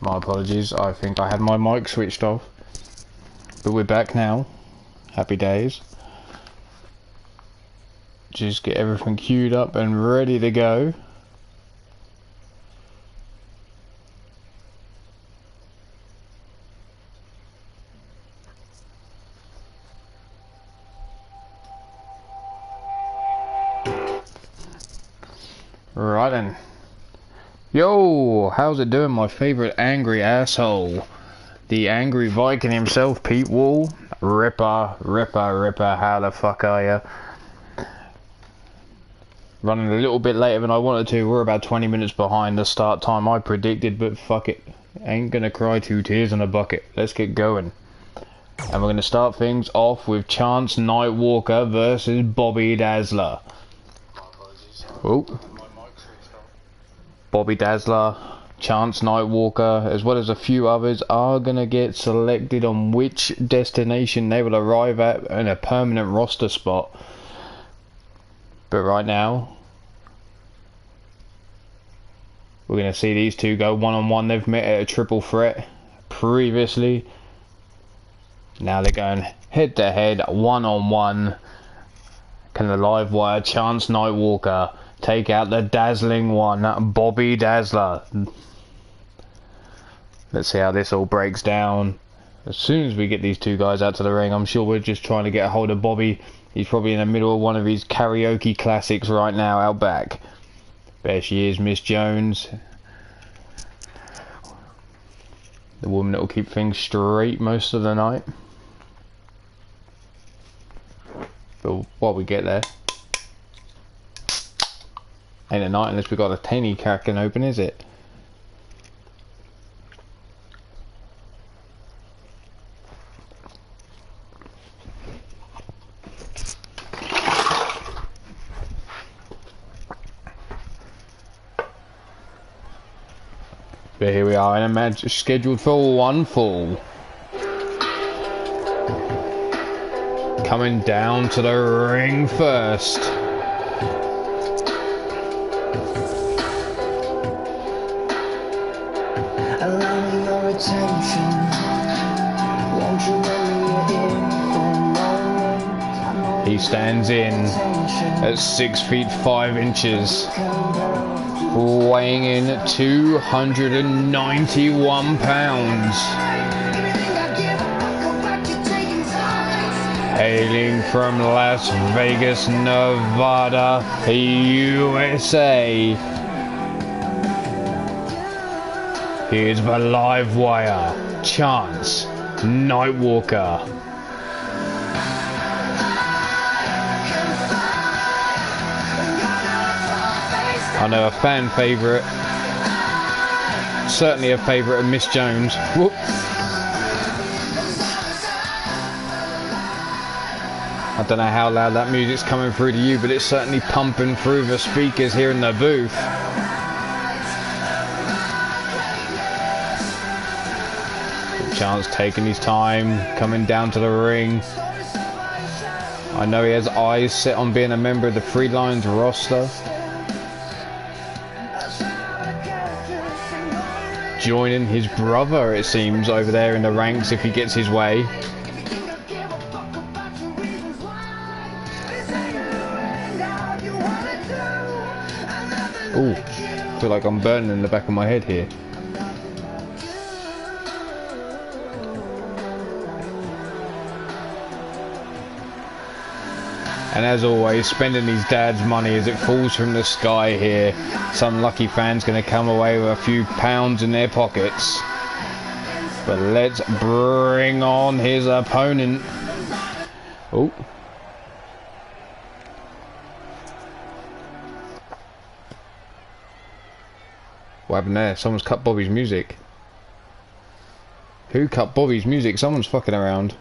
My apologies, I think I had my mic switched off. But we're back now. Happy days. Just get everything queued up and ready to go. Right then. Yo, how's it doing, my favorite angry asshole? The angry Viking himself, Pete Wall. Ripper, how the fuck are ya? Running a little bit later than I wanted to. We're about 20 minutes behind the start time I predicted, but fuck it. Ain't gonna cry 2 tears in a bucket. Let's get going. And we're gonna start things off with Chance Nightwalker versus Bobby Dazzler. Oh. Bobby Dazzler, Chance Nightwalker, as well as a few others, are going to get selected on which destination they will arrive at in a permanent roster spot. But right now, we're going to see these two go one-on-one. They've met at a triple threat previously. Now they're going head-to-head, one-on-one. Can the live wire Chance Nightwalker take out the dazzling one, Bobby Dazzler? Let's see how this all breaks down. As soon as we get these two guys out to the ring, I'm sure we're just trying to get a hold of Bobby. He's probably in the middle of one of his karaoke classics right now out back. There she is, Miss Jones. The woman that will keep things straight most of the night. But while we get there, ain't a night unless we got a tanny cracking open, is it? But here we are in a match scheduled for one fall. Coming down to the ring first. He stands in at 6 feet 5 inches, weighing in 291 pounds. Hailing from Las Vegas, Nevada, USA. Here's the live wire, Chance Nightwalker. I know a fan favourite, certainly a favourite of Miss Jones. Whoop. I don't know how loud that music's coming through to you, but it's certainly pumping through the speakers here in the booth. Chance taking his time, coming down to the ring. I know he has eyes set on being a member of the Three Lions roster. Joining his brother, it seems, over there in the ranks if he gets his way. Ooh, I feel like I'm burning in the back of my head here. And as always, spending his dad's money as it falls from the sky here. Some lucky fan's going to come away with a few pounds in their pockets. But let's bring on his opponent. Oh. What happened there? Someone's cut Bobby's music. Who cut Bobby's music? Someone's fucking around.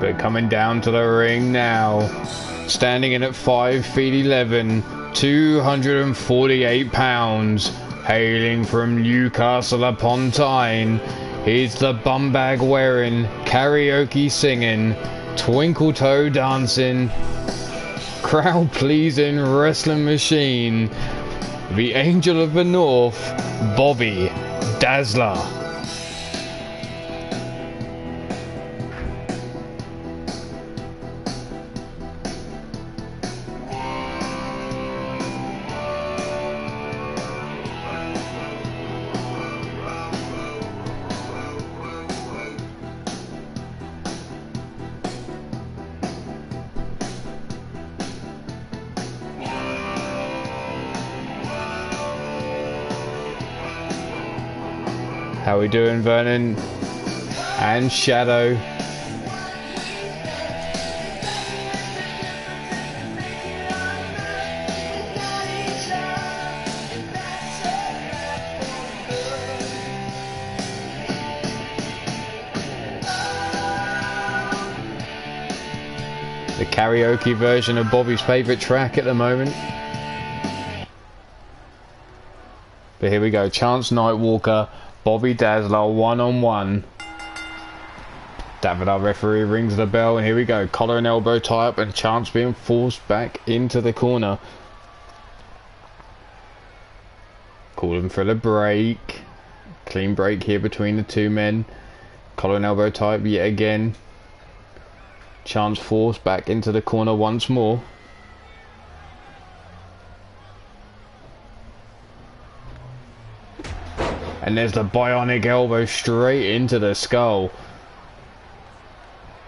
But coming down to the ring now, standing in at 5 feet 11, 248 pounds, hailing from Newcastle upon Tyne, he's the bum bag wearing, karaoke singing, twinkle toe dancing, crowd pleasing wrestling machine, the Angel of the North, Bobby Dazzler. How we doing, Vernon and Shadow? The karaoke version of Bobby's favourite track at the moment. But here we go, Chance Nightwalker, Bobby Dazzler, one-on-one. David, our referee, rings the bell, and here we go. Collar and elbow tie up, and Chance being forced back into the corner. Calling for the break. Clean break here between the two men. Collar and elbow tie up yet again. Chance forced back into the corner once more. And there's the bionic elbow straight into the skull.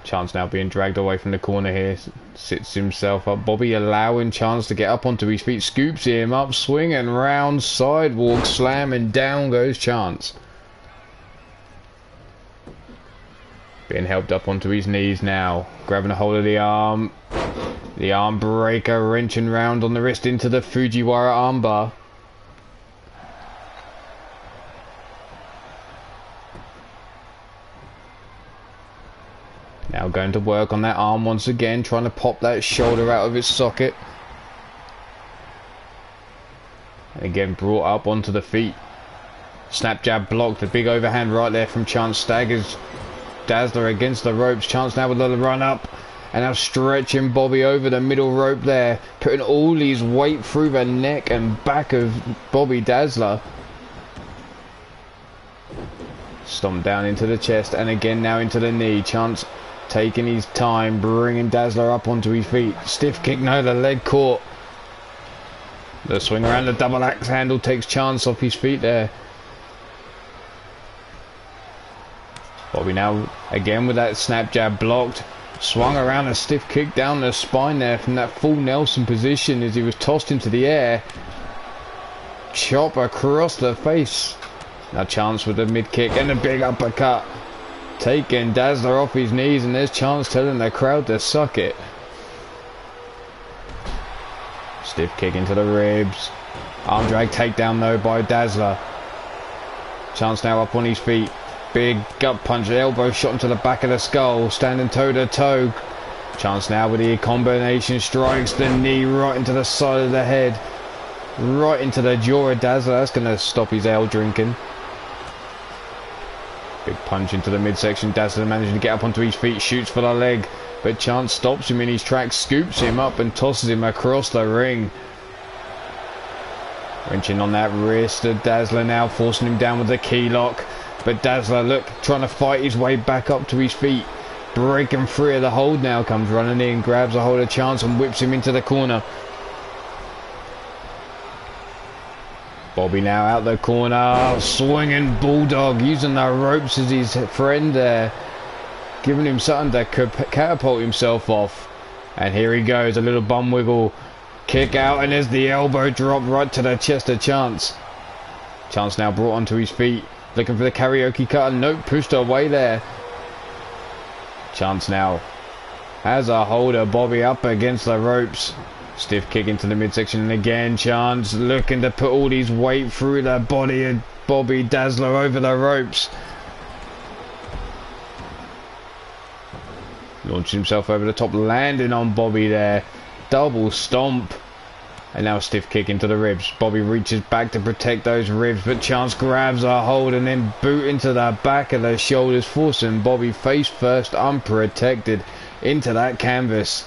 Chance now being dragged away from the corner here. Sits himself up. Bobby allowing Chance to get up onto his feet. Scoops him up. Swinging round. Sidewalk slam. And down goes Chance. Being helped up onto his knees now. Grabbing a hold of the arm. The arm breaker. Wrenching round on the wrist into the Fujiwara armbar. Now going to work on that arm once again, trying to pop that shoulder out of its socket. And again brought up onto the feet. Snap jab blocked, the big overhand right there from Chance. Staggers Dazzler against the ropes. Chance now with a run up. And now stretching Bobby over the middle rope there. Putting all his weight through the neck and back of Bobby Dazzler. Stomped down into the chest and again now into the knee. Chance taking his time, bringing Dazzler up onto his feet. Stiff kick, no, the leg caught. The swing around the double axe handle takes Chance off his feet there. Bobby now again with that snap jab blocked. Swung around a stiff kick down the spine there from that full Nelson position as he was tossed into the air. Chop across the face. Now Chance with the mid kick and a big uppercut. Taking Dazzler off his knees, and there's Chance telling the crowd to suck it. Stiff kick into the ribs. Arm drag takedown though by Dazzler. Chance now up on his feet. Big gut punch, elbow shot into the back of the skull. Standing toe to toe. Chance now with the combination strikes. The knee right into the side of the head. Right into the jaw of Dazzler. That's going to stop his ale drinking. Big punch into the midsection. Dazzler managing to get up onto his feet, shoots for the leg, but Chance stops him in his tracks, scoops him up and tosses him across the ring. Wrenching on that wrist of Dazzler now, forcing him down with the key lock. But Dazzler, look, trying to fight his way back up to his feet. Breaking free of the hold now, comes running in, grabs a hold of Chance and whips him into the corner. Bobby now out the corner, swinging bulldog, using the ropes as his friend there, giving him something to catapult himself off. And here he goes, a little bum wiggle, kick out, and there's the elbow drop right to the chest of Chance. Chance now brought onto his feet, looking for the karaoke cutter. Nope, pushed away there. Chance now has a hold of Bobby up against the ropes. Stiff kick into the midsection, and again Chance looking to put all his weight through the body of Bobby Dazzler over the ropes. Launches himself over the top, landing on Bobby there. Double stomp. And now a stiff kick into the ribs. Bobby reaches back to protect those ribs, but Chance grabs a hold and then boot into the back of the shoulders, forcing Bobby face first, unprotected, into that canvas.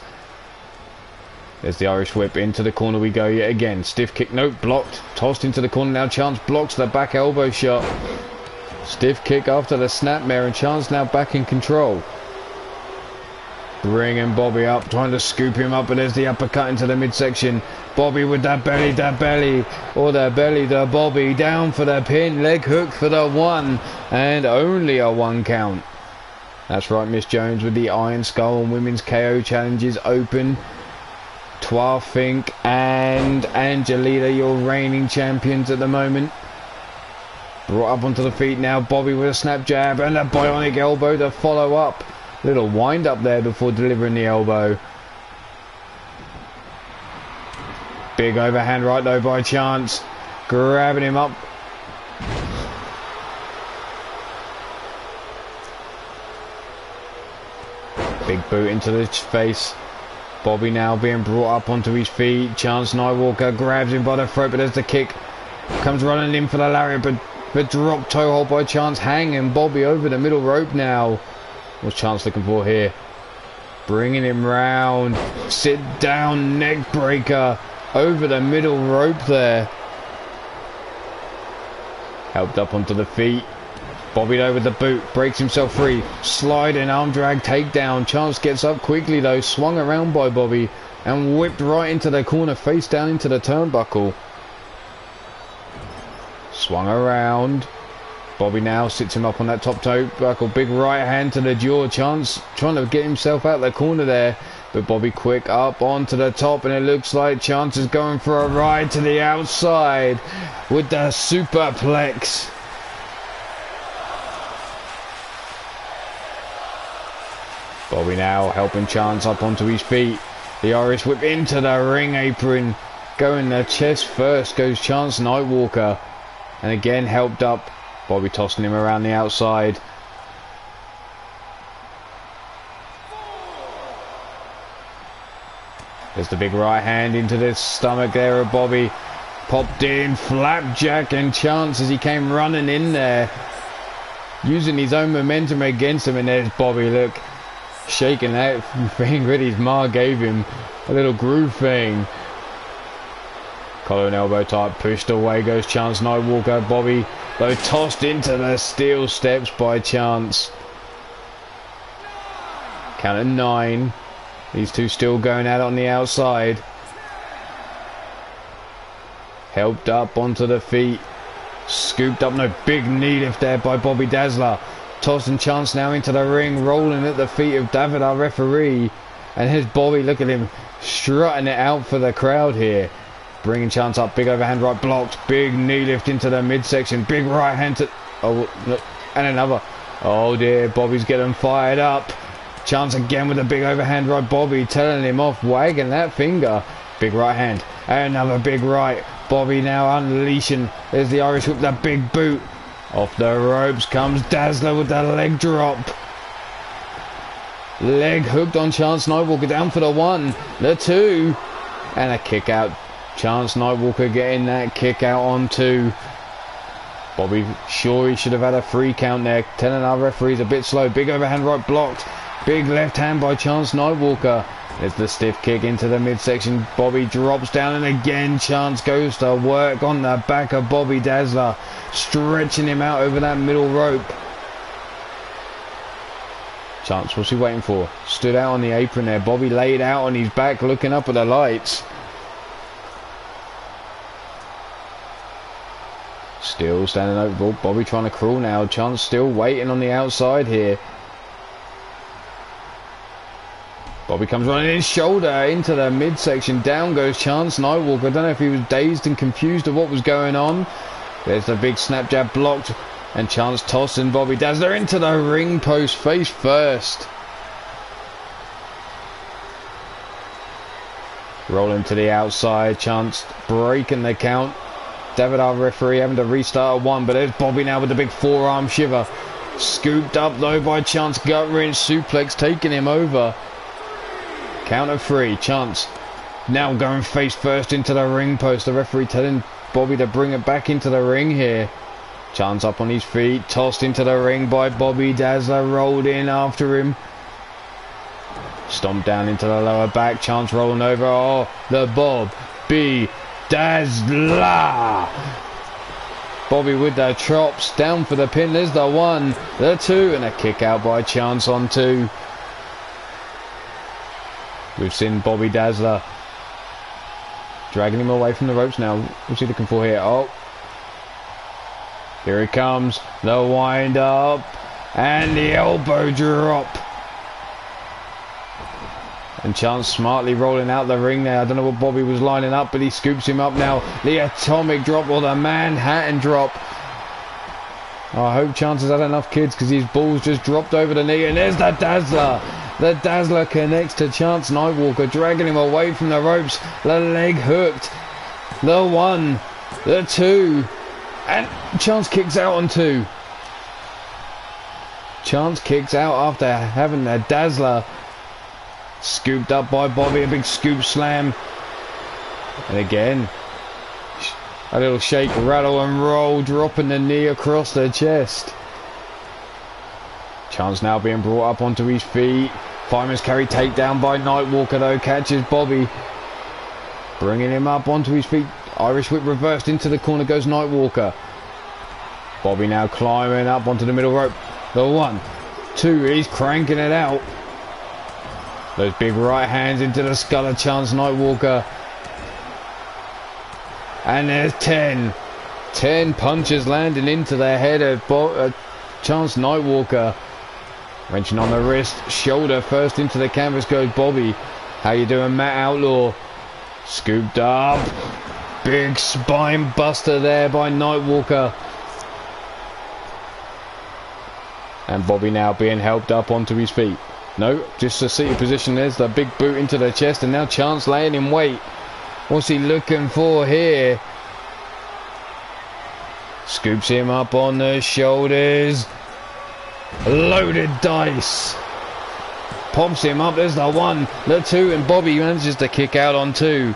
There's the Irish whip. Into the corner we go yet again. Stiff kick, nope, blocked. Tossed into the corner now. Chance blocks the back elbow shot. Stiff kick after the snapmare, and Chance now back in control. Bringing Bobby up, trying to scoop him up, but there's the uppercut into the midsection. Bobby with that belly, or the belly to Bobby, down for the pin, leg hook for the 1, and only a 1 count. That's right, Miss Jones with the Iron Skull and Women's KO challenges open. Twa Fink and Angelina, your reigning champions at the moment. Brought up onto the feet now, Bobby with a snap jab and a bionic elbow to follow up. Little wind up there before delivering the elbow. Big overhand right though by Chance. Grabbing him up. Big boot into the face. Bobby now being brought up onto his feet. Chance Nightwalker grabs him by the throat, but there's the kick. Comes running in for the lariat, but drop toe hold by Chance, hanging Bobby over the middle rope now. What's Chance looking for here? Bringing him round. Sit down neck breaker over the middle rope there. Helped up onto the feet. Bobby over the boot. Breaks himself free. Sliding arm drag takedown. Chance gets up quickly though. Swung around by Bobby and whipped right into the corner, face down into the turnbuckle. Swung around. Bobby now sits him up on that top toe buckle. Big right hand to the jaw. Chance trying to get himself out the corner there. But Bobby quick up onto the top, and it looks like Chance is going for a ride to the outside with the superplex. Bobby now helping Chance up onto his feet. The Irish whip into the ring apron. Going the chest first goes Chance Nightwalker. And again helped up. Bobby tossing him around the outside. There's the big right hand into the stomach there of Bobby. Popped in, flapjack, and Chance as he came running in there. Using his own momentum against him, and there's Bobby, look. Shaking that thing that his ma gave him. A little groove thing. Collar and elbow type, pushed away goes Chance Nightwalker. Bobby, though, tossed into the steel steps by Chance. Count at 9. These two still going out on the outside. Helped up onto the feet. Scooped up, no, big knee lift there by Bobby Dazzler. Tossing Chance now into the ring, rolling at the feet of David, our referee. And here's Bobby, look at him, strutting it out for the crowd here. Bringing Chance up, big overhand right, blocked. Big knee lift into the midsection. Big right hand to... Oh, look, and another. Oh dear, Bobby's getting fired up. Chance again with a big overhand right. Bobby telling him off, wagging that finger. Big right hand. Another big right. Bobby now unleashing. There's the Irish whip, that big boot. Off the ropes comes Dazzler with the leg drop. Leg hooked on Chance Nightwalker, down for the 1, the 2, and a kick out. Chance Nightwalker getting that kick out on 2. Bobby sure he should have had a 3 count there. Telling our referees a bit slow. Big overhand right blocked. Big left hand by Chance Nightwalker. There's the stiff kick into the midsection. Bobby drops down, and again Chance goes to work on the back of Bobby Dazzler, stretching him out over that middle rope. Chance, what's he waiting for? Stood out on the apron there. Bobby laid out on his back looking up at the lights. Still standing over. Bobby trying to crawl now. Chance still waiting on the outside here. Bobby comes running his shoulder into the midsection. Down goes Chance Nightwalker. I don't know if he was dazed and confused of what was going on. There's the big snap jab blocked. And Chance tossing Bobby Dazzler into the ring post face first. Rolling to the outside. Chance breaking the count. David, our referee, having to restart at 1. But there's Bobby now with the big forearm shiver. Scooped up though by Chance, gut wrench suplex taking him over. Count of 3. Chance now going face first into the ring post. The referee telling Bobby to bring it back into the ring here. Chance up on his feet, tossed into the ring by Bobby Dazzler, rolled in after him. Stomped down into the lower back. Chance rolling over. Oh, the Bobby Dazzler. Bobby with the chops, down for the pin. There's the 1, the 2, and a kick out by Chance on 2. We've seen Bobby Dazzler dragging him away from the ropes now. What's he looking for here? Oh, here he comes. The wind up and the elbow drop. And Chance smartly rolling out the ring there. I don't know what Bobby was lining up, but he scoops him up now. The atomic drop or the Manhattan drop. Oh, I hope Chance has had enough, kids, because his balls just dropped over the knee. And there's the Dazzler. The Dazzler connects to Chance Nightwalker, dragging him away from the ropes. The leg hooked. The 1, the 2. And Chance kicks out on 2. Chance kicks out after having the Dazzler scooped up by Bobby, a big scoop slam. And again, a little shake, rattle and roll, dropping the knee across the chest. Chance now being brought up onto his feet. Fireman's carry takedown by Nightwalker though, catches Bobby. Bringing him up onto his feet. Irish whip reversed into the corner goes Nightwalker. Bobby now climbing up onto the middle rope. The 1, 2, he's cranking it out. Those big right hands into the skull of Chance Nightwalker. And there's 10. 10 punches landing into the head of Chance Nightwalker. Wrenching on the wrist. Shoulder first into the canvas goes Bobby. How you doing, Matt Outlaw? Scooped up. Big spine buster there by Nightwalker. And Bobby now being helped up onto his feet. No, just a seated position. There's the big boot into the chest, and now Chance laying in wait. What's he looking for here? Scoops him up on the shoulders. Loaded dice. Pops him up. There's the 1, the 2, and Bobby manages to kick out on 2.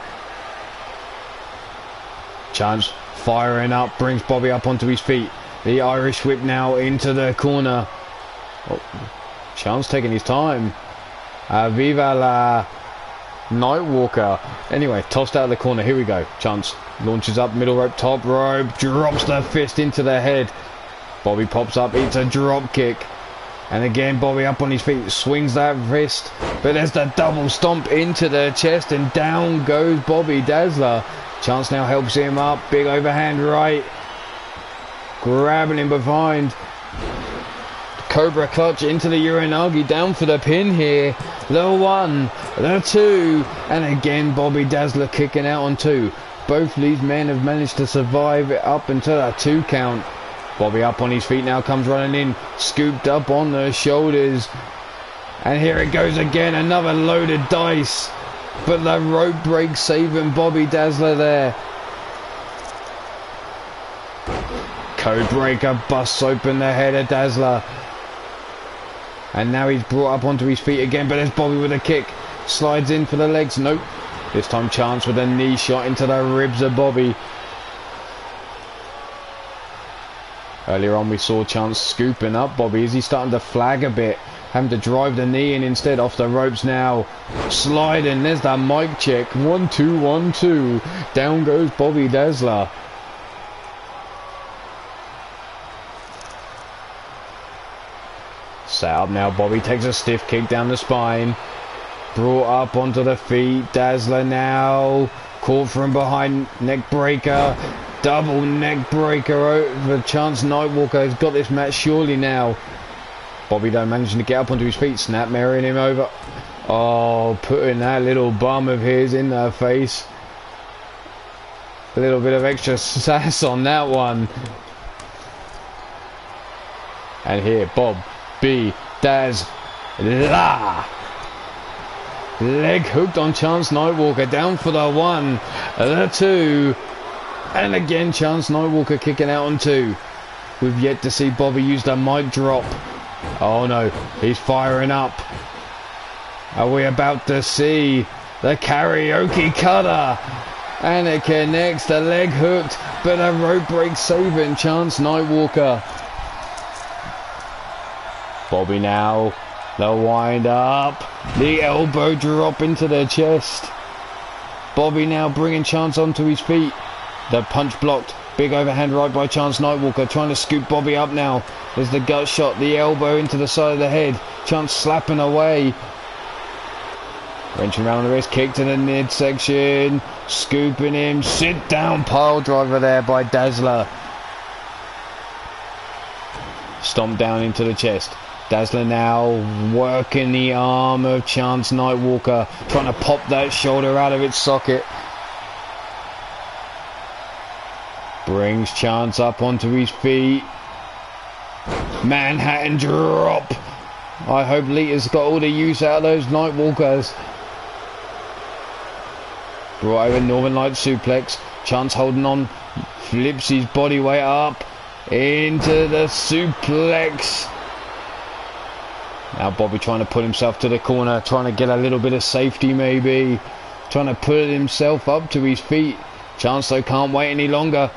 Chance firing up, brings Bobby up onto his feet. The Irish whip now into the corner. Oh, Chance taking his time. Viva la Nightwalker. Anyway, tossed out of the corner. Here we go. Chance launches up, middle rope, top rope, drops the fist into the head. Bobby pops up, eats a drop kick. And again, Bobby up on his feet, swings that wrist. But there's the double stomp into the chest, and down goes Bobby Dazzler. Chance now helps him up, big overhand right. Grabbing him behind. Cobra clutch into the Uranagi, down for the pin here. The 1, the 2, and again Bobby Dazzler kicking out on 2. Both these men have managed to survive it up until a 2 count. Bobby up on his feet now, comes running in, scooped up on the shoulders. And here it goes again, another loaded dice. But the rope break saving Bobby Dazzler there. Code breaker busts open the head of Dazzler. And now he's brought up onto his feet again, but there's Bobby with a kick. Slides in for the legs. Nope. This time Chance with a knee shot into the ribs of Bobby. Earlier on we saw Chance scooping up Bobby. Is he starting to flag a bit? Having to drive the knee in instead, off the ropes now. Sliding. There's that mic check. 1, 2, 1, 2. Down goes Bobby Dazzler. Set up now. Bobby takes a stiff kick down the spine. Brought up onto the feet. Dazzler now caught from behind. Neck breaker. Double neck breaker over Chance Nightwalker. Has got this match surely now. Bobby don't managing to get up onto his feet. Snap marrying him over. Oh, putting that little bum of his in the face. A little bit of extra sass on that one. And here, Bobby Dazzler. Leg hooked on Chance Nightwalker. Down for the 1, the 2. And again, Chance Nightwalker kicking out on 2. We've yet to see Bobby use the mic drop. Oh no, he's firing up. Are we about to see the karaoke cutter? And it connects, the leg hooked, but a rope break saving Chance Nightwalker. Bobby now, the wind up, the elbow drop into the chest. Bobby now bringing Chance onto his feet. The punch blocked, big overhand right by Chance Nightwalker, trying to scoop Bobby up now. There's the gut shot, the elbow into the side of the head. Chance slapping away. Wrenching around the wrist, kick to the midsection, scooping him, sit down pile driver there by Dazzler. Stomp down into the chest. Dazzler now working the arm of Chance Nightwalker, trying to pop that shoulder out of its socket. Brings Chance up onto his feet. Manhattan drop. I hope Lita's got all the use out of those Nightwalkers. Brought over Northern Light suplex. Chance holding on. Flips his body weight up. Into the suplex. Now Bobby trying to put himself to the corner. Trying to get a little bit of safety maybe. Trying to put himself up to his feet. Chance though can't wait any longer.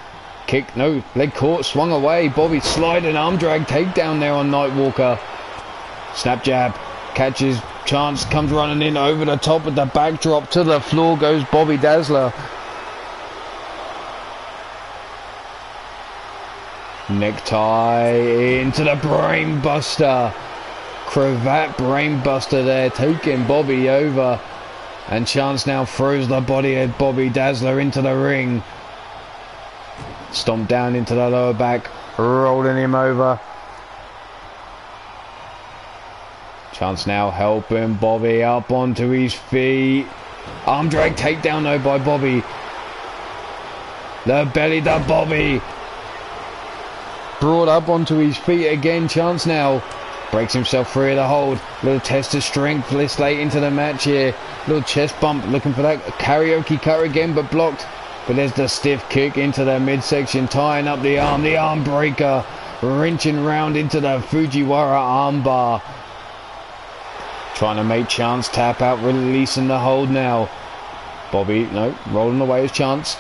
Kick, no, leg caught, swung away. Bobby sliding arm drag takedown there on Nightwalker. Snap jab. Catches Chance, comes running in over the top with the backdrop to the floor goes Bobby Dazzler. Necktie into the brain buster. Cravat brain buster there, taking Bobby over. And Chance now throws the body of Bobby Dazzler into the ring. Stomp down into the lower back, rolling him over. Chance now helping Bobby up onto his feet. Arm drag takedown though by Bobby. The belly to Bobby. Brought up onto his feet again. Chance now breaks himself free of the hold. Little test of strength this late into the match here. Little chest bump, looking for that karaoke cut again, but blocked. But there's the stiff kick into the midsection, tying up the arm breaker, wrenching round into the Fujiwara armbar. Trying to make Chance tap out, releasing the hold now. Bobby, no, rolling away his Chance.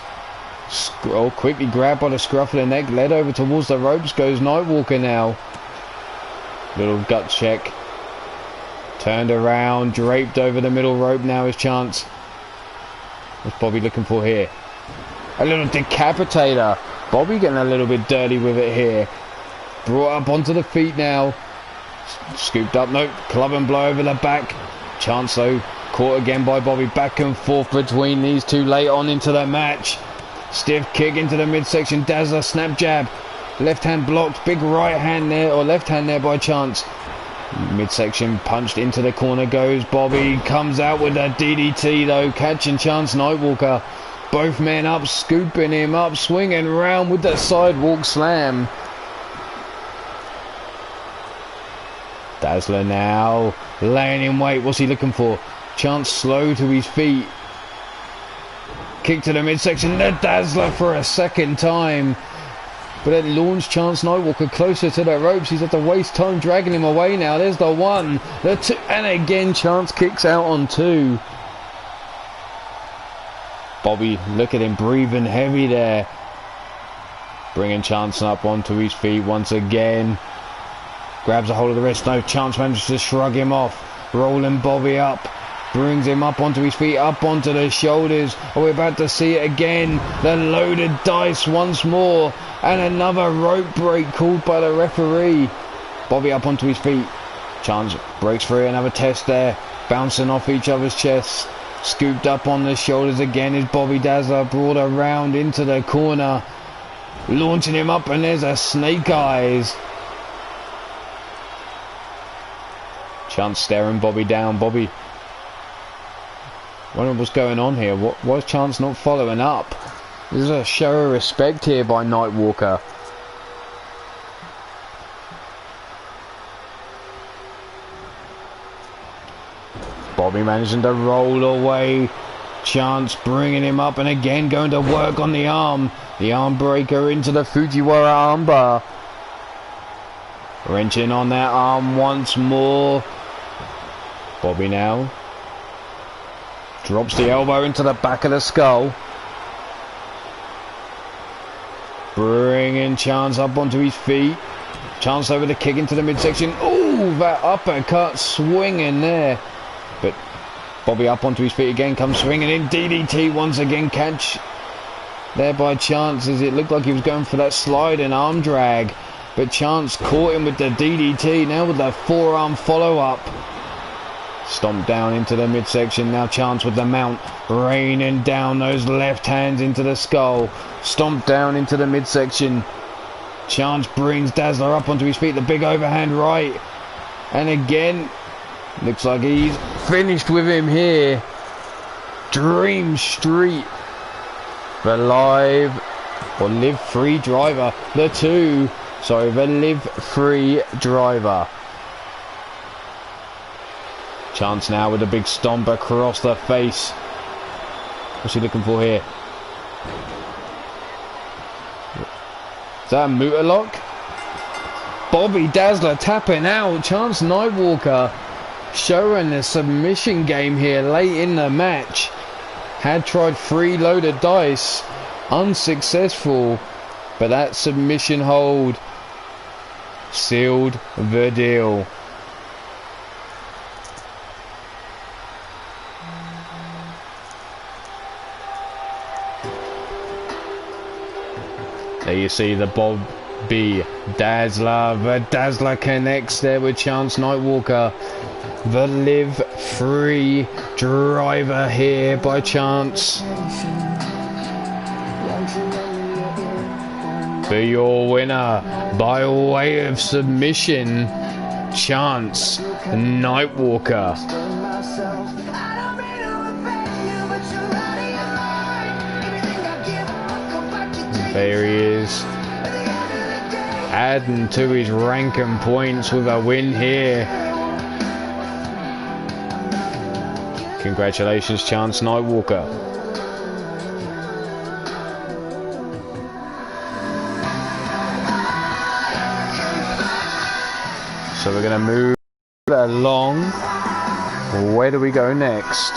Quickly grabbed by the scruff of the neck, led over towards the ropes, goes Nightwalker now. Little gut check. Turned around, draped over the middle rope now is Chance. What's Bobby looking for here? A little decapitator. Bobby getting a little bit dirty with it here. Brought up onto the feet now. Scooped up, no, club and blow over the back. Chance though, caught again by Bobby. Back and forth between these two late on into the match. Stiff kick into the midsection. Dazzler snap jab. Left hand blocked. Big right hand there, or left hand there by Chance. Midsection punched into the corner goes Bobby. Comes out with a DDT though, catching Chance Nightwalker. Both men up, scooping him up, swinging round with the sidewalk slam. Dazzler now laying in wait. What's he looking for? Chance slow to his feet. Kick to the midsection. The Dazzler for a second time. But it launched Chance Nightwalker closer to the ropes. He's had to waste time dragging him away now. There's the one, the two, and again Chance kicks out on two. Bobby, look at him breathing heavy there. Bringing Chance up onto his feet once again. Grabs a hold of the wrist. No, Chance manages to shrug him off. Rolling Bobby up. Brings him up onto his feet, up onto the shoulders. Are we about to see it again? The loaded dice once more. And another rope break called by the referee. Bobby up onto his feet. Chance breaks free. Another test there. Bouncing off each other's chests. Scooped up on the shoulders again is Bobby Dazzler. Brought around into the corner. Launching him up, and there's a snake eyes. Chance staring Bobby down. Bobby, wondering what's going on here. Why is Chance not following up? This is a show of respect here by Nightwalker. Bobby managing to roll away. Chance bringing him up and again going to work on the arm. The arm breaker into the Fujiwara armbar. Wrenching on that arm once more. Bobby now drops the elbow into the back of the skull. Bringing Chance up onto his feet. Chance over the kick into the midsection. Oh, that uppercut swinging there. But Bobby up onto his feet again, comes swinging in. DDT once again, catch there by Chance as it looked like he was going for that slide and arm drag. But Chance caught him with the DDT, now with the forearm follow-up. Stomped down into the midsection, now Chance with the mount, raining down those left hands into the skull. Stomped down into the midsection. Chance brings Dazzler up onto his feet, the big overhand right. And again, looks like he's finished with him here. Dream Street. The live free driver. The live free driver. Chance now with a big stomp across the face. What's he looking for here? Is that a Muta lock? Bobby Dazzler tapping out. Chance Nightwalker showing the submission game here late in the match. Had tried 3 loaded dice. Unsuccessful. But that submission hold sealed the deal. There you see the Bobby Dazzler. The Dazzler connects there with Chance Nightwalker. The live free driver here by Chance. For your winner by way of submission, Chance Nightwalker. There he is, adding to his rank and points with a win here. Congratulations, Chance Nightwalker. So we're going to move along. Where do we go next?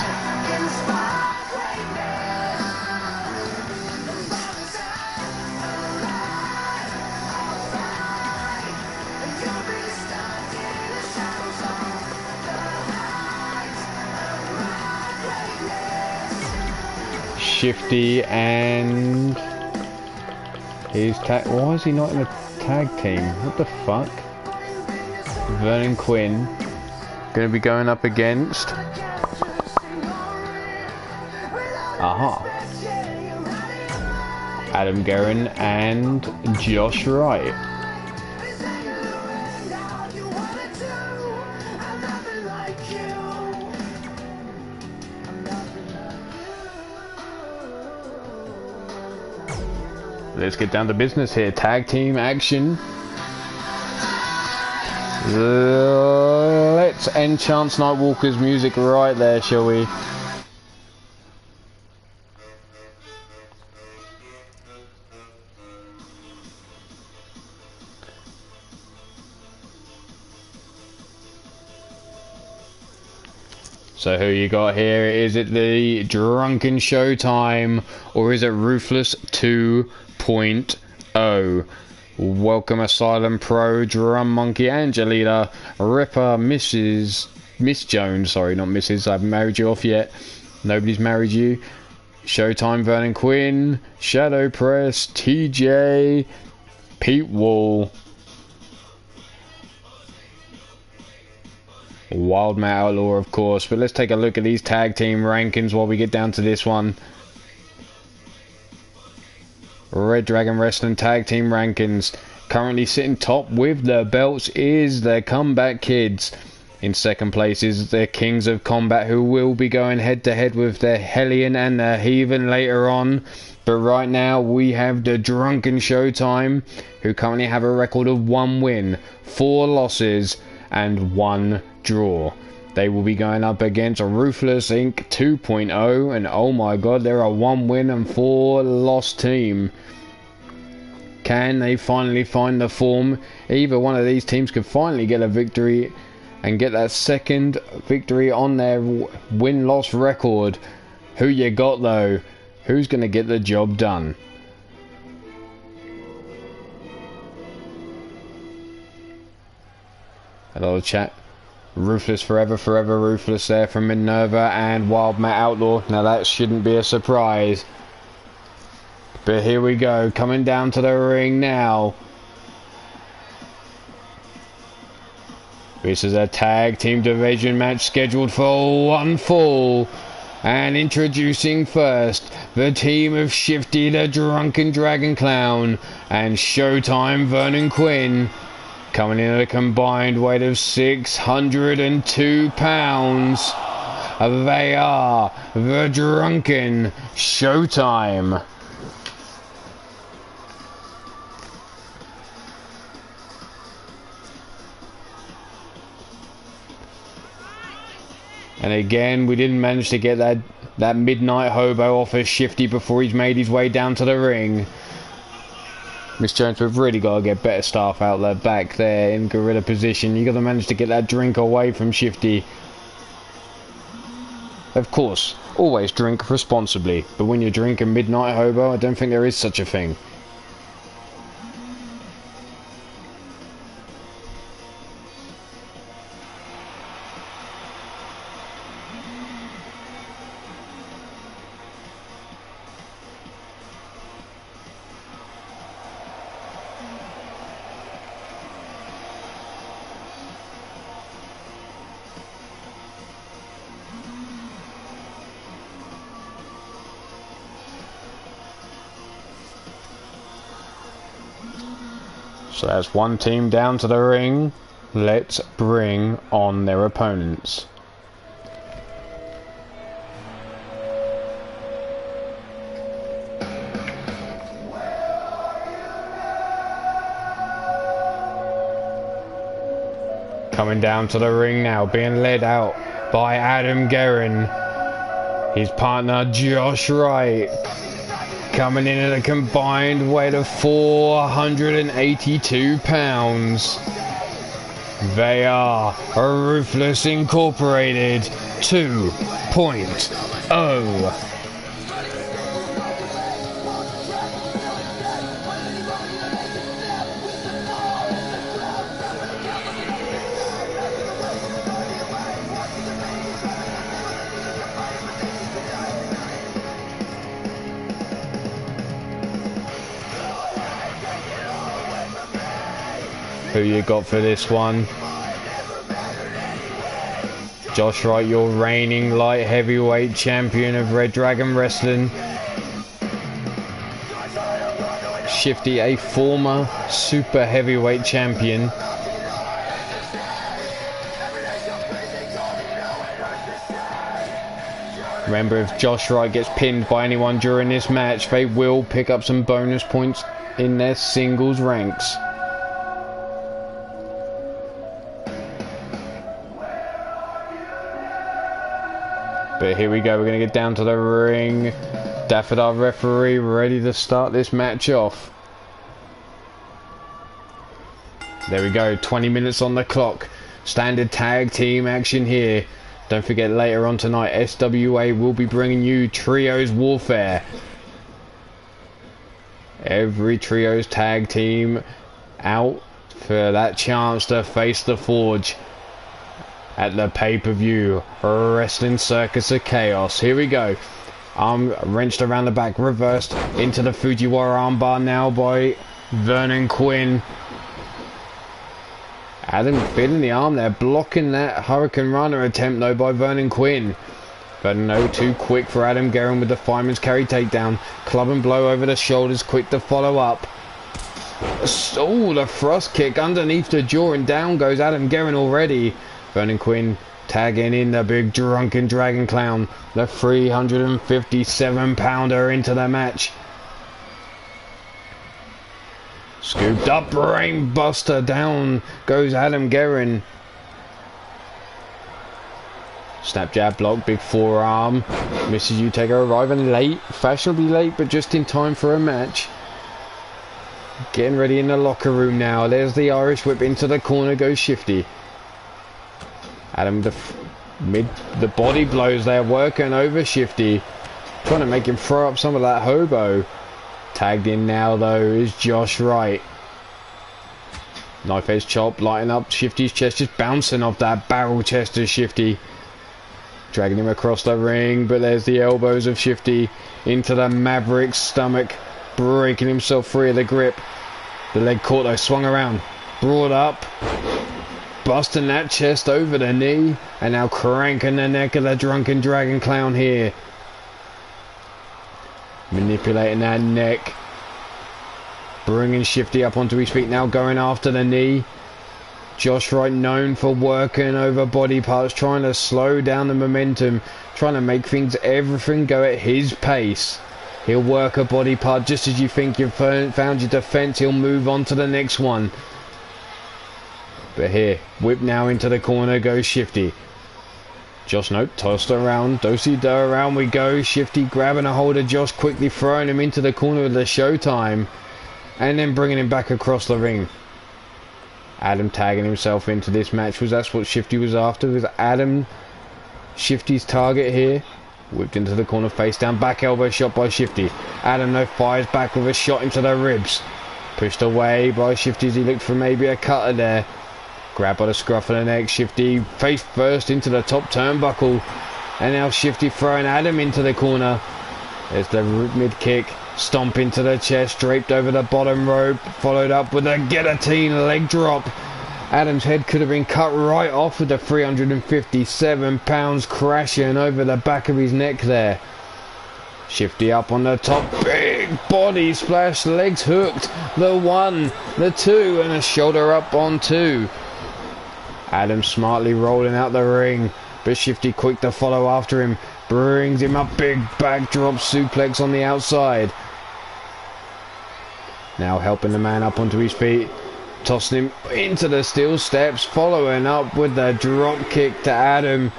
Shifty and his tag. Why is he not in a tag team? What the fuck? Vernon Quinn going to be going up against Adam Guerin and Josh Wright. Let's get down to business here. Tag team action. Let's end Chance Nightwalker's music right there, shall we? So who you got here? Is it the Drunken Showtime or is it Ruthless 2.0? Welcome Asylum Pro, Drum Monkey, Angelina, Ripper, Miss Jones, sorry, not Mrs. I haven't married you off yet. Nobody's married you. Showtime, Vernon Quinn, Shadow Press, TJ, Pete Wall, Wild Matt Outlaw, of course. But let's take a look at these tag team rankings while we get down to this one. Red Dragon Wrestling Tag Team Rankings. Currently sitting top with the belts is the Comeback Kids. In second place is the Kings of Combat, who will be going head to head with the Hellion and the Heathen later on. But right now we have the Drunken Showtime, who currently have a record of 1 win, 4 losses and 1 draw. They will be going up against a Ruthless Inc. 2.0, and oh my god, they're a 1 win and 4 loss team. Can they finally find the form? Either one of these teams could finally get a victory and get that second victory on their win-loss record. Who you got though? Who's going to get the job done? Hello chat. Ruthless forever, forever ruthless there from Minerva and Wild Matt Outlaw. Now that shouldn't be a surprise. But here we go, coming down to the ring now. This is a tag team division match scheduled for one fall. And introducing first, the team of Shifty the Drunken Dragon Clown and Showtime Vernon Quinn. Coming in at a combined weight of 602 pounds. They are the Drunken Showtime. And again, we didn't manage to get that midnight hobo off of Shifty before he's made his way down to the ring. Miss Jones, we've really got to get better staff out there back there in gorilla position. You got to manage to get that drink away from Shifty. Of course, always drink responsibly, but when you drink a midnight hobo, I don't think there is such a thing. So that's one team down to the ring. Let's bring on their opponents. Coming down to the ring now, being led out by Adam Guerin. His partner Josh Wright. Coming in at a combined weight of 482 pounds. They are Ruthless Incorporated 2.0. Who you got for this one? Josh Wright, your reigning light heavyweight champion of Red Dragon Wrestling. Shifty, a former super heavyweight champion. Remember, if Josh Wright gets pinned by anyone during this match, they will pick up some bonus points in their singles ranks. But here we go, we're going to get down to the ring. Dafford, our referee, ready to start this match off. There we go, 20 minutes on the clock. Standard tag team action here. Don't forget, later on tonight, SWA will be bringing you Trios Warfare. Every Trios tag team out for that chance to face the Forge at the pay-per-view Wrestling Circus of Chaos. Here we go. Arm wrenched around the back, reversed into the Fujiwara armbar now by Vernon Quinn. Adam feeling the arm there, blocking that Hurricane Runner attempt though by Vernon Quinn. But no, too quick for Adam Guerin with the fireman's carry takedown. Club and blow over the shoulders, quick to follow up. Oh, the thrust kick underneath the jaw, and down goes Adam Guerin already. Vernon Quinn tagging in the big Drunken Dragon Clown, the 357-pounder into the match. Scooped up, brain buster, down goes Adam Guerin. Snap jab block, big forearm. Mrs. Utega arriving late, fashionably late, but just in time for a match. Getting ready in the locker room now. There's the Irish whip into the corner. Goes Shifty. Adam the body blows there. Working over Shifty. Trying to make him throw up some of that hobo. Tagged in now though is Josh Wright. Knife edge chop, lighting up Shifty's chest, just bouncing off that barrel chest of Shifty. Dragging him across the ring, but there's the elbows of Shifty into the Maverick's stomach, breaking himself free of the grip. The leg caught though, swung around, brought up, busting that chest over the knee, and now cranking the neck of the Drunken Dragon Clown here. Manipulating that neck. Bringing Shifty up onto his feet now, going after the knee. Josh Wright known for working over body parts, trying to slow down the momentum, trying to make everything go at his pace. He'll work a body part just as you think you've found your defense, he'll move on to the next one. But here, whip now into the corner, goes Shifty. Josh, nope, tossed around, do-si-do around we go. Shifty grabbing a hold of Josh, quickly throwing him into the corner of the Showtime. And then bringing him back across the ring. Adam tagging himself into this match, that's what Shifty was after. Was Adam Shifty's target here? Whipped into the corner, face down, back elbow shot by Shifty. Adam though fires back with a shot into the ribs. Pushed away by Shifty as he looked for maybe a cutter there. Grabbed by the scruff of the neck, Shifty face first into the top turnbuckle. And now Shifty throwing Adam into the corner. There's the mid kick. Stomp into the chest, draped over the bottom rope, followed up with a guillotine leg drop. Adam's head could have been cut right off with the 357 pounds crashing over the back of his neck there. Shifty up on the top, big body splash, legs hooked, the 1, the 2, and a shoulder up on 2. Adam smartly rolling out the ring, but Shifty quick to follow after him. Brings him up, big backdrop suplex on the outside. Now helping the man up onto his feet. Tossing him into the steel steps. Following up with the drop kick to Adam.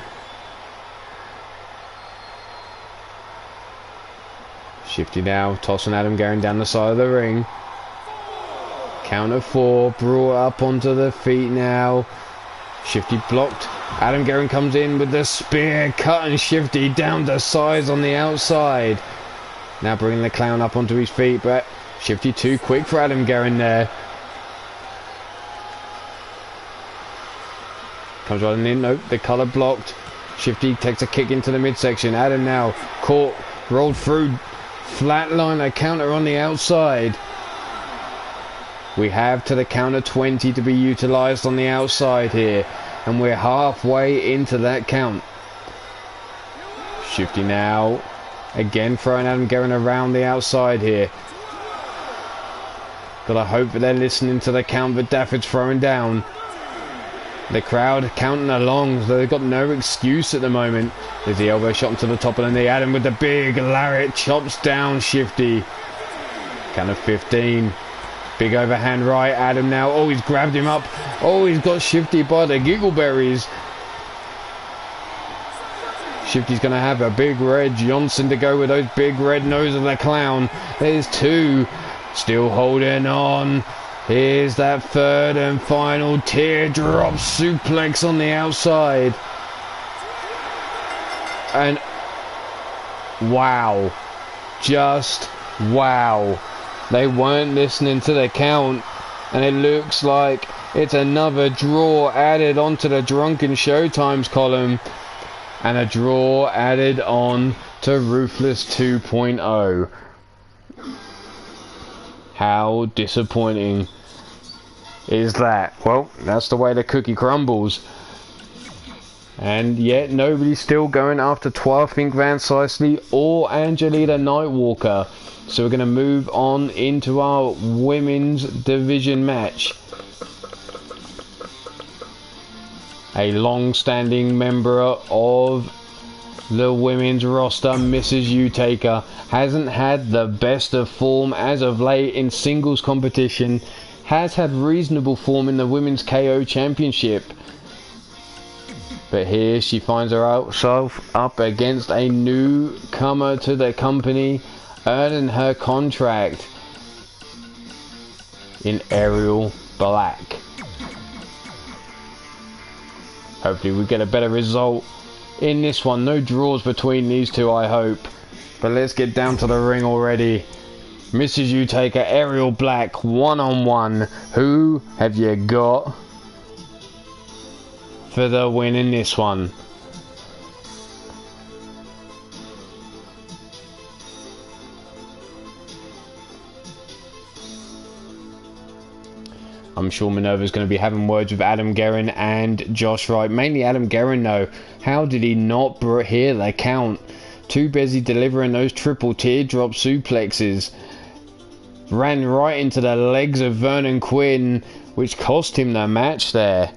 Shifty now, tossing Adam going down the side of the ring. Count of 4, brought up onto the feet now. Shifty blocked. Adam Guerin comes in with the spear, cutting Shifty down to size on the outside. Now bringing the clown up onto his feet, but Shifty too quick for Adam Guerin there. Comes running in, nope, the collar blocked. Shifty takes a kick into the midsection. Adam now caught, rolled through, flatline, a counter on the outside. We have to the count of 20 to be utilised on the outside here. And we're halfway into that count. Shifty now. Again throwing Adam Guerin around the outside here. Gotta hope that they're listening to the count that Dafford's throwing down. The crowd counting along, so they've got no excuse at the moment. There's the elbow shot to the top of the knee. Adam with the big lariat chops down Shifty. Count of 15. Big overhand right. Adam now. Oh, he's grabbed him up. Oh, he's got Shifty by the giggleberries. Shifty's going to have a big red Johnson to go with those big red nose of the clown. There's 2. Still holding on. Here's that third and final teardrop suplex on the outside. And wow. Just wow. They weren't listening to the count. And it looks like it's another draw added onto the Drunken Showtimes column. And a draw added on to Ruthless 2.0. How disappointing is that? Well, that's the way the cookie crumbles. And yet nobody's still going after Twafink Van Sicely or Angelina Nightwalker. So we're going to move on into our women's division match. A long-standing member of the women's roster, Mrs. Utaker, hasn't had the best of form as of late in singles competition, has had reasonable form in the Women's KO Championship. But here she finds herself up against a newcomer to the company, earning her contract. in Aerial Black. Hopefully we get a better result in this one. No draws between these two, I hope. But let's get down to the ring already. Mrs. U-Taker, Aerial Black, one-on-one. Who have you got for the win in this one? I'm sure Minerva's going to be having words with Adam Guerin and Josh Wright. Mainly Adam Guerin though. How did he not hear the count? Too busy delivering those triple teardrop suplexes. Ran right into the legs of Vernon Quinn, which cost him the match there.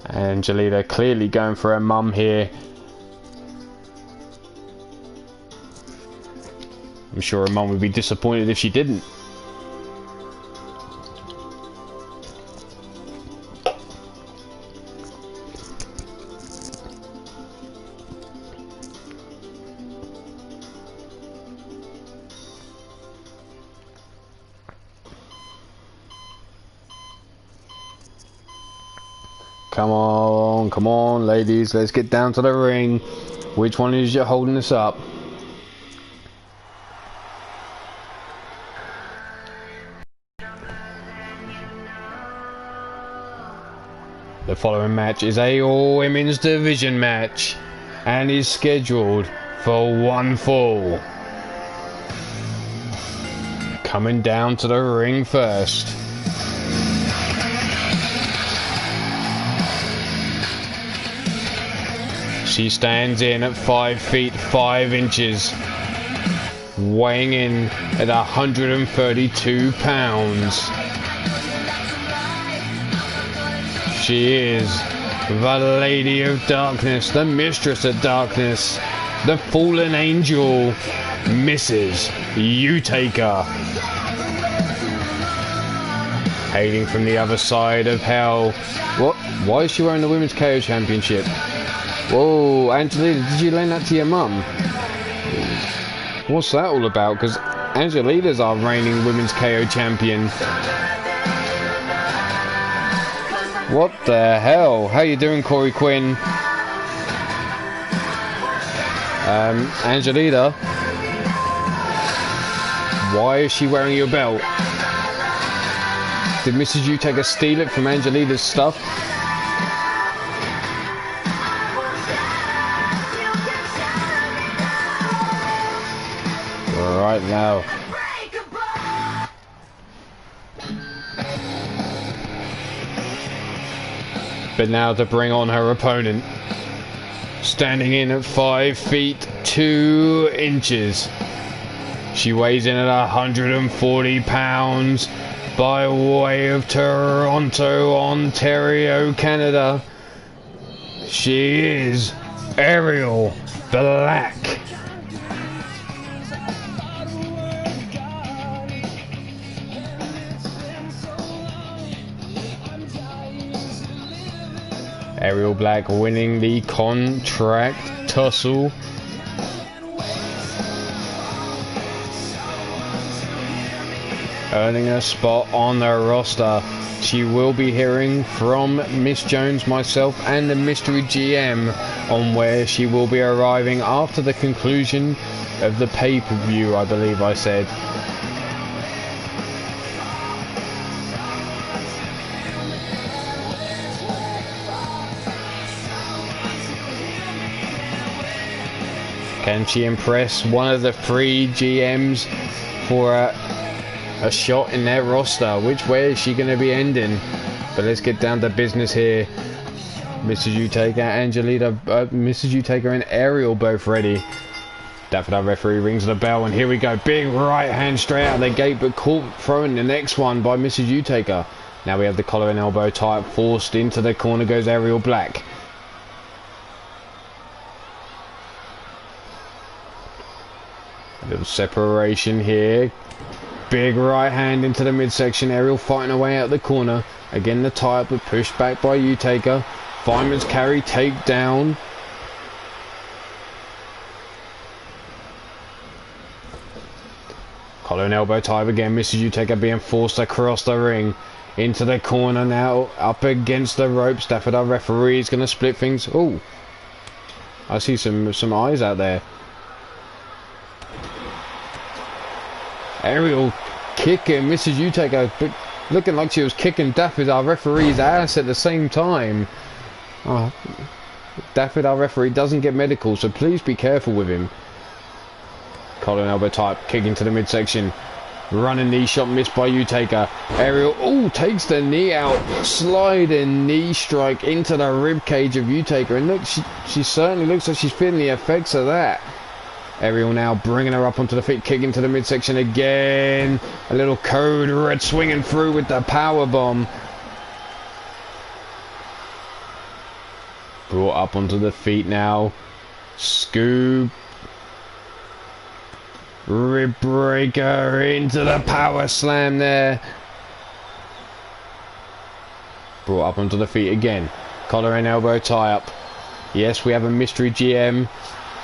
Angelita clearly going for her mum here. I'm sure her mum would be disappointed if she didn't. Come on, ladies, let's get down to the ring. Which one is you holding us up? The following match is a all-women's division match and is scheduled for one fall. Coming down to the ring first. She stands in at 5 feet 5 inches, weighing in at 132 pounds. She is the Lady of Darkness, the Mistress of Darkness, the Fallen Angel, Mrs. U-Taker. Hailing from the other side of hell. What? Why is she wearing the Women's KO Championship? Whoa, Angelita, did you lend that to your mum? What's that all about? Because Angelita's our reigning Women's KO Champion. What the hell? How you doing, Corey Quinn? Angelita, why is she wearing your belt? Did Mrs. U-Taker steal it from Angelita's stuff? Right now. But now to bring on her opponent. Standing in at 5 feet 2 inches. She weighs in at 140 pounds by way of Toronto, Ontario, Canada. She is Aerial Black. Aerial Black winning the contract tussle. Earning a spot on the roster. She will be hearing from Miss Jones, myself and the mystery GM on where she will be arriving after the conclusion of the pay-per-view, I believe I said. Can she impress one of the 3 GMs for a shot in their roster? Which way is she going to be ending? But let's get down to business here. Mrs. U-Taker, Angelita, Mrs. U-Taker and Aerial both ready. Daffodil referee rings the bell, and here we go. Big right hand straight out the gate, but caught throwing the next one by Mrs. U-Taker. Now we have the collar and elbow tie forced into the corner. Goes Aerial Black. A little separation here. Big right hand into the midsection. Aerial fighting away out the corner. Again the tie up, but pushed back by U-Taker. Fireman's carry, takedown. Collar and elbow tie again. Mrs. Utaka being forced across the ring. Into the corner now. Up against the rope. Stafford, our referee, is going to split things. Oh, I see some eyes out there. Aerial kicking Mrs. Utaka, but looking like she was kicking Dafford, our referee's ass at the same time. Oh, Dafford, our referee, doesn't get medical, so please be careful with him. Collar and elbow type, kicking to the midsection. Running knee shot missed by Utaka. Aerial, oh, takes the knee out. Sliding knee strike into the rib cage of Utaka. And look, she certainly looks like she's feeling the effects of that. Aerial now bringing her up onto the feet, kicking to the midsection again. A little code red swinging through with the power bomb. Brought up onto the feet now. Scoop. Rib breaker into the power slam there. Brought up onto the feet again. Collar and elbow tie up. Yes, we have a mystery GM.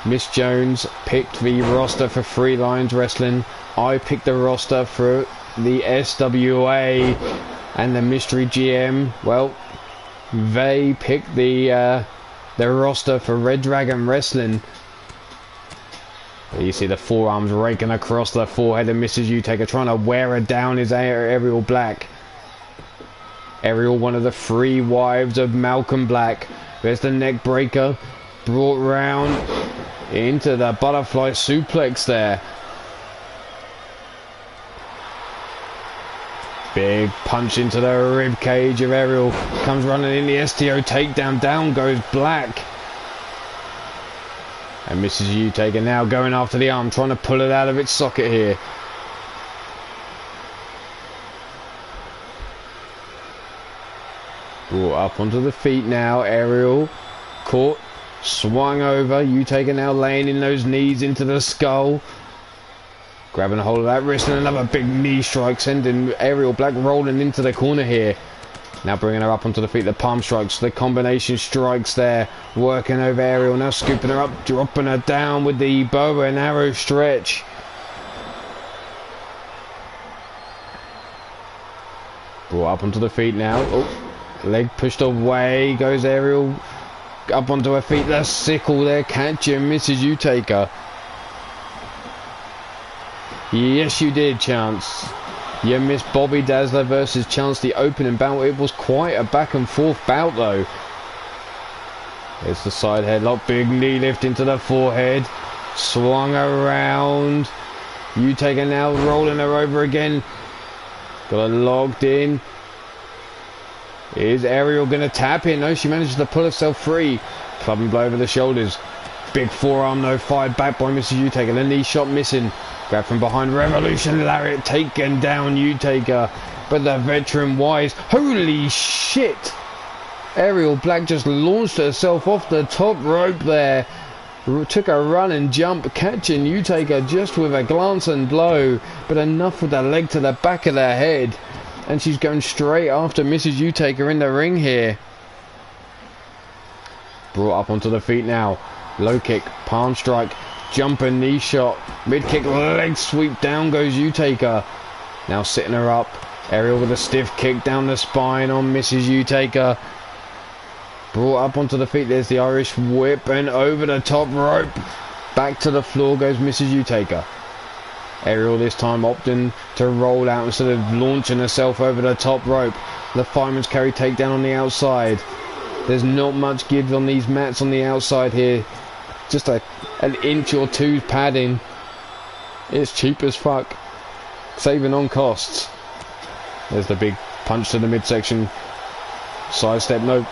Miss Jones picked the roster for Free Lions Wrestling. I picked the roster for the SWA, and the mystery GM, well, they picked the roster for Red Dragon Wrestling. You see the forearms raking across the forehead of Mrs. Utaka, trying to wear her down is Ariel Black. Ariel, one of the 3 wives of Malcolm Black. There's the neck breaker. Brought round into the butterfly suplex there. Big punch into the rib cage of Ariel. Comes running in the STO takedown. Down goes Black. And Mrs. Utaka now going after the arm, trying to pull it out of its socket here. Brought up onto the feet now. Ariel caught, swung over. Utaka now laying in those knees into the skull. Grabbing a hold of that wrist and another big knee strike, sending Ariel Black rolling into the corner here. Now bringing her up onto the feet, the palm strikes, the combination strikes there. Working over Ariel, now scooping her up, dropping her down with the bow and arrow stretch. Brought up onto the feet now. Oh, leg pushed away, goes Ariel. Up onto her feet, the sickle there, catching Mrs. Utaka. Yes, you did, Chance. You missed Bobby Dazzler versus Chance, the opening bout. It was quite a back and forth bout though. There's the side headlock, big knee lift into the forehead. Swung around. Utaka now rolling her over again. Got her locked in. Is Ariel going to tap in? No, she manages to pull herself free. Club and blow over the shoulders. Big forearm though, fired back by Mrs. Utaka. The knee shot missing. Grab from behind, Revolution Lariat, taken down Utaka. But the veteran Wise, holy shit! Ariel Black just launched herself off the top rope there. Took a run and jump, catching Utaka just with a glance and blow. But enough with the leg to the back of the head. And she's going straight after Mrs. Utaka in the ring here. Brought up onto the feet now. Low kick, palm strike, jumping knee shot, mid kick, leg sweep, down goes Utaka. Now sitting her up. Ariel with a stiff kick down the spine on Mrs. Utaka. Brought up onto the feet, there's the Irish whip and over the top rope. Back to the floor goes Mrs. Utaka. Ariel this time opting to roll out instead of launching herself over the top rope. The fireman's carry takedown on the outside. There's not much give on these mats on the outside here. Just an inch or two padding. It's cheap as fuck. Saving on costs. There's the big punch to the midsection. Sidestep, no.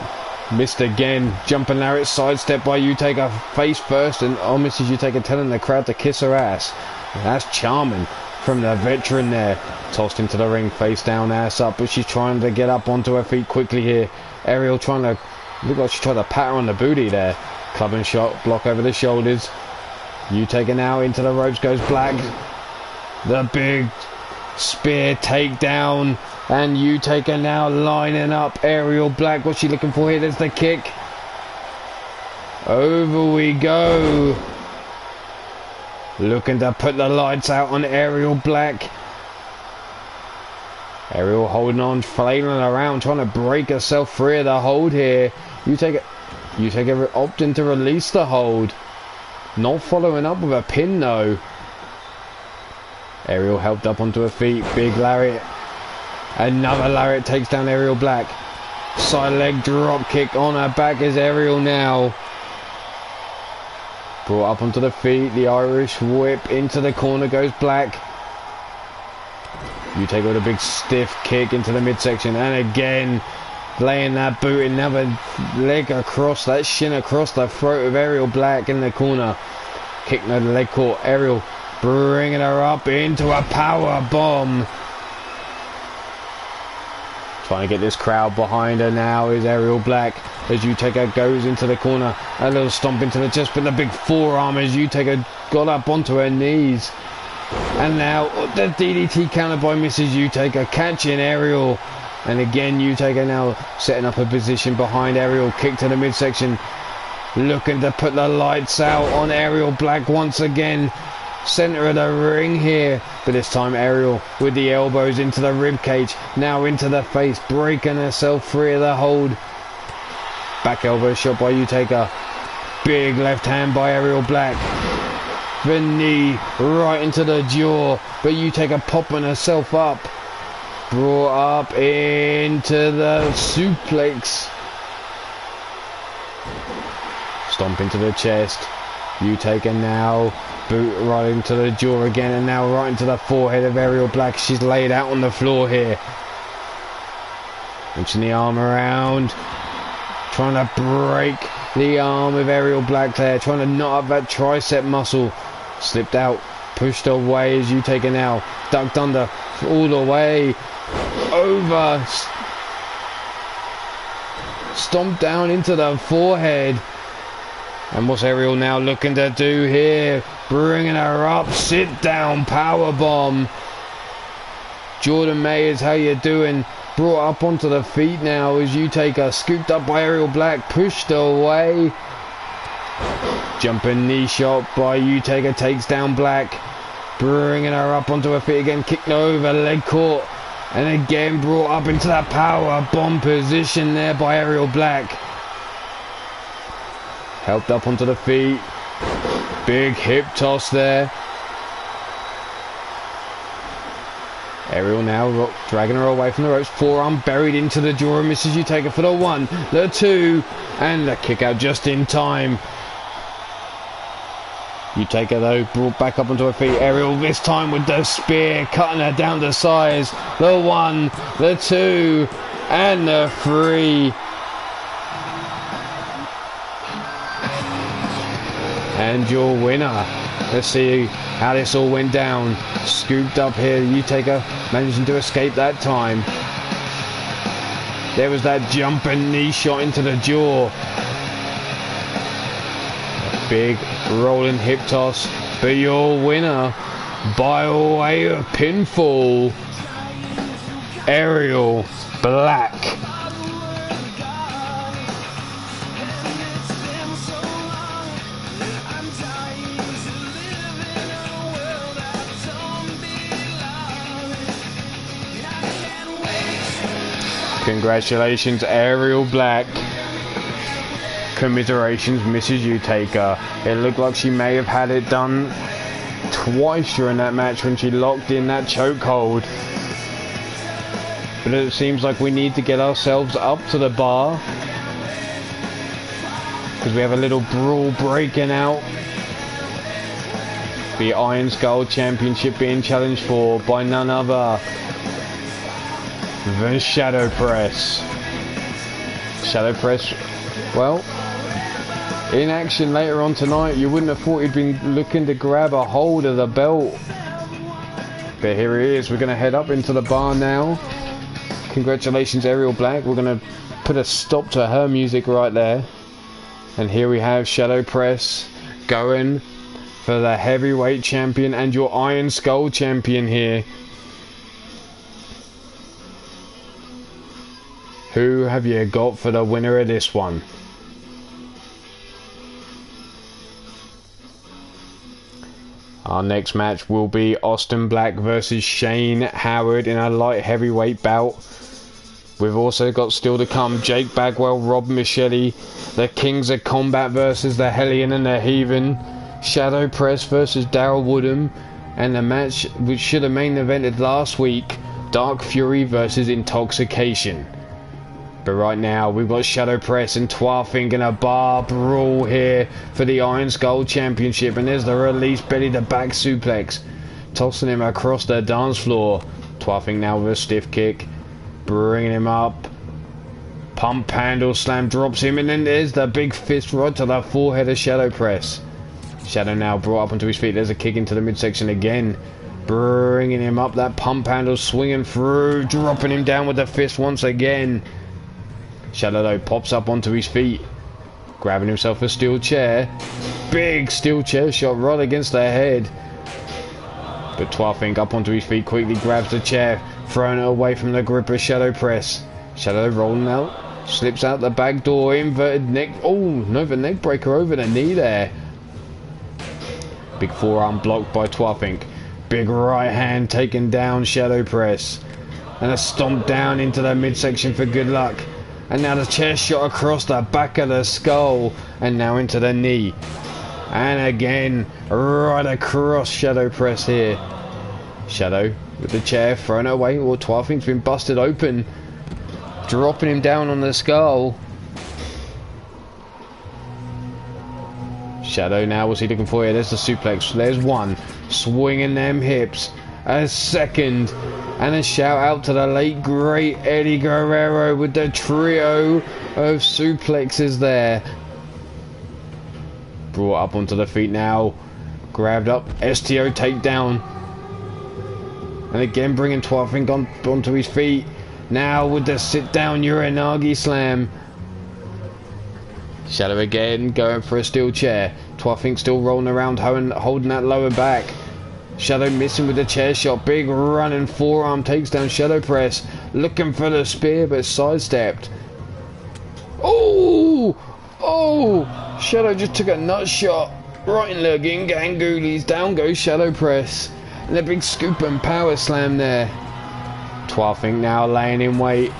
Missed again. Jumping Lariat, sidestep by Utaka. Face first, and oh, Mrs. Utaka telling the crowd to kiss her ass. That's charming from the veteran there. Tossed into the ring, face down, ass up, but she's trying to get up onto her feet quickly here. Ariel trying to, look like she tried to pat her on the booty there. Club and shot, block over the shoulders. Utaka now into the ropes, goes Black. The big spear takedown, and Utaka now lining up Ariel Black. What's she looking for here? There's the kick. Over we go. looking to put the lights out on Ariel Black. Ariel holding on, flailing around, trying to break herself free of the hold here. You take it, opting to release the hold. Not following up with a pin though. Ariel helped up onto her feet. Big lariat. Another lariat takes down Ariel Black. Side leg drop kick on her back is Ariel now. Brought up onto the feet. The Irish whip into the corner goes Black. You take with a big stiff kick into the midsection, and again laying that boot, another leg across that shin across the throat of Ariel Black in the corner. Kick no leg caught. Ariel bringing her up into a power bomb. Trying to get this crowd behind her now is Ariel Black as Uteka goes into the corner. A little stomp into the chest, but the big forearm as Uteka got up onto her knees. And now the DDT counter by Mrs. Uteka catching Ariel. And again Uteka now setting up a position behind Ariel. Kick to the midsection. Looking to put the lights out on Ariel Black once again. Center of the ring here. But this time Ariel with the elbows into the rib cage. Now into the face. Breaking herself free of the hold. Back elbow shot by Uteka. Big left hand by Ariel Black. The knee right into the jaw, but Uteka popping herself up. Brought up into the suplex. Stomp into the chest. Uteka now boot right into the jaw again, and now right into the forehead of Ariel Black. She's laid out on the floor here. Reaching the arm around, trying to break the arm of Ariel Black there, trying to knot up that tricep muscle. Slipped out, pushed away as Uteka now ducked under, all the way over, stomped down into the forehead. And what's Ariel now looking to do here? Bringing her up, sit down power bomb. Jordan Mayers, how you doing? Brought up onto the feet now as Uteka scooped up by Ariel Black, pushed away. Jumping knee shot by Uteka takes down Black. Bringing her up onto her feet again. Kicked over, leg caught. And again brought up into that power bomb position there by Ariel Black. Helped up onto the feet. Big hip toss there. Ariel now dragging her away from the ropes. Forearm buried into the jaw of Mrs. Uteka for the 1, the 2, and the kick out just in time. Uteka though brought back up onto her feet. Ariel this time with the spear, cutting her down to size. The 1, the 2, and the 3. And your winner. Let's see how this all went down. Scooped up here, Uteka managing to escape that time. There was that jumping knee shot into the jaw. Big rolling hip toss. But your winner by way of pinfall, Ariel Black. Congratulations, Ariel Black. Commiserations, Mrs. Uteka. It looked like she may have had it done twice during that match when she locked in that chokehold. But it seems like we need to get ourselves up to the bar, because we have a little brawl breaking out. The Iron Skull Championship being challenged for by none other than Shadow Press. Shadow Press, well, in action later on tonight. You wouldn't have thought he'd been looking to grab a hold of the belt, but here he is. We're going to head up into the bar now. Congratulations, Ariel Black. We're going to put a stop to her music right there, and here we have Shadow Press going for the heavyweight champion and your Iron Skull champion here. Who have you got for the winner of this one? Our next match will be Austin Black versus Shane Howard in a light heavyweight bout. We've also got still to come Jake Bagwell, Rob Micheli, the Kings of Combat versus the Hellion and the Heathen, Shadow Press versus Daryl Woodham, and the match which should have main evented last week, Dark Fury versus Intoxication. But right now we've got Shadow Press and Twarfink in a bar brawl here for the Iron Skull Championship, and there's the release belly to back suplex, tossing him across the dance floor. Twarfink now with a stiff kick, bringing him up, pump handle slam, drops him, and then there's the big fist right to the forehead of Shadow Press. Shadow now brought up onto his feet. There's a kick into the midsection again, bringing him up, that pump handle swinging through, dropping him down with the fist once again. Shadow though pops up onto his feet, grabbing himself a steel chair, big steel chair shot right against the head. But Twarfink up onto his feet, quickly grabs the chair, throwing it away from the grip of Shadow Press. Shadow rolling out, slips out the back door, inverted neck, oh no, the neck breaker over the knee there. Big forearm blocked by Twarfink, big right hand taking down Shadow Press, and a stomp down into the midsection for good luck. And now the chair shot across the back of the skull, and now into the knee. And again, right across Shadow Press here. Shadow with the chair thrown away, or Twarfink's been busted open, dropping him down on the skull. Shadow now, what's he looking for here? There's the suplex, there's one, swinging them hips, a second, and a shout out to the late great Eddie Guerrero with the trio of suplexes there. Brought up onto the feet now, grabbed up, STO takedown, and again bringing Twarfink onto his feet. Now with the sit down Uranagi slam. Shadow again going for a steel chair. Twarfink still rolling around, holding that lower back. Shadow missing with the chair shot. Big running forearm takes down Shadow Press. Looking for the spear but sidestepped. Oh! Oh! Shadow just took a nut shot right in the gangoolies. Down goes Shadow Press. And a big scoop and power slam there. Twarfink now laying in wait.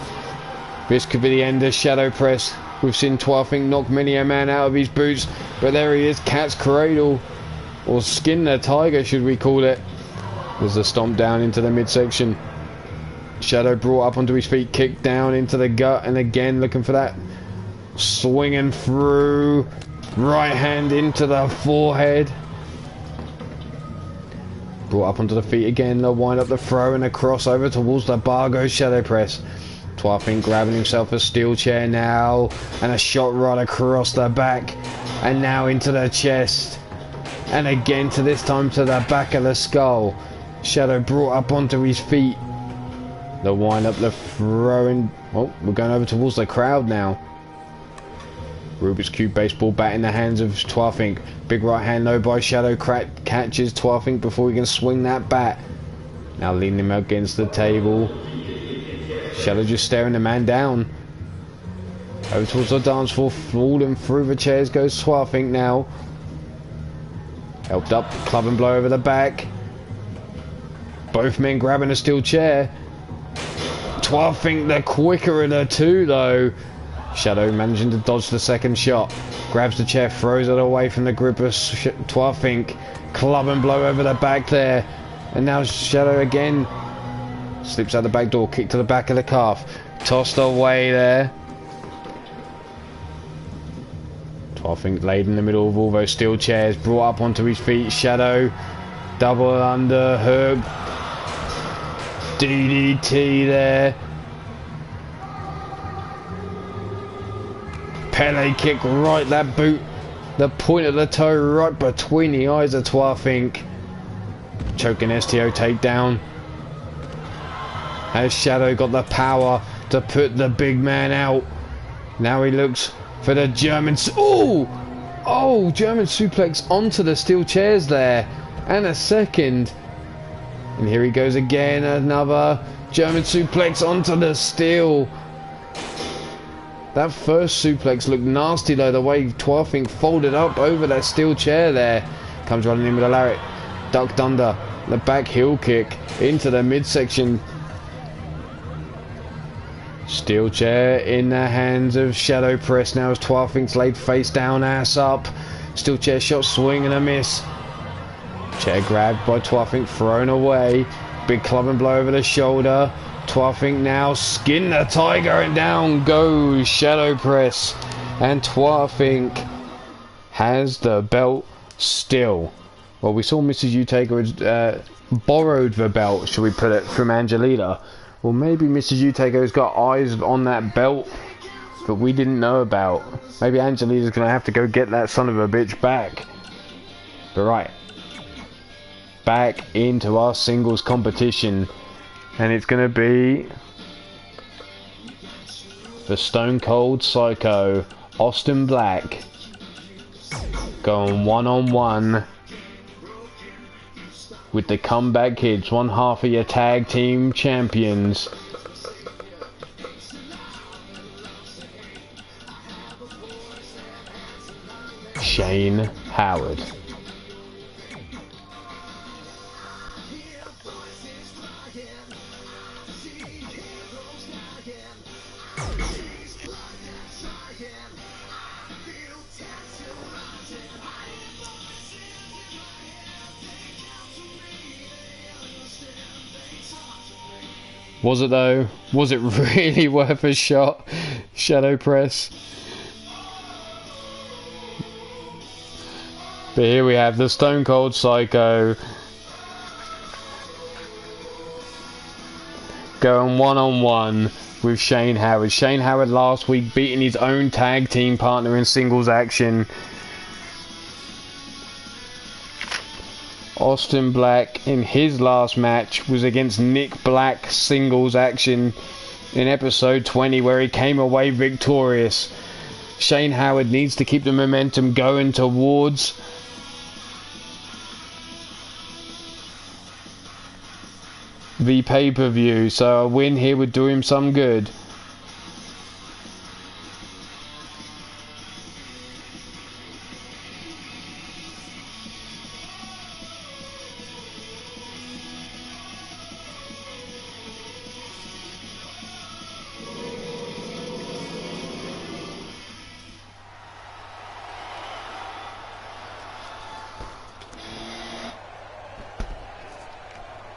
This could be the end of Shadow Press. We've seen Twarfink knock many a man out of his boots, but there he is, cat's cradle, or skin the tiger should we call it. There's a stomp down into the midsection. Shadow brought up onto his feet, kicked down into the gut, and again looking for that, swinging through, right hand into the forehead. Brought up onto the feet again, they'll wind up the throw and a crossover towards the bar goes Shadow Press. Twarfink grabbing himself a steel chair now, and a shot right across the back, and now into the chest, and again to this time to the back of the skull. Shadow brought up onto his feet. They'll wind up the throwing. Oh, we're going over towards the crowd now. Rubik's Cube baseball bat in the hands of Twarfink. Big right hand though by Shadow, catches Twarfink before he can swing that bat. Now leaning him against the table. Shadow just staring the man down. Over towards the dance floor, falling through the chairs goes Twarfink now. Helped up, club and blow over the back. Both men grabbing a steel chair. Twarfink the quicker of the two though. Shadow managing to dodge the second shot. Grabs the chair, throws it away from the grip of Twarfink. Club and blow over the back there. And now Shadow again. Slips out the back door, kick to the back of the calf. Tossed away there. Twarfink laid in the middle of all those steel chairs. Brought up onto his feet. Shadow. Double under hook. DDT there. Pele kick right, that boot. The point of the toe right between the eyes of Twarfink. Choking STO takedown. Has Shadow got the power to put the big man out? Now he looks for the German. Oh, German suplex onto the steel chairs there, and a second. And here he goes again, another German suplex onto the steel. That first suplex looked nasty though, the way Twarfink folded up over that steel chair there. Comes running in with a lariat. Ducked under. The back heel kick into the midsection. Steel chair in the hands of Shadow Press now as Twarfink's laid face down, ass up. Steel chair shot, swing and a miss. Chair grabbed by Twarfink, thrown away. Big club and blow over the shoulder. Twarfink now skin the tiger and down goes Shadow Press. And Twarfink has the belt still. Well, we saw Mrs. Utaker had borrowed the belt, should we put it, from Angelina. Well, maybe Mrs. Utaker's got eyes on that belt that we didn't know about. Maybe Angelina's going to have to go get that son of a bitch back. But right. Back into our singles competition. And it's going to be the Stone Cold Psycho, Austin Black, going one-on-one with the Comeback Kids, one half of your tag team champions. Shane Howard. Was it though? Was it really worth a shot? Shadow Press. But here we have the Stone Cold Psycho going one-on-one with Shane Howard. Shane Howard last week beating his own tag team partner in singles action. Austin Black in his last match was against Nick Black singles action in episode 20 where he came away victorious. Shane Howard needs to keep the momentum going towards the pay-per-view, so a win here would do him some good.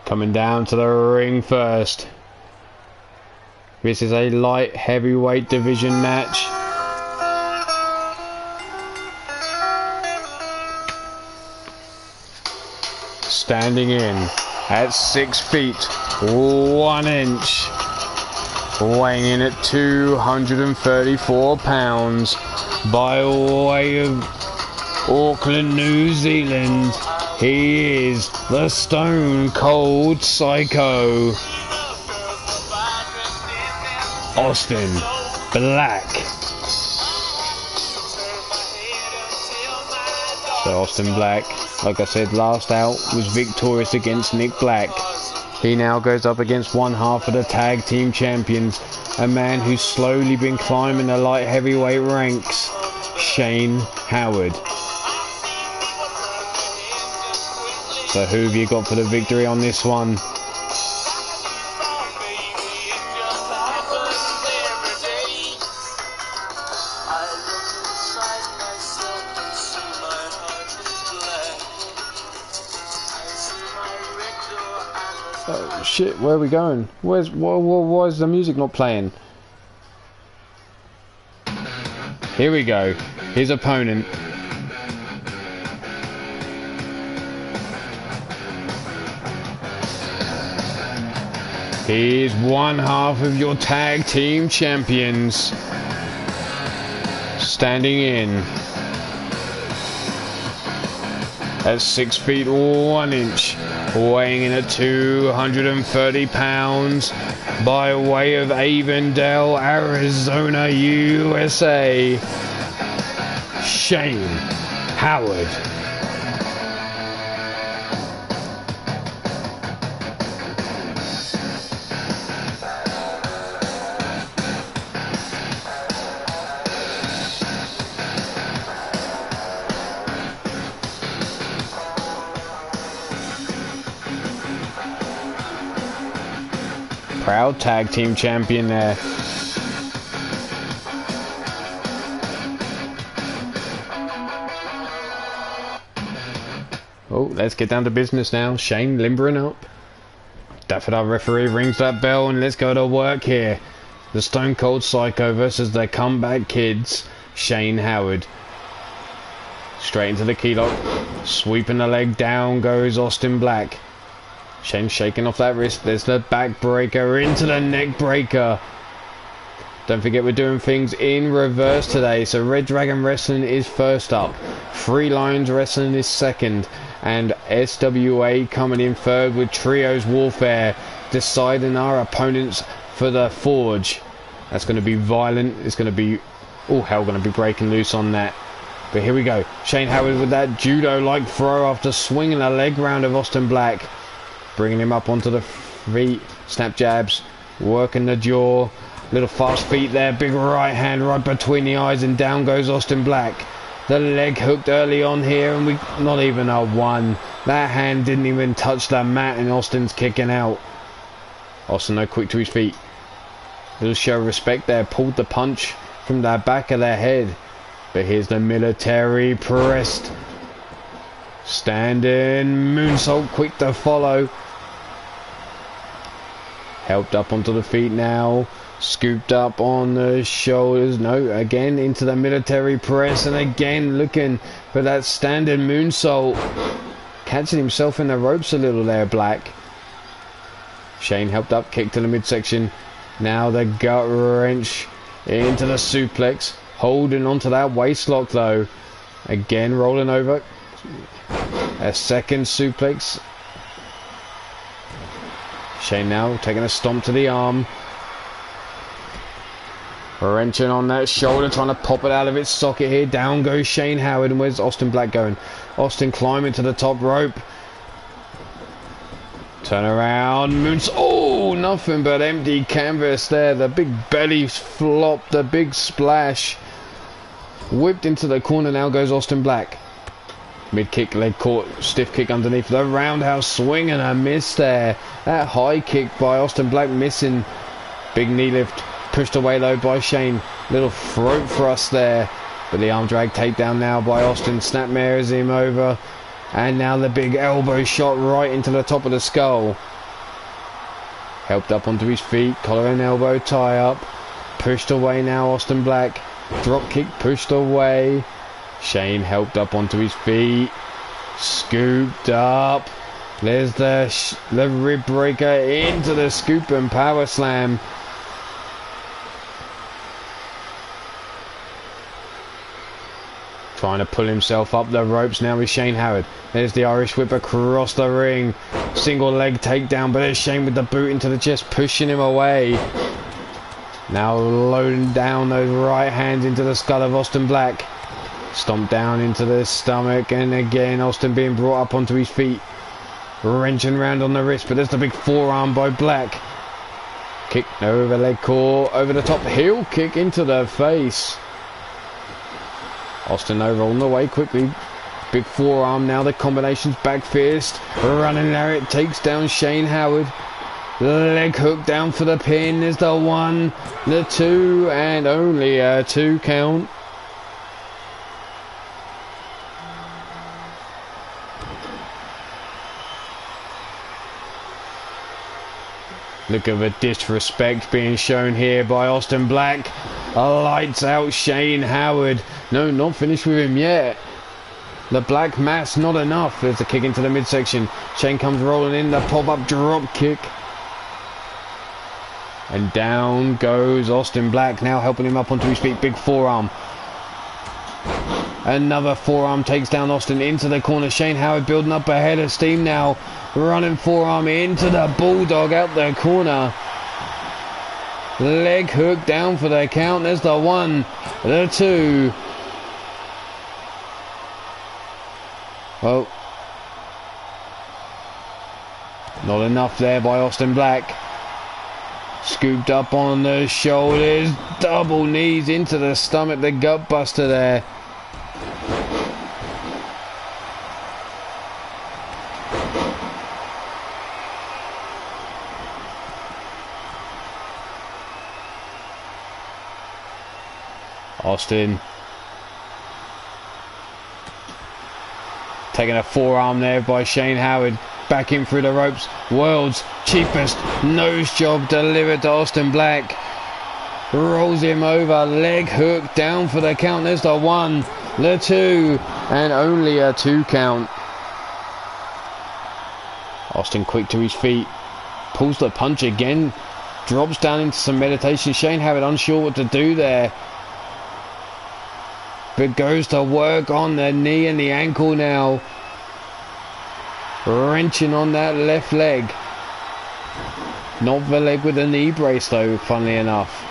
Coming down to the ring first. This is a light heavyweight division match. Standing in at 6 feet 1 inch, weighing in at 234 pounds, by way of Auckland, New Zealand. He is the Stone Cold Psycho, Austin Black. So Austin Black, like I said, last out was victorious against Nick Black. He now goes up against one half of the tag team champions, a man who's slowly been climbing the light heavyweight ranks, Shane Howard. So who have you got for the victory on this one? Oh shit, where are we going? Why is the music not playing? Here we go. His opponent. He is one half of your tag team champions. Standing in at 6 feet 1 inch, weighing in at 230 pounds, by way of Avondale, Arizona, USA, Shane Howard. Proud tag team champion there. Oh, let's get down to business now. Shane limbering up. Dafford, our referee, rings that bell and let's go to work here. The Stone Cold Psycho versus the Comeback Kids. Shane Howard. Straight into the key lock. Sweeping the leg down goes Austin Black. Shane shaking off that wrist. There's the back breaker into the neck breaker. Don't forget we're doing things in reverse today. So Red Dragon Wrestling is first up. Three Lions Wrestling is second. And SWA coming in third with Trios Warfare. Deciding our opponents for the Forge. That's going to be violent. It's going to be all hell going to be breaking loose on that. But here we go. Shane Howard with that judo-like throw after swinging a leg round of Austin Black. Bringing him up onto the feet. Snap jabs. Working the jaw. Little fast feet there. Big right hand right between the eyes. And down goes Austin Black. The leg hooked early on here. And we not even a one. That hand didn't even touch the mat. And Austin's kicking out. Austin though quick to his feet. Little show of respect there. Pulled the punch from the back of their head. But here's the military pressed. Standing moonsault quick to follow. Helped up onto the feet now. Scooped up on the shoulders. No, again into the military press. And again looking for that standing moonsault. Catching himself in the ropes a little there, Black. Shane helped up, kick to the midsection. Now the gut wrench into the suplex. Holding onto that waist lock though. Again rolling over. A second suplex. Shane now taking a stomp to the arm. Wrenching on that shoulder, trying to pop it out of its socket here. Down goes Shane Howard. And where's Austin Black going? Austin climbing to the top rope. Turn around. Oh, nothing but empty canvas there. The big belly flop. The big splash. Whipped into the corner. Now goes Austin Black. Mid kick, leg caught, stiff kick underneath the roundhouse swing and a miss there. That high kick by Austin Black missing. Big knee lift, pushed away though by Shane. Little throat thrust there, but the arm drag takedown now by Austin. Snapmares him over, and now the big elbow shot right into the top of the skull. Helped up onto his feet, collar and elbow tie up. Pushed away now Austin Black. Drop kick pushed away. Shane helped up onto his feet. Scooped up. There's the rib breaker into the scoop and power slam. Trying to pull himself up the ropes now with Shane Howard. There's the Irish whip across the ring. Single leg takedown, but there's Shane with the boot into the chest, pushing him away. Now loading down those right hands into the skull of Austin Black. Stomp down into the stomach, and again Austin being brought up onto his feet. Wrenching around on the wrist, but there's the big forearm by Black. Kick over leg core, over the top, heel kick into the face. Austin over on the way quickly. Big forearm now, the combination's back fist. Running lariat takes down Shane Howard. Leg hook down for the pin. There's the one, the two, and only a 2 count. Look at the disrespect being shown here by Austin Black. Lights out Shane Howard. No, not finished with him yet. The black mass, not enough. There's a kick into the midsection. Shane comes rolling in, the pop-up drop kick. And down goes Austin Black, now helping him up onto his feet. Big forearm. Another forearm takes down Austin into the corner. Shane Howard building up a head of steam now. Running forearm into the bulldog out the corner. Leg hook down for the count. There's the one, the two. Well, not enough there by Austin Black. Scooped up on the shoulders. Double knees into the stomach. The gut buster there. Austin taking a forearm there by Shane Howard. Back in through the ropes. World's cheapest nose job delivered to Austin Black. Rolls him over. Leg hook down for the count. There's the 1, the 2, and only a 2 count. Austin quick to his feet. Pulls the punch again. Drops down into some meditation. Shane Howard unsure what to do there. But goes to work on the knee and the ankle now. Wrenching on that left leg. Not the leg with the knee brace though, funnily enough.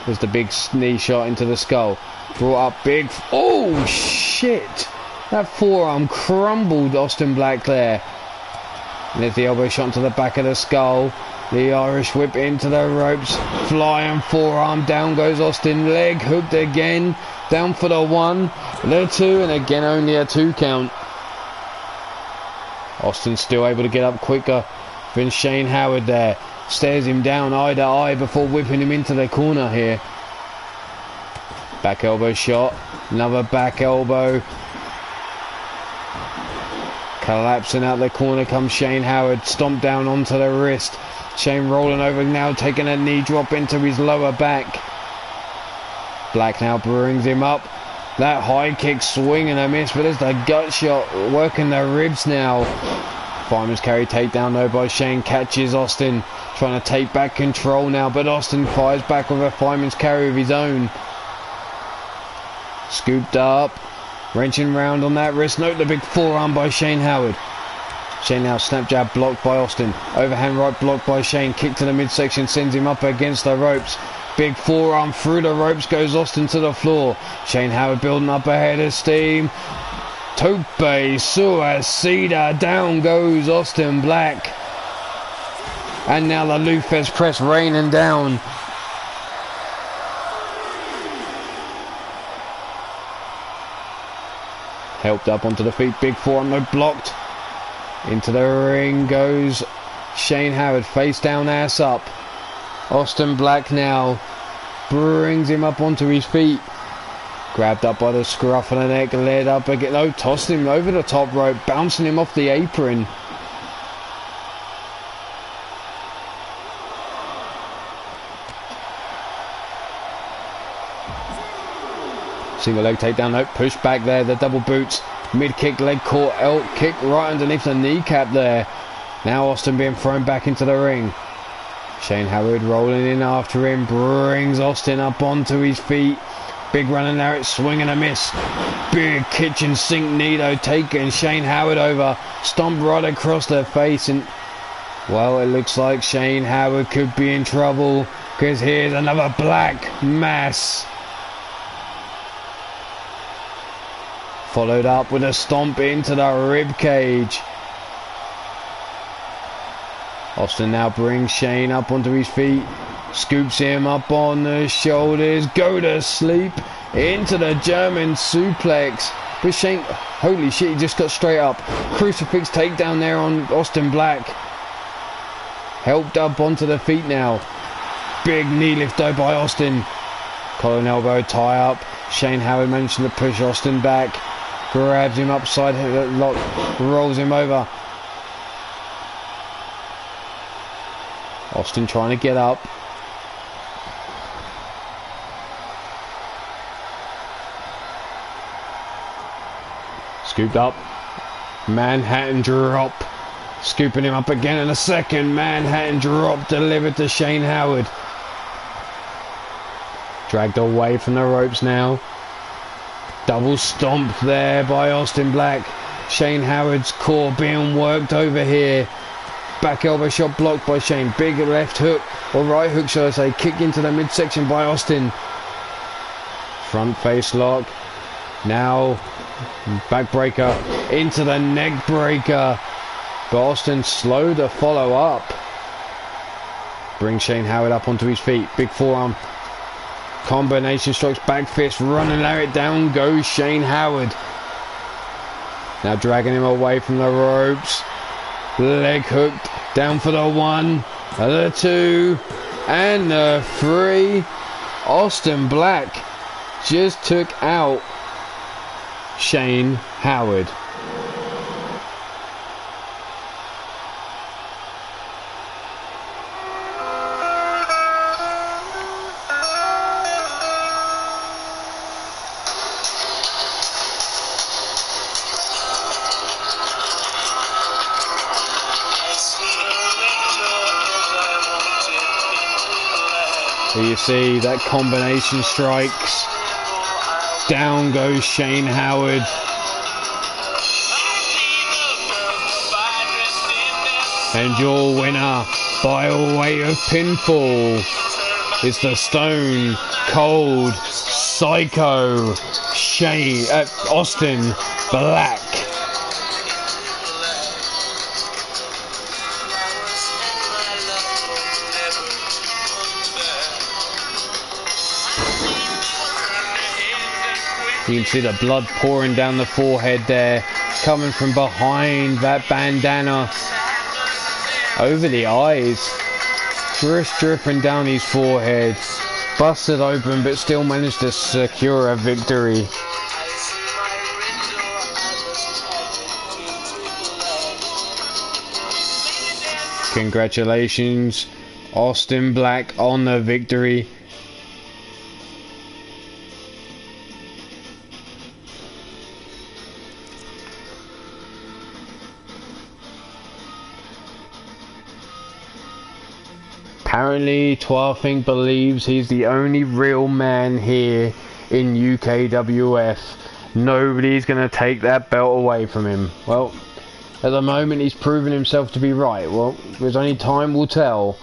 Was the big knee shot into the skull. Brought up big. Oh shit! That forearm crumbled Austin Black there. And there's the elbow shot into the back of the skull. The Irish whip into the ropes. Flying forearm. Down goes Austin. Leg hooked again. Down for the 1, the 2, and again only a 2 count. Austin still able to get up quicker than Shane Howard there. Stares him down eye to eye before whipping him into the corner here. Back elbow shot. Another back elbow. Collapsing out the corner comes Shane Howard. Stomped down onto the wrist. Shane rolling over now, taking a knee drop into his lower back. Black now brings him up. That high kick swing and a miss, but there's the gut shot working the ribs now. Fireman's carry takedown though by Shane. Catches Austin. Trying to take back control now, but Austin fires back with a fireman's carry of his own. Scooped up. Wrenching round on that wrist. Note the big forearm by Shane Howard. Shane now snap jab blocked by Austin. Overhand right blocked by Shane. Kick to the midsection sends him up against the ropes. Big forearm through the ropes goes Austin to the floor. Shane Howard building up a head of steam. Tope suicida. Down goes Austin Black. And now the Lufez press raining down. Helped up onto the feet. Big forearm no blocked. Into the ring goes Shane Howard. Face down, ass up. Austin Black now brings him up onto his feet. Grabbed up by the scruff of the neck, led up again. No, tossed him over the top rope, bouncing him off the apron. Single leg takedown, no, push back there, the double boots. Mid kick, leg caught, elk kick right underneath the kneecap there. Now Austin being thrown back into the ring. Shane Howard rolling in after him, brings Austin up onto his feet. Big running there, it's swing and a miss. Big kitchen sink knee though, taking Shane Howard over. Stomp right across the face, and well, it looks like Shane Howard could be in trouble, because here's another black mass. Followed up with a stomp into the rib cage. Austin now brings Shane up onto his feet. Scoops him up on the shoulders. Go to sleep. Into the German suplex. But Shane, holy shit, he just got straight up. Crucifix takedown there on Austin Black. Helped up onto the feet now. Big knee lift though by Austin. Collar and elbow tie up. Shane Howard managing to push Austin back. Grabs him upside, lock, rolls him over. Austin trying to get up. Scooped up. Manhattan drop. Scooping him up again in a second. Manhattan drop delivered to Shane Howard. Dragged away from the ropes now. Double stomp there by Austin Black. Shane Howard's core being worked over here. Back elbow shot blocked by Shane. Big left hook, or right hook shall I say. Kick into the midsection by Austin. Front face lock. Now backbreaker into the neck breaker. But Austin slow to follow up. Bring Shane Howard up onto his feet. Big forearm. Combination strikes, back fist, running it down goes Shane Howard. Now dragging him away from the ropes. Leg hooked, down for the 1, the 2, and the 3. Austin Black just took out Shane Howard. So you see that combination strikes. Down goes Shane Howard. And your winner by way of pinfall is the Stone Cold Psycho Austin Black. You can see the blood pouring down the forehead there, coming from behind that bandana, over the eyes, just dripping down his forehead, busted open but still managed to secure a victory. Congratulations, Austin Black, on the victory. Apparently, Twafink believes he's the only real man here in UKWF. Nobody's going to take that belt away from him. Well, at the moment he's proven himself to be right. Well, there's only time will tell.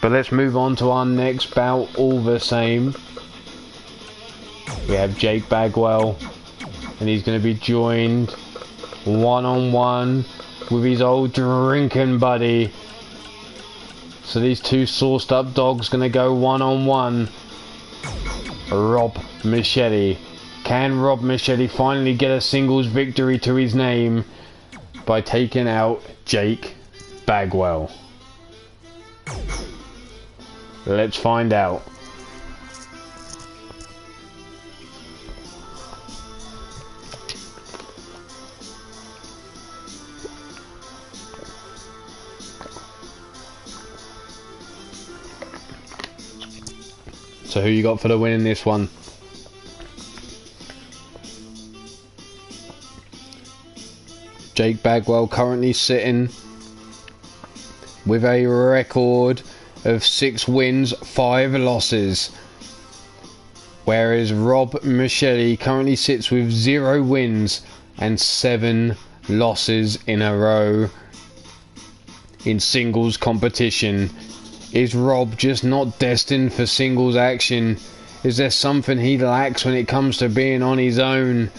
But let's move on to our next bout, all the same. We have Jake Bagwell, and he's going to be joined one-on-one with his old drinking buddy. So these two sauced up dogs going to go one-on-one. Rob Machete. Can Rob Machete finally get a singles victory to his name by taking out Jake Bagwell? Let's find out. So who you got for the win in this one? Jake Bagwell currently sitting with a record of 6 wins, 5 losses. Whereas Rob Machete currently sits with 0 wins and 7 losses in a row in singles competition. Is Rob just not destined for singles action? Is there something he lacks when it comes to being on his own?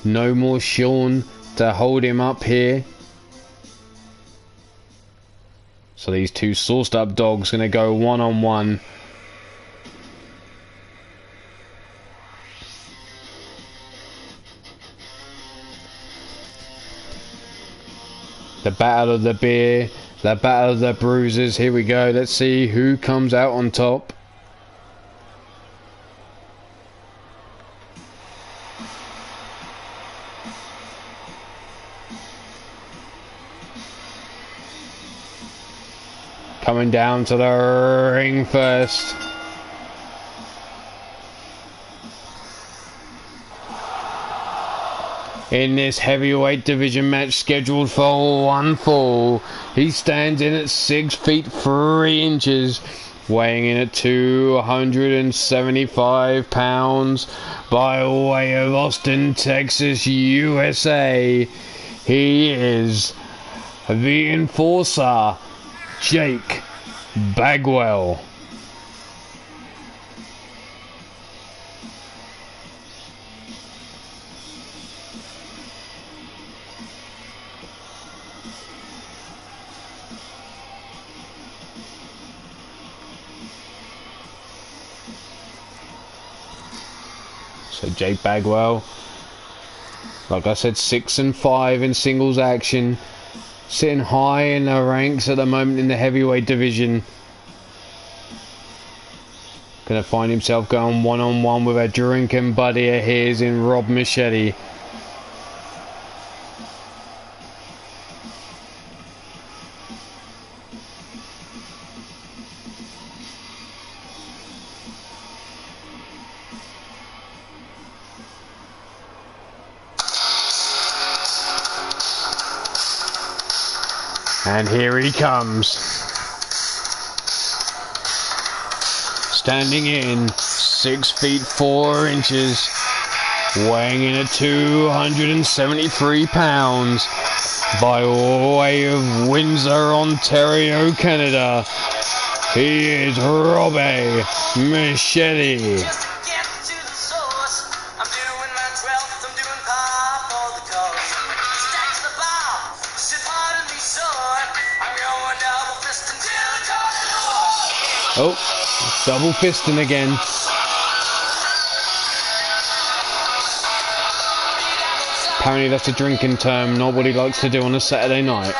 No more Sean to hold him up here. So these two sauced up dogs going to go one-on-one. The battle of the beer. The battle of the bruises. Here we go. Let's see who comes out on top. Coming down to the ring first. In this heavyweight division match scheduled for 1 fall, he stands in at 6 feet 3 inches, weighing in at 275 pounds, by way of Austin, Texas, USA. He is the enforcer, Jake Bagwell. So Jake Bagwell, like I said, 6 and 5 in singles action, sitting high in the ranks at the moment in the heavyweight division. Gonna find himself going one-on-one with a drinking buddy of his in Rob Machete. And here he comes. Standing in 6 feet 4 inches, weighing in at 273 pounds, by way of Windsor, Ontario, Canada. He is Robbie Machete. Oh, double fisting again. Apparently that's a drinking term, not what he likes to do on a Saturday night.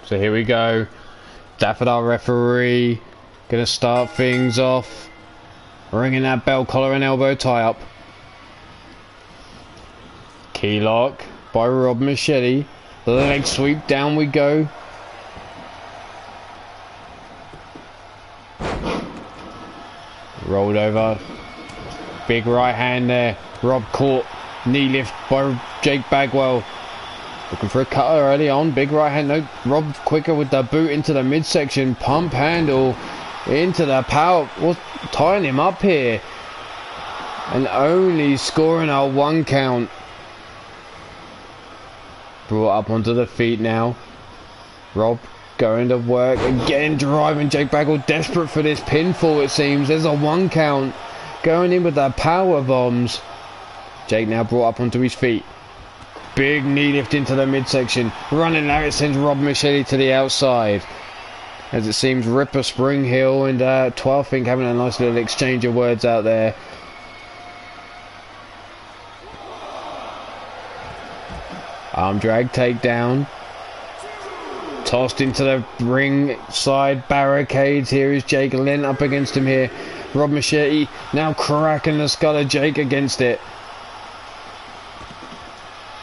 So here we go. Dafford, our referee, gonna start things off. Ringing that bell collar and elbow tie up. Key lock by Rob Machete. Leg sweep, down we go. Rolled over. Big right hand there. Rob caught. Knee lift by Jake Bagwell. Looking for a cutter early on. Big right hand. No, Rob quicker with the boot into the midsection. Pump handle into the power. What's tying him up here? And only scoring a 1 count. Brought up onto the feet now. Rob going to work. Again driving Jake Bagwell. Desperate for this pinfall, it seems. There's a 1 count. Going in with the power bombs. Jake now brought up onto his feet. Big knee lift into the midsection. Running there, it sends Rob Machete to the outside. As it seems, Ripper, Spring Hill and 12 Think having a nice little exchange of words out there. Arm drag takedown. Tossed into the ring side barricades. Here is Jake Lent up against him here. Rob Machete now cracking the skull of Jake against it.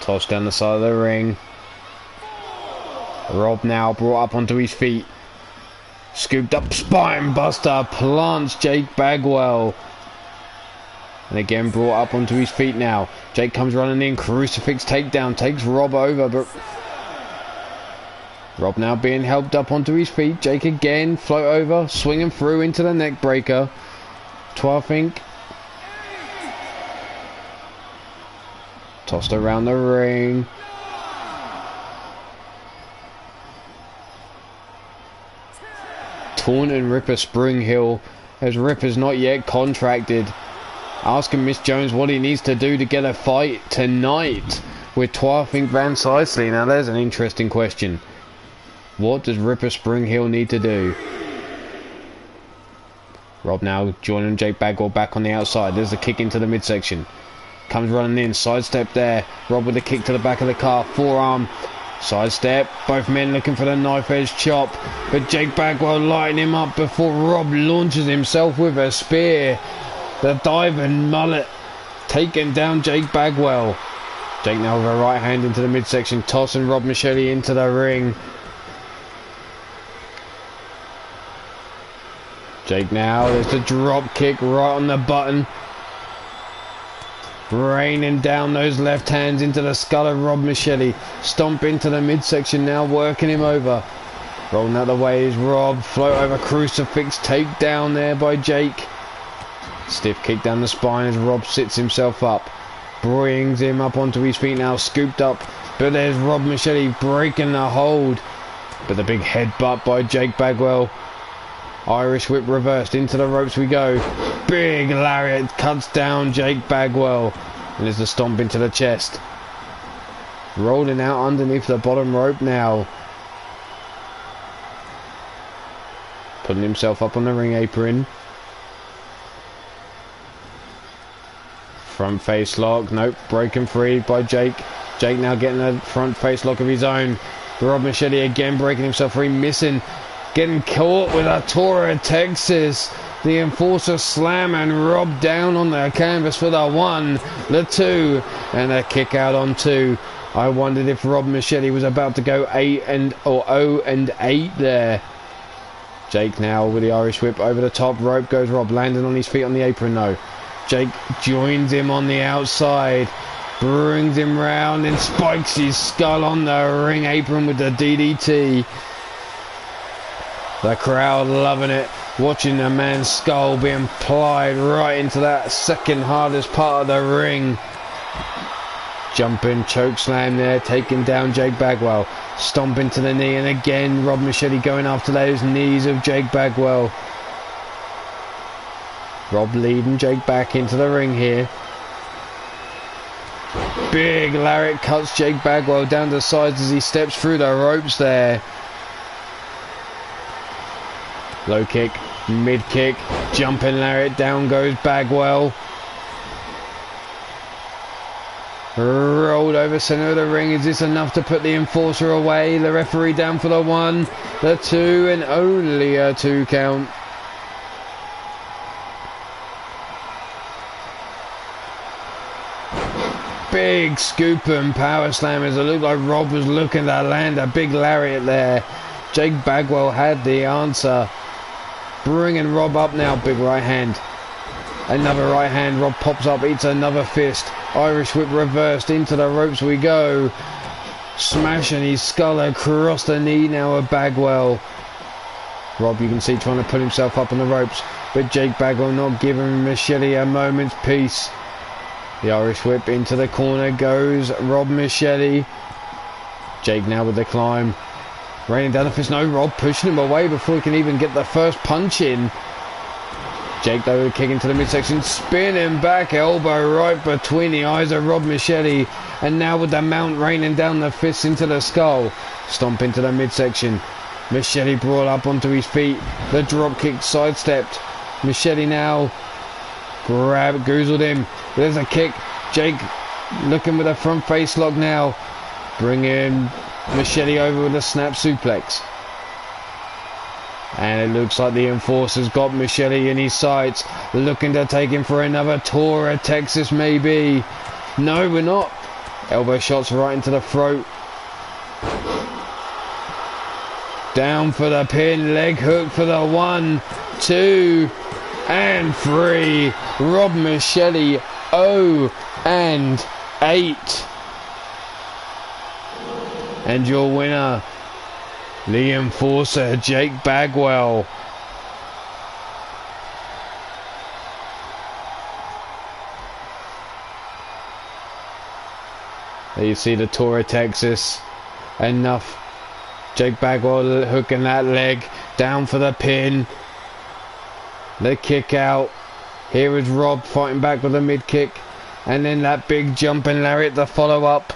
Tossed down the side of the ring. Rob now brought up onto his feet. Scooped up spine buster. Plants Jake Bagwell. And again brought up onto his feet now. Jake comes running in. Crucifix takedown. Takes Rob over. But Rob now being helped up onto his feet. Jake again. Float over. Swinging through into the neck breaker. 12 Think. Tossed around the ring. Taunton Ripper Spring Hill, as Ripper's not yet contracted. Asking Miss Jones what he needs to do to get a fight tonight with 12 Think Van Sicely. Now there's an interesting question. What does Ripper Spring Hill need to do? Rob now joining Jake Bagwell back on the outside. There's a kick into the midsection. Comes running in, sidestep there. Rob with a kick to the back of the car, forearm, sidestep. Both men looking for the knife edge chop, but Jake Bagwell lighting him up before Rob launches himself with a spear. The diving mullet taking down Jake Bagwell. Jake now with a right hand into the midsection, tossing Rob Machete into the ring. Jake now, there's the drop kick right on the button. Raining down those left hands into the skull of Rob Machete. Stomp into the midsection now, working him over. Rolling out the way is Rob. Float over crucifix. Takedown there by Jake. Stiff kick down the spine as Rob sits himself up. Brings him up onto his feet now, scooped up. But there's Rob Machete breaking the hold. But the big headbutt by Jake Bagwell. Irish whip reversed, into the ropes we go. Big lariat cuts down Jake Bagwell. And there's the stomp into the chest. Rolling out underneath the bottom rope now. Putting himself up on the ring apron. Front face lock. Nope. Broken free by Jake. Jake now getting a front face lock of his own. Rob Machete again breaking himself free. Missing. Getting caught with a Tour of Texas. The Enforcer slam and Rob down on the canvas for the 1, the 2, and a kick out on 2. I wondered if Rob Machete was about to go 0 and 8 there. Jake now with the Irish whip over the top rope goes Rob, landing on his feet on the apron though. Jake joins him on the outside, brings him round and spikes his skull on the ring apron with the DDT. The crowd loving it, watching the man's skull being plied right into that second hardest part of the ring. Jumping choke slam there, taking down Jake Bagwell. Stomping to the knee, and again Rob Machete going after those knees of Jake Bagwell. Rob leading Jake back into the ring here. Big lariat cuts Jake Bagwell down the sides as he steps through the ropes there. Low kick, mid kick, jumping lariat, down goes Bagwell. Rolled over center of the ring. Is this enough to put the Enforcer away? The referee down for the 1, the 2, and only a 2 count. Big scoop and power slam as it looked like Rob was looking to land a big lariat there. Jake Bagwell had the answer. Bringing Rob up now. Big right hand. Another right hand. Rob pops up, eats another fist. Irish whip reversed. Into the ropes we go. Smashing his skull across the knee now of Bagwell. Rob, you can see, trying to put himself up on the ropes, but Jake Bagwell not giving Machete a moment's peace. The Irish whip into the corner goes Rob Machete. Jake now with the climb. Raining down the fist. No, Rob pushing him away before he can even get the first punch in. Jake though kicking to the midsection, spinning back elbow right between the eyes of Rob Machete, and now with the mount raining down the fists into the skull. Stomp into the midsection. Machete brought up onto his feet. The drop kick sidestepped. Machete now goozled him. There's a kick. Jake looking with a front face lock now. Bringing Machete over with a snap suplex. And it looks like the Enforcer's got Machete in his sights, looking to take him for another Tour of Texas maybe. No, we're not. Elbow shots right into the throat. Down for the pin, leg hook for the 1, 2, and 3. Rob Machete 0 and 8. And your winner, the Enforcer, Jake Bagwell. There you see the Tour of Texas. Enough. Jake Bagwell hooking that leg. Down for the pin. The kick out. Here is Rob fighting back with a mid kick. And then that big jumping lariat to follow up.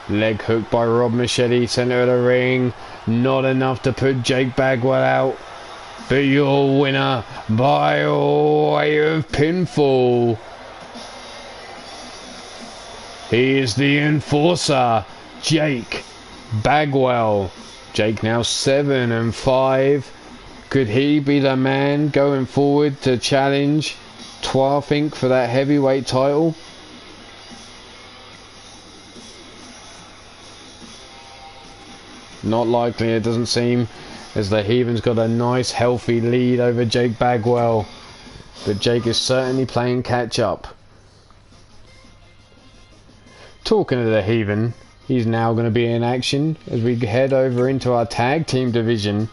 Leg hook by Rob Machete, center of the ring. Not enough to put Jake Bagwell out. But your winner by way of pinfall, he is the Enforcer, Jake Bagwell. Jake now 7 and 5. Could he be the man going forward to challenge Twarfink for that heavyweight title? Not likely. It doesn't seem as the Heathen's got a nice healthy lead over Jake Bagwell, but Jake is certainly playing catch up. Talking of the Heathen, he's now going to be in action as we head over into our tag team division.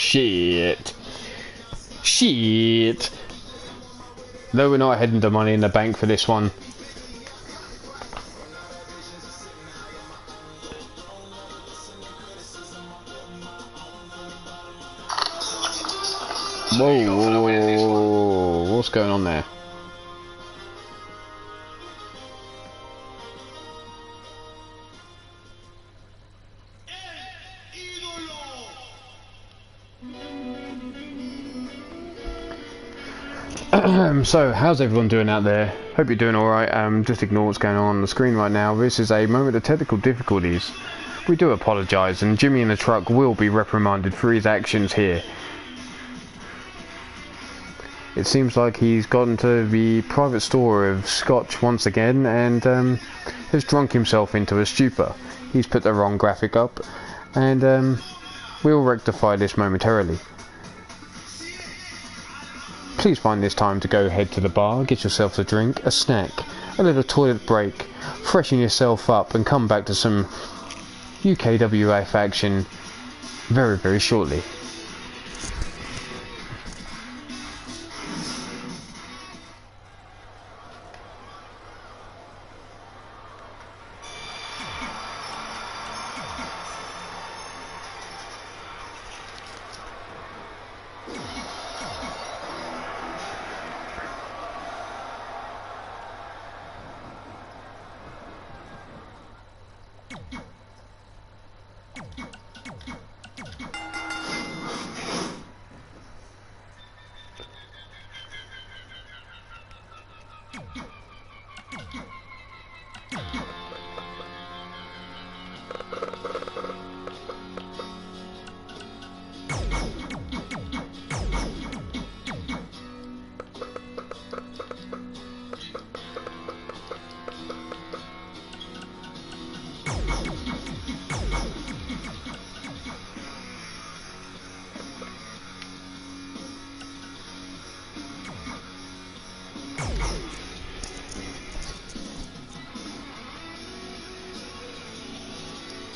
Shit. Shit. Though we're not heading to Money in the Bank for this one. Whoa, what's going on there? So, how's everyone doing out there? Hope you're doing alright. Just ignore what's going on the screen right now. This is a moment of technical difficulties. We do apologise, and Jimmy in the truck will be reprimanded for his actions here. It seems like he's gotten to the private store of scotch once again and has drunk himself into a stupor. He's put the wrong graphic up, and we'll rectify this momentarily. Please find this time to go head to the bar, get yourself a drink, a snack, a little toilet break, freshen yourself up and come back to some UKWF action very, very shortly.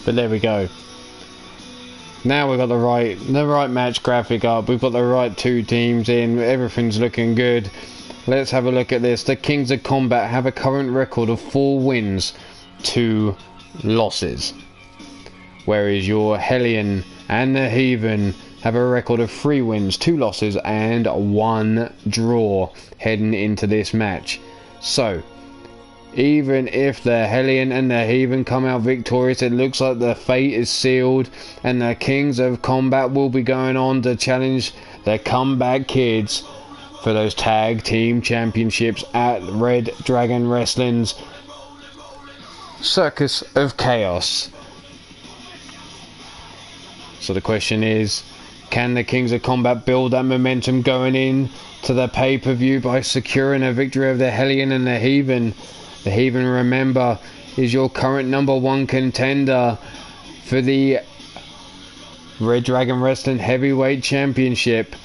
But there we go. Now we've got the right match graphic up. We've got the right two teams in. Everything's looking good. Let's have a look at this. The Kings of Combat have a current record of 4 wins, 2 losses. Whereas your Hellion and the Heathen have a record of 3 wins, 2 losses and 1 draw heading into this match. So, even if the Hellion and the Heathen come out victorious, it looks like the fate is sealed and the Kings of Combat will be going on to challenge the Comeback Kids for those tag team championships at Red Dragon Wrestling's Circus of Chaos. So the question is, can the Kings of Combat build that momentum going in to the pay-per-view by securing a victory over the Hellion and the Heathen? The Heathen, remember, is your current #1 contender for the Red Dragon Wrestling Heavyweight Championship.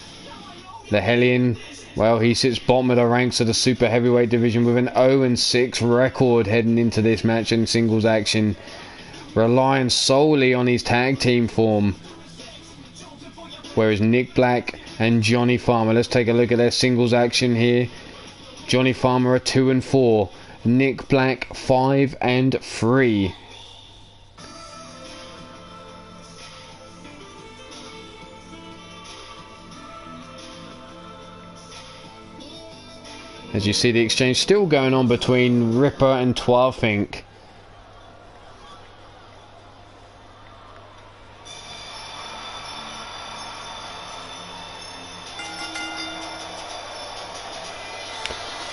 The Hellion, well, he sits bottom of the ranks of the Super Heavyweight division with an 0-6 record heading into this match in singles action, relying solely on his tag team form. Whereas Nick Black and Johnny Farmer, let's take a look at their singles action here. Johnny Farmer are 2-4. Nick Black 5-3. As you see the exchange still going on between Ripper and Twelfink.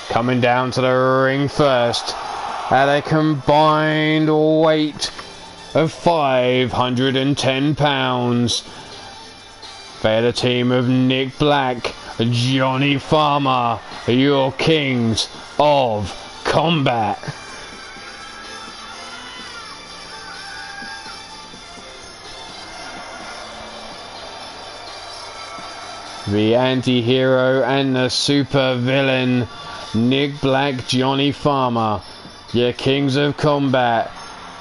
Coming down to the ring first at a combined weight of 510 pounds. They're the team of Nick Black, Johnny Farmer, your Kings of Combat. The anti-hero and the super villain, Nick Black, Johnny Farmer, your Kings of Combat,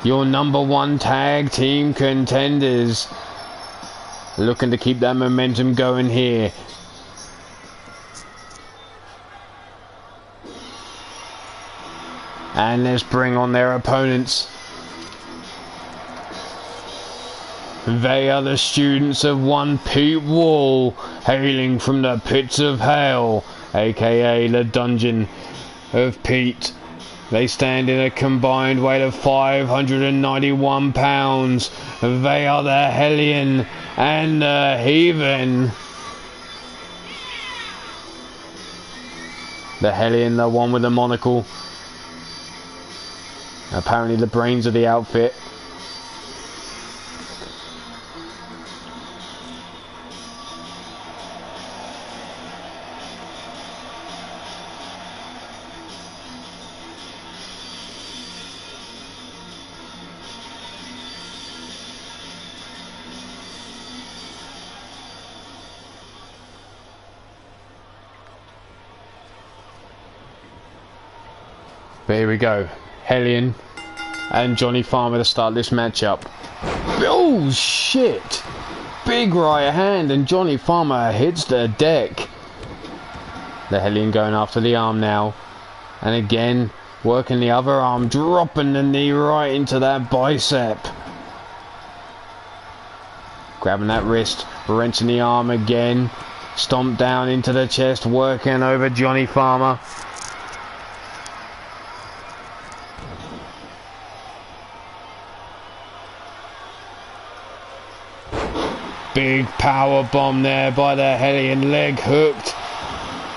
your #1 tag team contenders. looking to keep that momentum going here. And let's bring on their opponents. They are the students of one Pete Wall, hailing from the pits of hell, aka the dungeon of Pete. They stand in a combined weight of 591 pounds. They are the Hellion and the Heathen. The Hellion, the one with the monocle. Apparently the brains of the outfit. But here we go. Hellion and Johnny Farmer to start this matchup. Oh shit! Big right hand and Johnny Farmer hits the deck. The Hellion going after the arm now. And again, working the other arm, dropping the knee right into that bicep. Grabbing that wrist, wrenching the arm again. Stomp down into the chest, working over Johnny Farmer. Big power bomb there by the Hellion, leg hooked.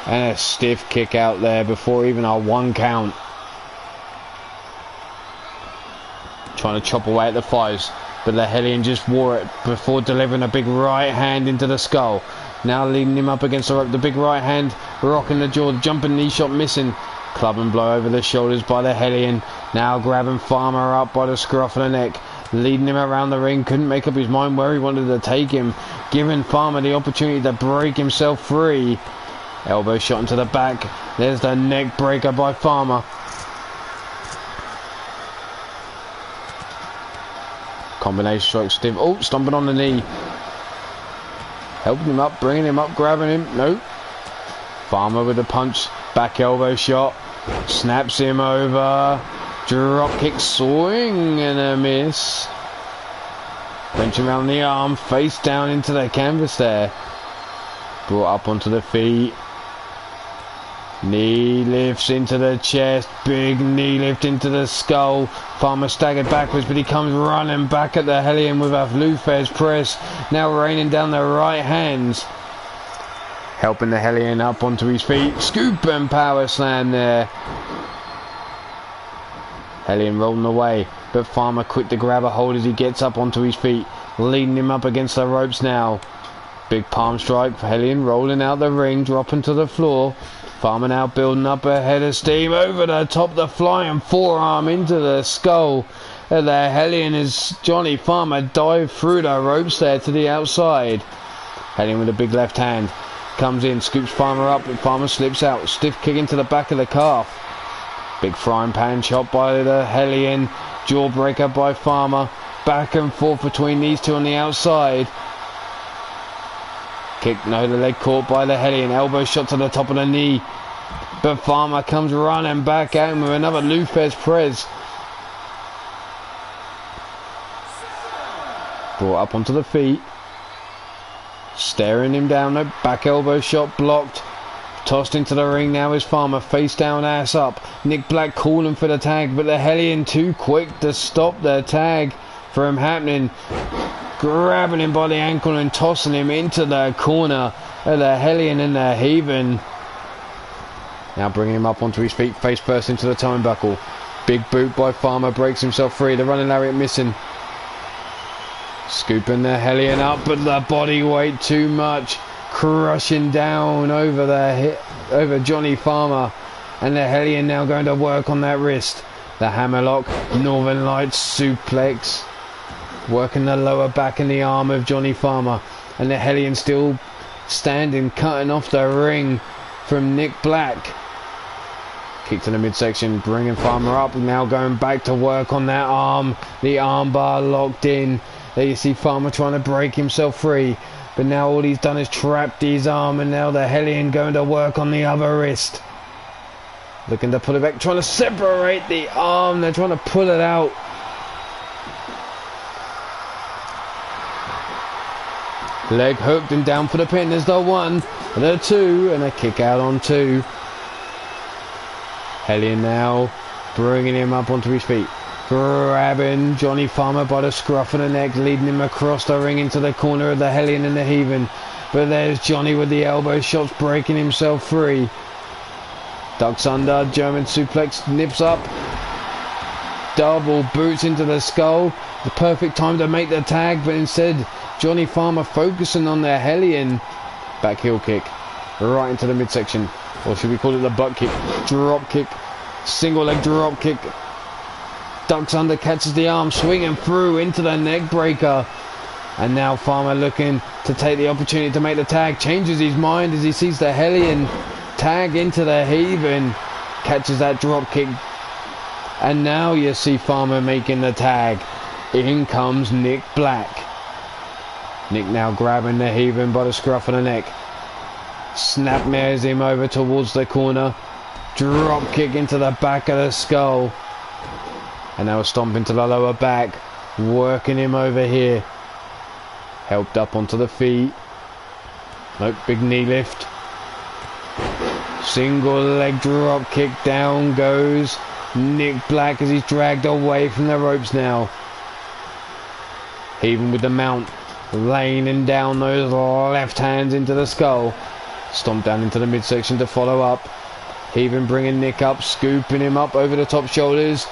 And a stiff kick out there before even our 1 count. Trying to chop away at the thighs, but the Hellion just wore it before delivering a big right hand into the skull. Now leading him up against the rope, the big right hand rocking the jaw, jumping knee shot missing. Club and blow over the shoulders by the Hellion. Now grabbing Farmer up by the scruff of the neck. Leading him around the ring, couldn't make up his mind where he wanted to take him, giving Farmer the opportunity to break himself free. Elbow shot into the back. There's the neck breaker by Farmer. Combination strike stiff. Oh, stomping on the knee. Helping him up, bringing him up, grabbing him. Nope. Farmer with a punch. Back elbow shot. Snaps him over. Drop kick, swing and a miss. Wrenching around the arm, face down into the canvas there. Brought up onto the feet. Knee lifts into the chest, big knee lift into the skull. Farmer staggered backwards, but he comes running back at the Hellion with a Lufez press. Now raining down the right hands. Helping the Hellion up onto his feet. Scoop and power slam there. Hellion rolling away, but Farmer quick to grab a hold as he gets up onto his feet, leading him up against the ropes now. Big palm strike for Hellion, rolling out the ring, dropping to the floor. Farmer now building up a head of steam over the top, the flying forearm into the skull. And the Hellion as Johnny Farmer dived through the ropes there to the outside. Hellion with a big left hand, comes in, scoops Farmer up, but Farmer slips out, stiff kick into the back of the calf. Big frying pan chop by the Hellion. Jawbreaker by Farmer. Back and forth between these two on the outside. Kick, no, the leg caught by the Hellion. Elbow shot to the top of the knee. But Farmer comes running back at him with another Lufez press. Brought up onto the feet. Staring him down. No, back elbow shot blocked. Tossed into the ring now is Farmer, face down, ass up. Nick Black calling for the tag, but the Hellion too quick to stop the tag from happening. Grabbing him by the ankle and tossing him into the corner of the Hellion and the Heathen. Now bringing him up onto his feet, face first into the turnbuckle. Big boot by Farmer, breaks himself free. The running lariat missing. Scooping the Hellion up, but the body weight too much. Crushing down over Johnny Farmer, and the Hellion now going to work on that wrist. The hammerlock, Northern Lights suplex, working the lower back and the arm of Johnny Farmer, and the Hellion still standing, cutting off the ring from Nick Black. Kick to the midsection, bringing Farmer up, now going back to work on that arm. The arm bar locked in. There you see Farmer trying to break himself free. But now all he's done is trapped his arm, and now the Hellion going to work on the other wrist. Looking to pull it back, trying to separate the arm. They're trying to pull it out. Leg hooked and down for the pin. There's the 1, the 2, and a kick out on 2. Hellion now bringing him up onto his feet. Grabbing Johnny Farmer by the scruff of the neck, leading him across the ring into the corner of the Hellion and the Heathen. But there's Johnny with the elbow shots, breaking himself free. Ducks under, German suplex, nips up. Double boots into the skull. The perfect time to make the tag, but instead Johnny Farmer focusing on the Hellion. Back heel kick, right into the midsection. Or should we call it the butt kick? Drop kick, single leg drop kick. Ducks under, catches the arm, swinging through into the neck breaker. And now Farmer looking to take the opportunity to make the tag. Changes his mind as he sees the Hellion tag into the Heathen. Catches that drop kick. And now you see Farmer making the tag. In comes Nick Black. Nick now grabbing the Heathen by the scruff of the neck. Snapmares him over towards the corner. Drop kick into the back of the skull. And now a stomp into the lower back. Working him over here. Helped up onto the feet. Nope, big knee lift. Single leg drop kick, down goes Nick Black as he's dragged away from the ropes now. Even with the mount, laying down those left hands into the skull. Stomp down into the midsection to follow up. Even bringing Nick up, scooping him up over the top shoulders.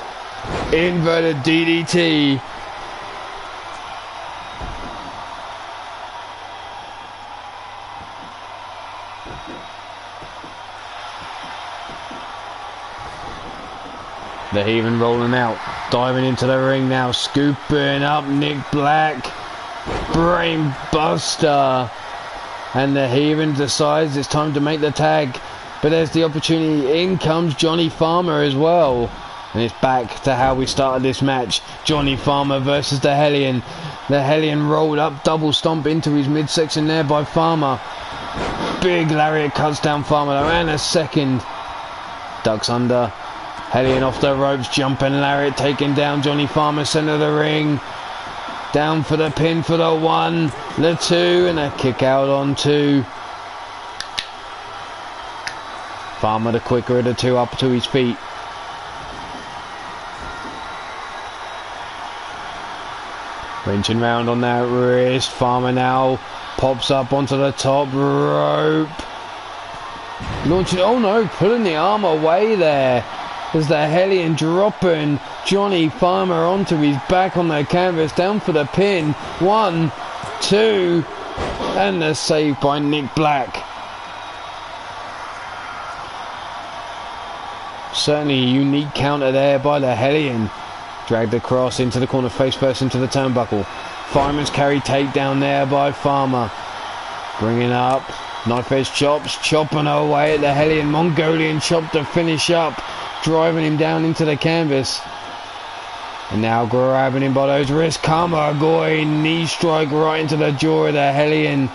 Inverted DDT. The Heathen rolling out, diving into the ring now, scooping up Nick Black. Brain buster. And the Heathen decides it's time to make the tag. But there's the opportunity. In comes Johnny Farmer as well. And it's back to how we started this match. Johnny Farmer versus the Hellion. The Hellion rolled up, double stomp into his midsection there by Farmer. Big lariat cuts down Farmer though, and a second. Ducks under. Hellion off the ropes, jumping lariat, taking down Johnny Farmer, centre of the ring. Down for the pin for the 1, the 2, and a kick out on 2. Farmer the quicker of the 2 up to his feet. Wrenching round on that wrist. Farmer now pops up onto the top rope. Launching, oh no, pulling the arm away there. As the Hellion dropping Johnny Farmer onto his back on the canvas. Down for the pin. 1, 2, and the save by Nick Black. Certainly a unique counter there by the Hellion. Dragged across into the corner, face first into the turnbuckle. Fireman's carry takedown there by Farmer. Bringing up, knife edge chops, chopping away at the Hellion. Mongolian chop to finish up, driving him down into the canvas. And now grabbing him by those wrists. Kamagoy, knee strike right into the jaw of the Hellion.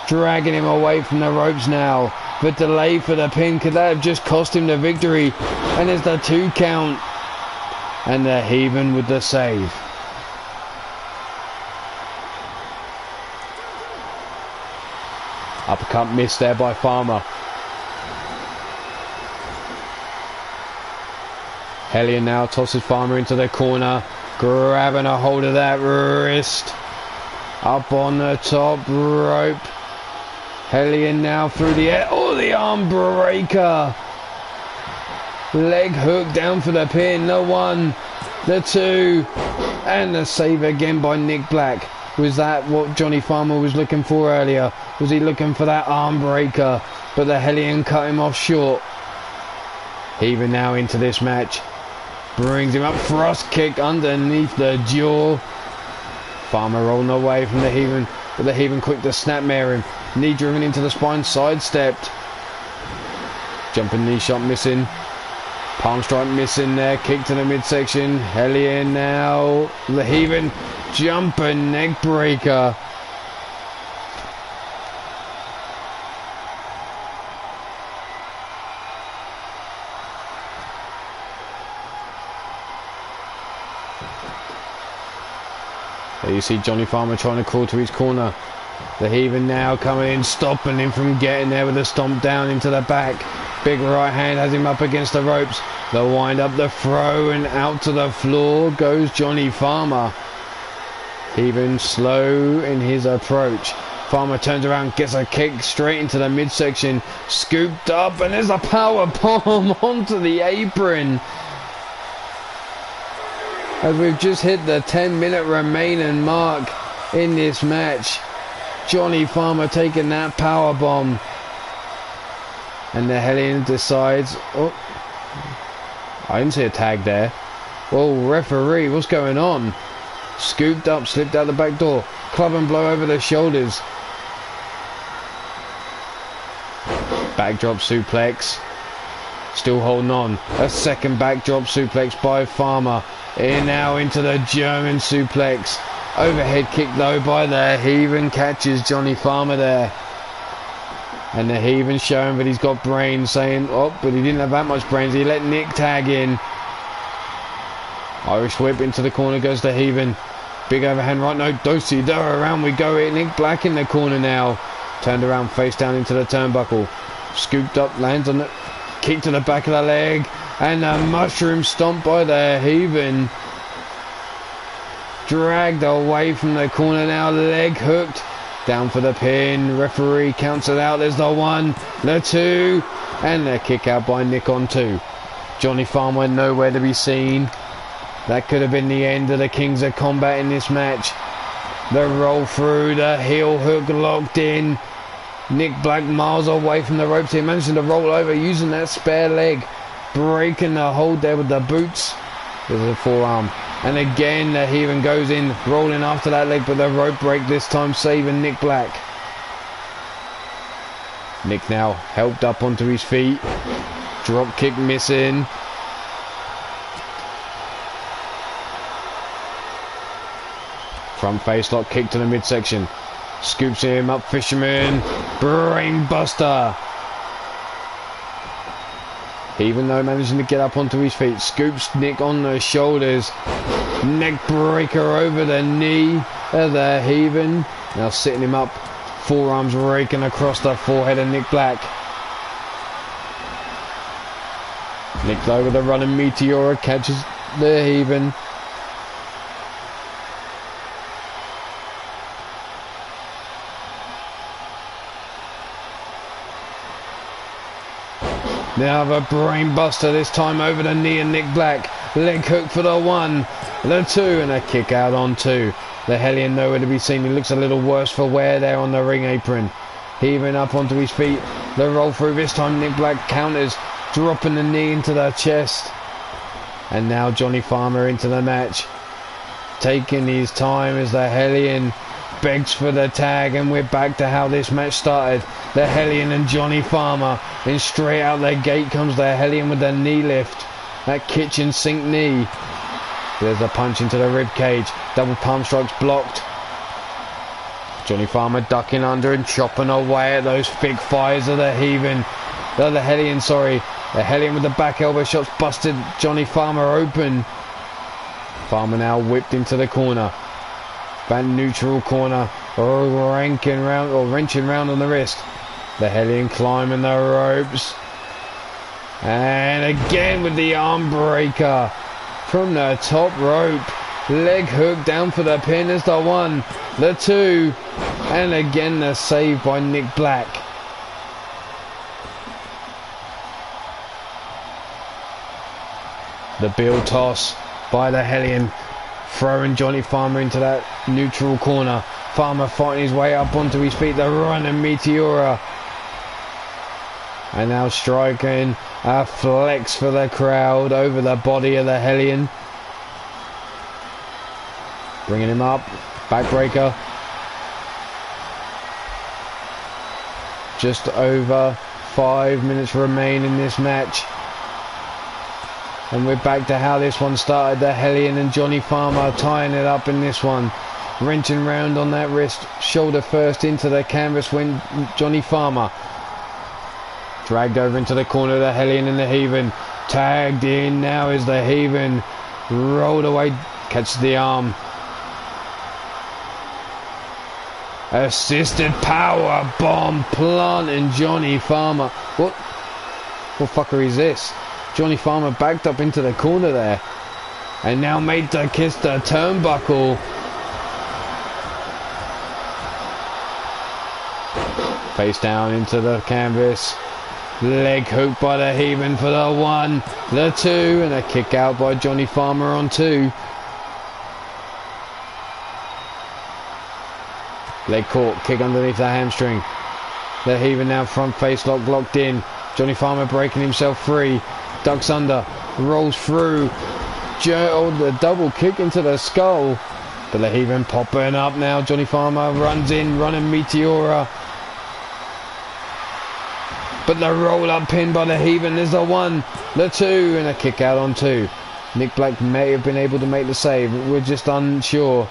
Dragging him away from the ropes now. But delay for the pin, could that have just cost him the victory? And there's the 2 count. And the Heathen with the save. Uppercut missed there by Farmer. Hellion now tosses Farmer into the corner, grabbing a hold of that wrist. Up on the top rope. Hellion now through the air. Oh, the arm breaker. Leg hook down for the pin. The 1, the 2, and the save again by Nick Black. Was that what Johnny Farmer was looking for earlier? Was he looking for that arm breaker? But the Hellion cut him off short. Even now into this match. Brings him up, thrust kick underneath the jaw. Farmer rolling away from the Heathen, but the Heathen quick to snapmare him. Knee driven into the spine, sidestepped. Jumping knee shot missing. Palm strike missing there. Kick to the midsection. Hellion now. The heaving jumper neck breaker. There you see Johnny Farmer trying to crawl to his corner. The heaving now coming in, stopping him from getting there with a stomp down into the back. Big right hand has him up against the ropes. The wind up, the throw, and out to the floor goes Johnny Farmer. Heaving slow in his approach. Farmer turns around, gets a kick straight into the midsection. Scooped up, and there's a power bomb onto the apron. As we've just hit the 10-minute remaining mark in this match. Johnny Farmer taking that power bomb. And the Hellion decides, oh, I didn't see a tag there. Oh, referee, what's going on? Scooped up, slipped out the back door. Club and blow over the shoulders. Backdrop suplex. Still holding on. A second backdrop suplex by Farmer. In now into the German suplex. Overhead kick though by the Heathen, catches Johnny Farmer there. And the Heathen showing that he's got brains, saying, oh, but he didn't have that much brains. He let Nick tag in. Irish whip into the corner goes the Heathen. Big overhand right, no, Dosey, around we go. Nick Black in the corner now. Turned around face down into the turnbuckle. Scooped up, lands on the kick to the back of the leg. And a mushroom stomp by the Heathen. Dragged away from the corner now, leg hooked. Down for the pin, referee counts it out. There's the 1, the 2, and the kick out by Nick on 2. Johnny Farmer nowhere to be seen. That could have been the end of the Kings of Combat in this match. The roll through, the heel hook locked in. Nick Black miles away from the ropes here, managing to roll over using that spare leg. Breaking the hold there with the boots. There's a forearm. And again the Heathen goes in, rolling after that leg, but the rope break this time saving Nick Black. Nick now helped up onto his feet. Drop kick missing. Front face lock kick to the midsection. Scoops him up, fisherman. Brain buster. Even though managing to get up onto his feet, scoops Nick on the shoulders. Neck breaker over the knee of the Heathen. Now sitting him up, forearms raking across the forehead of Nick Black. Nick though with a running Meteora catches the Heathen. Now the brain buster, this time over the knee of Nick Black. Leg hook for the 1, the 2, and a kick out on 2. The Hellion nowhere to be seen. He looks a little worse for wear there on the ring apron. Heaving up onto his feet. The roll through, this time Nick Black counters, dropping the knee into the chest. And now Johnny Farmer into the match. Taking his time as the Hellion begs for the tag, and we're back to how this match started. The Hellion and Johnny Farmer, and straight out the gate comes the Hellion with the knee lift. That kitchen sink knee. There's a punch into the rib cage. Double palm strikes blocked. Johnny Farmer ducking under and chopping away at those thick thighs of the Heathen. The Hellion, sorry. The Hellion with the back elbow shots busted Johnny Farmer open. Farmer now whipped into the corner. That neutral corner, wrenching round on the wrist. The Hellion climbing the ropes. And again with the arm breaker from the top rope. Leg hook down for the pin. There's the 1, the 2, and again the save by Nick Black. The bill toss by the Hellion, throwing Johnny Farmer into that neutral corner. Farmer fighting his way up onto his feet. The run and Meteora. And now striking a flex for the crowd over the body of the Hellion. Bringing him up. Backbreaker. Just over 5 minutes remain in this match. And we're back to how this one started. The Hellion and Johnny Farmer tying it up in this one. Wrenching round on that wrist. Shoulder first into the canvas when Johnny Farmer. Dragged over into the corner of the Hellion and the Heathen. Tagged in now is the Heathen. Rolled away. Catches the arm. Assisted power bomb planting Johnny Farmer. What fucker is this? Johnny Farmer backed up into the corner there. And now made to kiss the turnbuckle. Face down into the canvas. Leg hook by the Heathen for the 1, the 2, and a kick out by Johnny Farmer on 2. Leg caught, kick underneath the hamstring. The Heathen now front face lock locked in. Johnny Farmer breaking himself free. Ducks under, rolls through. The double kick into the skull. But the Heathen popping up now. Johnny Farmer runs in, running Meteora. But the roll-up pin by the Heathen is the 1, the 2, and a kick out on 2. Nick Black may have been able to make the save, but we're just unsure.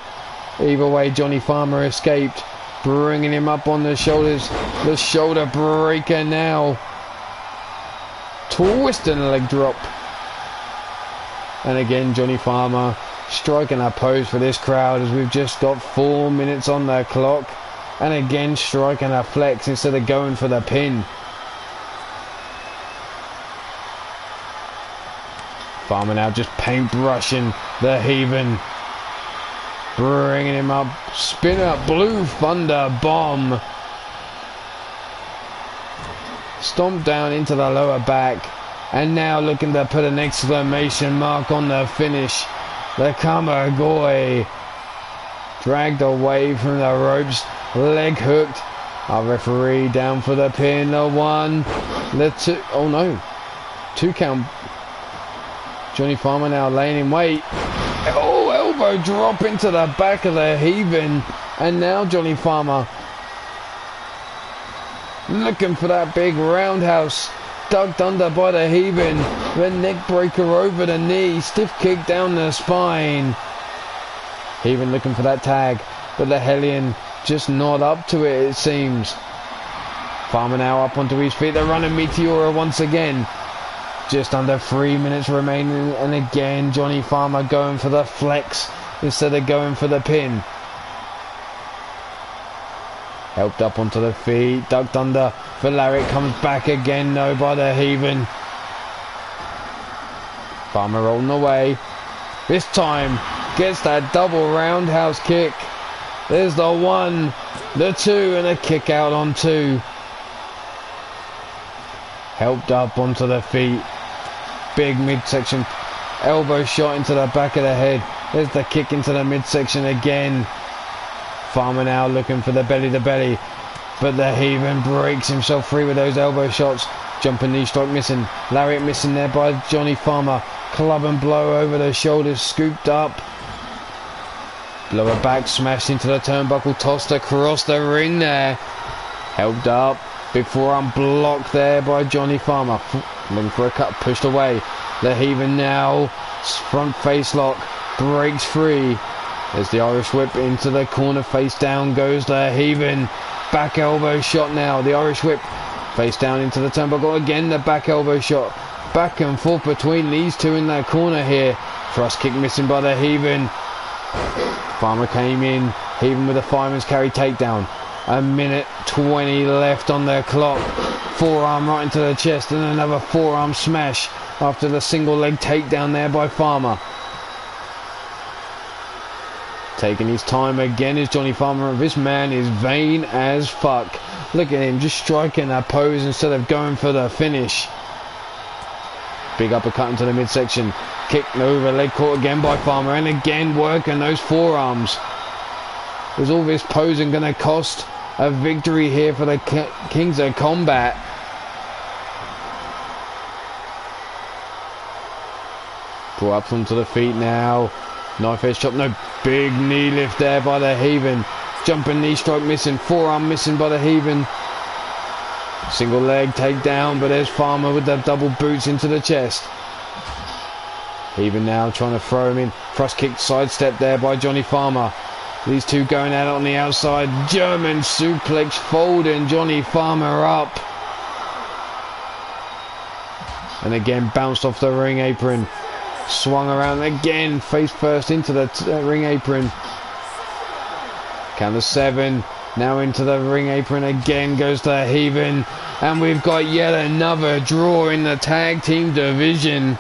Either way, Johnny Farmer escaped, bringing him up on the shoulders. The shoulder breaker now. Twisting a leg drop. And again, Johnny Farmer striking a pose for this crowd as we've just got 4 minutes on the clock. And again, striking a flex instead of going for the pin. Farmer now just paintbrushing the Heathen. Bringing him up. Spin up. Blue Thunder Bomb. Stomp down into the lower back. And now looking to put an exclamation mark on the finish. The Kamagoi. Dragged away from the ropes. Leg hooked. Our referee down for the pin. The 1. The 2. Oh no. 2 count. Johnny Farmer now laying in wait. Oh, elbow drop into the back of the Heathen. And now Johnny Farmer looking for that big roundhouse. Ducked under by the Heathen. The neck breaker over the knee. Stiff kick down the spine. Heathen looking for that tag. But the Hellion just not up to it seems. Farmer now up onto his feet. They're running Meteora once again. Just under 3 minutes remaining, and again Johnny Farmer going for the flex instead of going for the pin. Helped up onto the feet, ducked under. Valeric comes back again though by the Heathen. Farmer rolling away. This time gets that double roundhouse kick. There's the 1, the 2, and a kick out on 2. Helped up onto the feet. Big midsection elbow shot into the back of the head. There's the kick into the midsection again. Farmer now looking for the belly to belly, but the Heathen breaks himself free with those elbow shots. Jumping knee strike missing. Lariat missing there by Johnny Farmer. Club and blow over the shoulders, scooped up. Lower back smashed into the turnbuckle, tossed across the ring there. Helped up. Big forearm blocked there by Johnny Farmer. Looking for a cut, pushed away. The Heathen now, front face lock, breaks free. There's the Irish whip into the corner, face down goes the Heathen. Back elbow shot now, the Irish whip. Face down into the turnbuckle, again the back elbow shot. Back and forth between these two in that corner here. Thrust kick missing by the Heathen. Farmer came in, Heathen with a fireman's carry takedown. 1:20 left on the clock. Forearm right into the chest and another forearm smash after the single leg takedown there by Farmer. Taking his time again is Johnny Farmer. This man is vain as fuck. Look at him just striking a pose instead of going for the finish. Big uppercut into the midsection. Kick over, leg caught again by Farmer, and again working those forearms. Is all this posing going to cost a victory here for the Kings of Combat? Pull up onto the feet now. Knife edge chop, no, big knee lift there by the Heathen. Jumping knee strike missing, forearm missing by the Heathen. Single leg takedown, but there's Farmer with the double boots into the chest. Even now trying to throw him in. Cross kick sidestep there by Johnny Farmer. These two going out on the outside. German suplex folding Johnny Farmer up. And again bounced off the ring apron. Swung around again. Face first into the ring apron. Count to 7. Now into the ring apron again goes the heaving. And we've got yet another draw in the tag team division.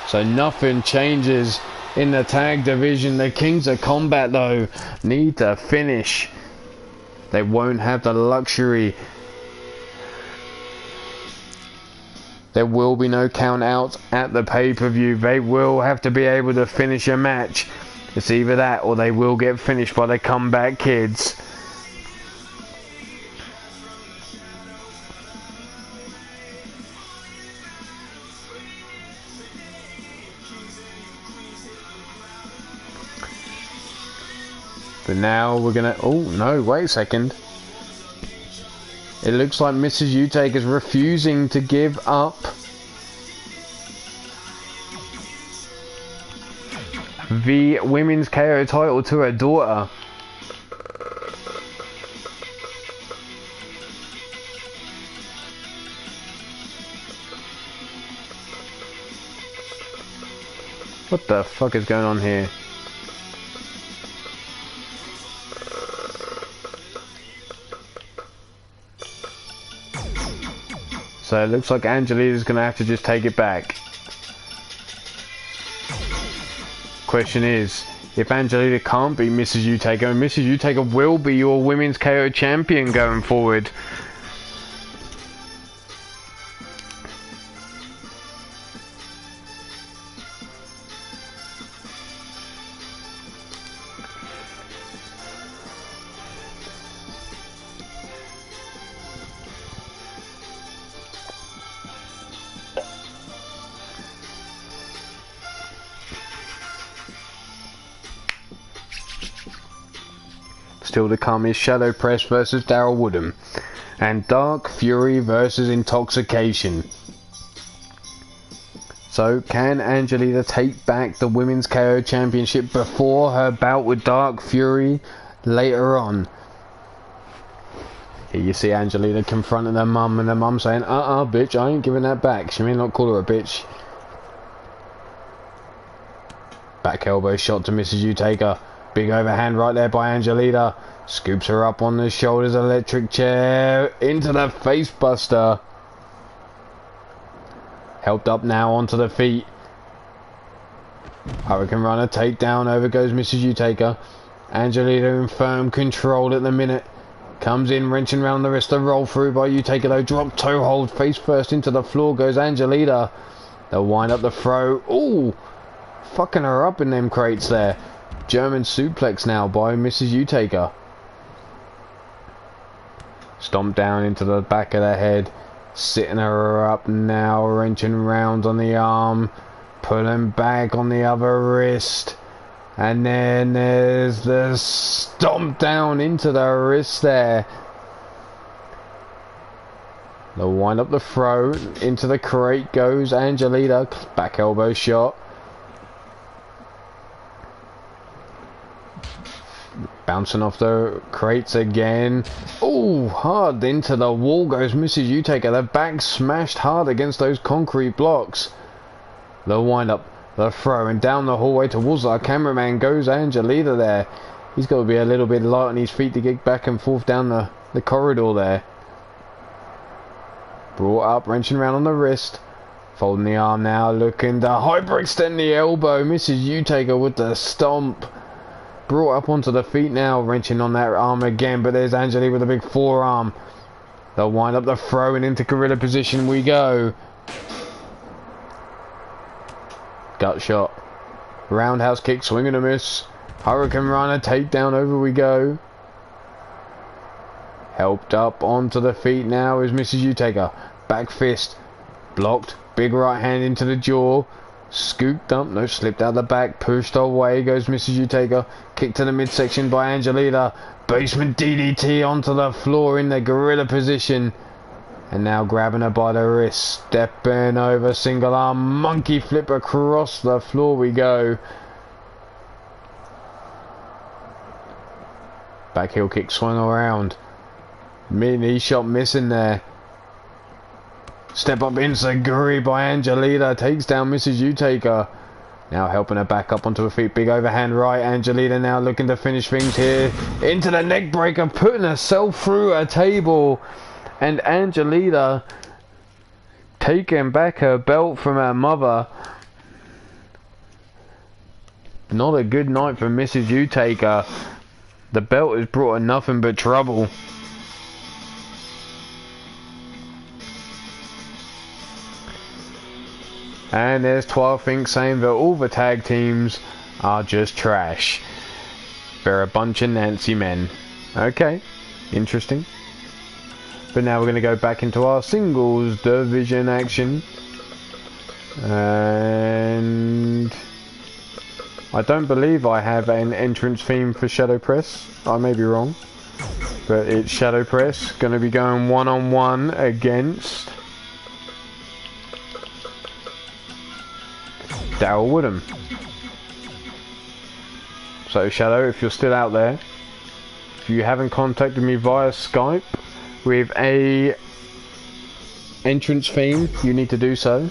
So nothing changes in the tag division. The Kings of Combat though need to finish. They won't have the luxury. There will be no count out at the pay-per-view. They will have to be able to finish a match. It's either that or they will get finished by the Comeback Kids. But now we're gonna... Oh no, wait a second. It looks like Mrs. Utake is refusing to give up. The Women's KO title to her daughter. What the fuck is going on here? So it looks like Angelita's going to have to just take it back. Question is, if Angelita can't beat Mrs. Utake, Mrs. Utake will be your Women's KO champion going forward. Still to come is Shadow Press versus Daryl Woodham and Dark Fury versus Intoxication. So can Angelita take back the Women's KO Championship before her bout with Dark Fury later on? Here you see Angelita confronting her mum, and her mum saying, bitch, I ain't giving that back. She may not call her a bitch. Back elbow shot to Mrs. Utake. Big overhand right there by Angelita. Scoops her up on the shoulders. Electric chair into the face buster. Helped up now onto the feet. Hurricane Runner takedown. Over goes Mrs. Utake. Angelita in firm control at the minute. Comes in wrenching round the wrist. A roll through by Utake though. Drop toe hold. Face first into the floor goes Angelita. They'll wind up the throw. Ooh. Fucking her up in them crates there. German suplex now by Mrs. Utake. Stomp down into the back of the head. Sitting her up now. Wrenching round on the arm. Pulling back on the other wrist. And then there's the stomp down into the wrist there. They'll wind up the throw. Into the crate goes Angelita. Back elbow shot. Bouncing off the crates again. Oh, hard into the wall goes Mrs. Utake. The back smashed hard against those concrete blocks. The wind up, the throw, and down the hallway towards our cameraman goes Angelita there. He's got to be a little bit light on his feet to get back and forth down the corridor there. Brought up, wrenching around on the wrist. Folding the arm now, looking to hyperextend the elbow. Mrs. Utake with the stomp. Brought up onto the feet now, wrenching on that arm again, but there's Angelita with a big forearm. They'll wind up the throw and into gorilla position we go. Gut shot. Roundhouse kick, swing and a miss. Hurricane Runner, takedown, over we go. Helped up onto the feet now is Mrs. Utake. Back fist. Blocked. Big right hand into the jaw. Scooped up, no, slipped out the back, pushed away, goes Mrs. Utaker, kicked to the midsection by Angelina, basement DDT onto the floor in the gorilla position, and now grabbing her by the wrist, stepping over, single arm, monkey flip across the floor we go. Back heel kick swung around, mini shot missing there. Step up enziguri by Angelina, takes down Mrs. Utaker. Now helping her back up onto her feet, big overhand right. Angelina now looking to finish things here. Into the neck breaker, putting herself through a table. And Angelina taking back her belt from her mother. Not a good night for Mrs. Utaker. The belt has brought her nothing but trouble. And there's 12 things saying that all the tag teams are just trash. They're a bunch of Nancy men. Okay, interesting. But now we're going to go back into our singles division action. And I don't believe I have an entrance theme for Shadow Press. I may be wrong. But it's Shadow Press. Going to be going one-on-one against Daryl Woodham. So Shadow, if you're still out there, if you haven't contacted me via Skype with a entrance theme, you need to do so.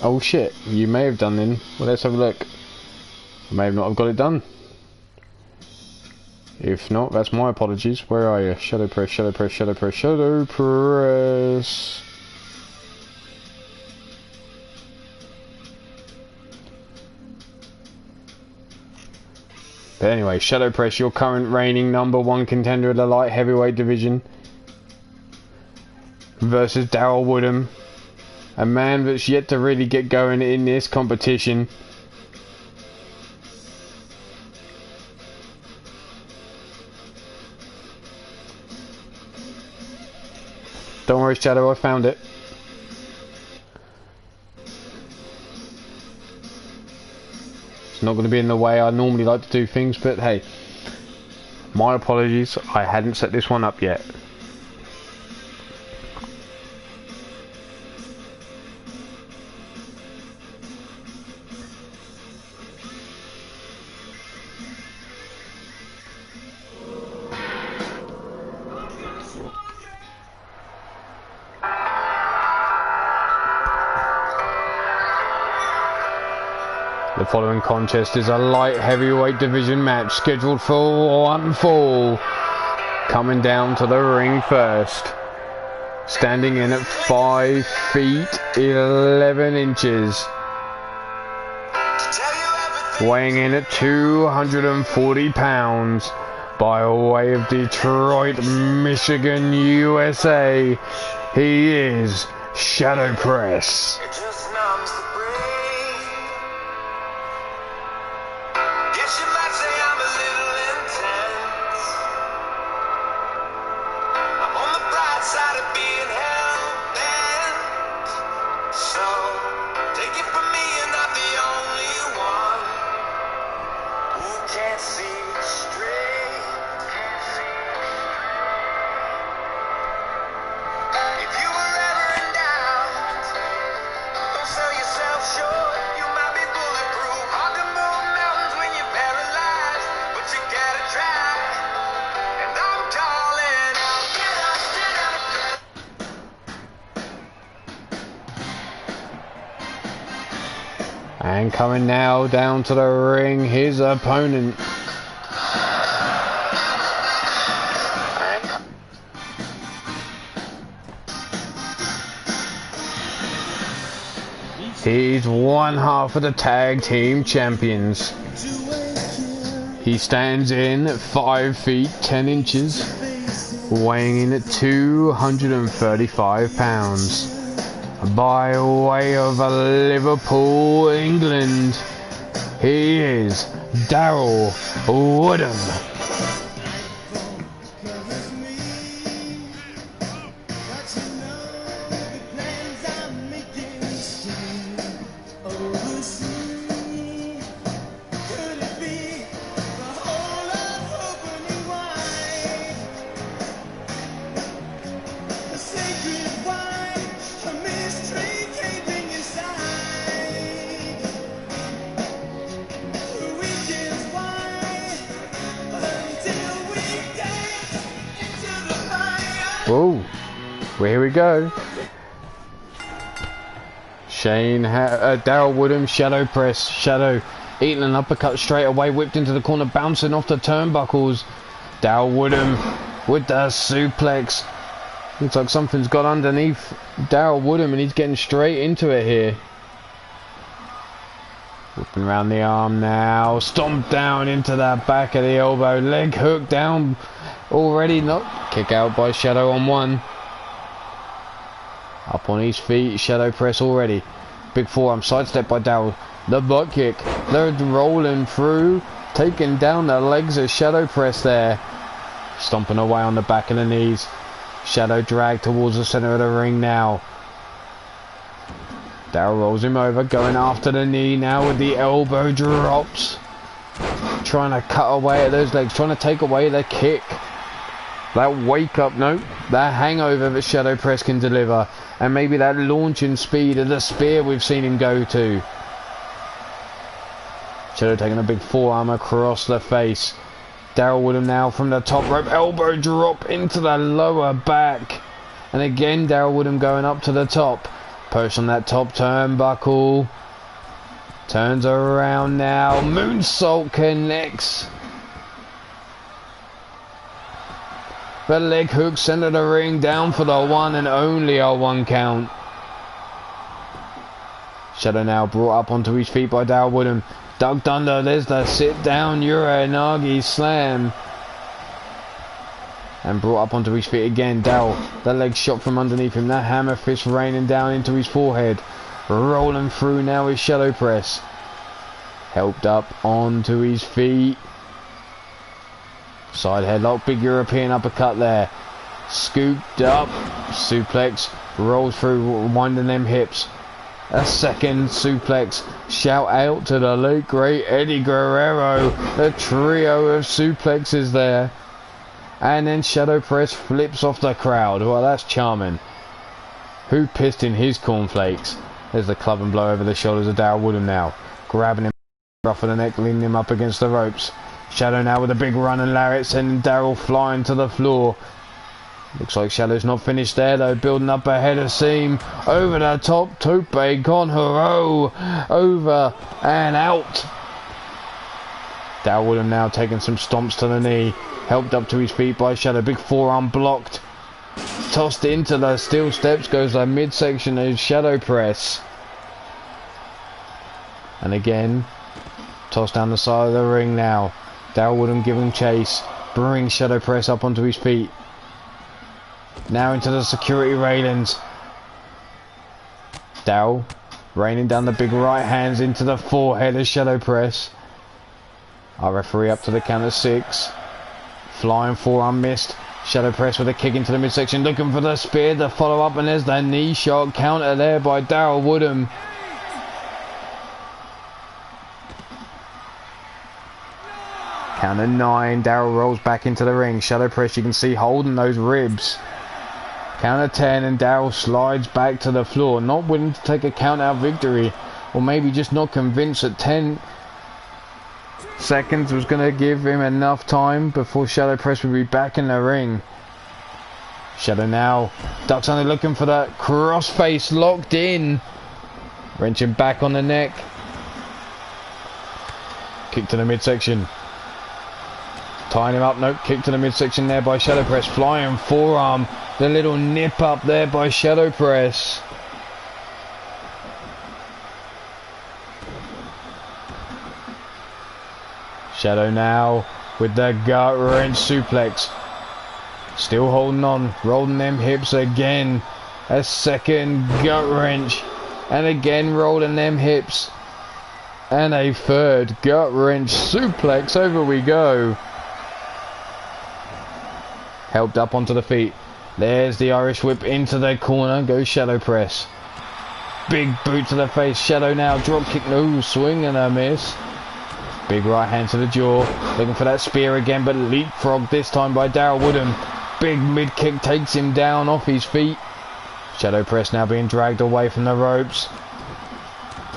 Oh shit, you may have done then. Well, let's have a look. I may have not have got it done. If not, that's my apologies. Where are you? Shadow Press, Shadow Press, Shadow Press, Shadow Press. But anyway, Shadow Press, your current reigning #1 contender of the light heavyweight division, versus Daryl Woodham, a man that's yet to really get going in this competition. Don't worry, Shadow, I found it. It's not going to be in the way I normally like to do things, but hey, my apologies, I hadn't set this one up yet. The following contest is a light heavyweight division match scheduled for one fall. Coming down to the ring first, standing in at 5 feet 11 inches, weighing in at 240 pounds, by way of Detroit, Michigan, USA, he is Shadow Press. And coming now down to the ring, his opponent. He's one half of the tag team champions. He stands in at 5 feet 10 inches, weighing in at 235 pounds. By way of Liverpool, England, he is Daryl Woodham. Whoa. Well, here we go. Daryl Woodham, shadow press. Shadow eating an uppercut straight away. Whipped into the corner, bouncing off the turnbuckles. Daryl Woodham with the suplex. Looks like something's got underneath Daryl Woodham and he's getting straight into it here. Whipping around the arm now. Stomp down into the back of the elbow. Leg hook down already. Not kick out by Shadow on one. Up on his feet. Shadow press already. Big forearm sidestep by Daryl. The butt kick. They're rolling through. Taking down the legs of Shadow press there. Stomping away on the back of the knees. Shadow drag towards the center of the ring now. Daryl rolls him over, going after the knee now with the elbow drops. Trying to cut away at those legs, trying to take away the kick. That wake up, no, that hangover that Shadow Press can deliver. And maybe that launching speed of the spear we've seen him go to. Shadow taking a big forearm across the face. Daryl Woodham now from the top rope, elbow drop into the lower back. And again Daryl Woodham going up to the top. Push on that top turnbuckle. Turns around now. Moonsault connects. The leg hook center the ring down for the one and only a 1 count. Shadow now brought up onto his feet by Daryl Woodham. Ducked under, there's the sit down Uranagi slam. And brought up onto his feet again. Daryl, the leg shot from underneath him. That hammer fist raining down into his forehead. Rolling through now his Shadow Press. Helped up onto his feet. Side headlock, big European uppercut there. Scooped up, suplex, rolls through, winding them hips. A second suplex. Shout out to the late great Eddie Guerrero. A trio of suplexes there. And then Shadow Press flips off the crowd. Well, that's charming. Who pissed in his cornflakes? There's the club and blow over the shoulders of Daryl Woodham now. Grabbing him rough of the neck, leaning him up against the ropes. Shadow now with a big run and lariat, sending Daryl flying to the floor. Looks like Shadow's not finished there though, building up a header seam. Over the top, Tope con hero. Over and out. Daryl Woodham now taking some stomps to the knee. Helped up to his feet by Shadow. Big forearm blocked. Tossed into the steel steps goes the midsection of Shadow Press. And again, tossed down the side of the ring now. Daryl Woodham giving chase. Brings Shadow Press up onto his feet. Now into the security railings. Daryl raining down the big right hands into the forehead of Shadow Press. Our referee up to the count of 6. Flying forearm missed. Shadow Press with a kick into the midsection, looking for the spear, the follow up, and there's the knee shot counter there by Daryl Woodham. Count of 9. Daryl rolls back into the ring. Shadow Press, you can see holding those ribs. Count of 10 and Daryl slides back to the floor, not willing to take a count out victory, or maybe just not convinced that 10 seconds was going to give him enough time before Shadow Press would be back in the ring. Shadow now ducks under, looking for that crossface, locked in. Wrenching back on the neck. Kick to the midsection. Tying him up, nope, kick to the midsection there by Shadow Press. Flying forearm, the little nip up there by Shadow Press. Shadow now with the gut wrench suplex. Still holding on, rolling them hips again. A second gut wrench. And again rolling them hips. And a third gut wrench suplex. Over we go. Helped up onto the feet. There's the Irish whip into the corner. Goes Shadow Press. Big boot to the face. Shadow now drop kick. No, swing and a miss. Big right hand to the jaw. Looking for that spear again, but leapfrog this time by Daryl Woodham. Big mid kick takes him down off his feet. Shadow Press now being dragged away from the ropes.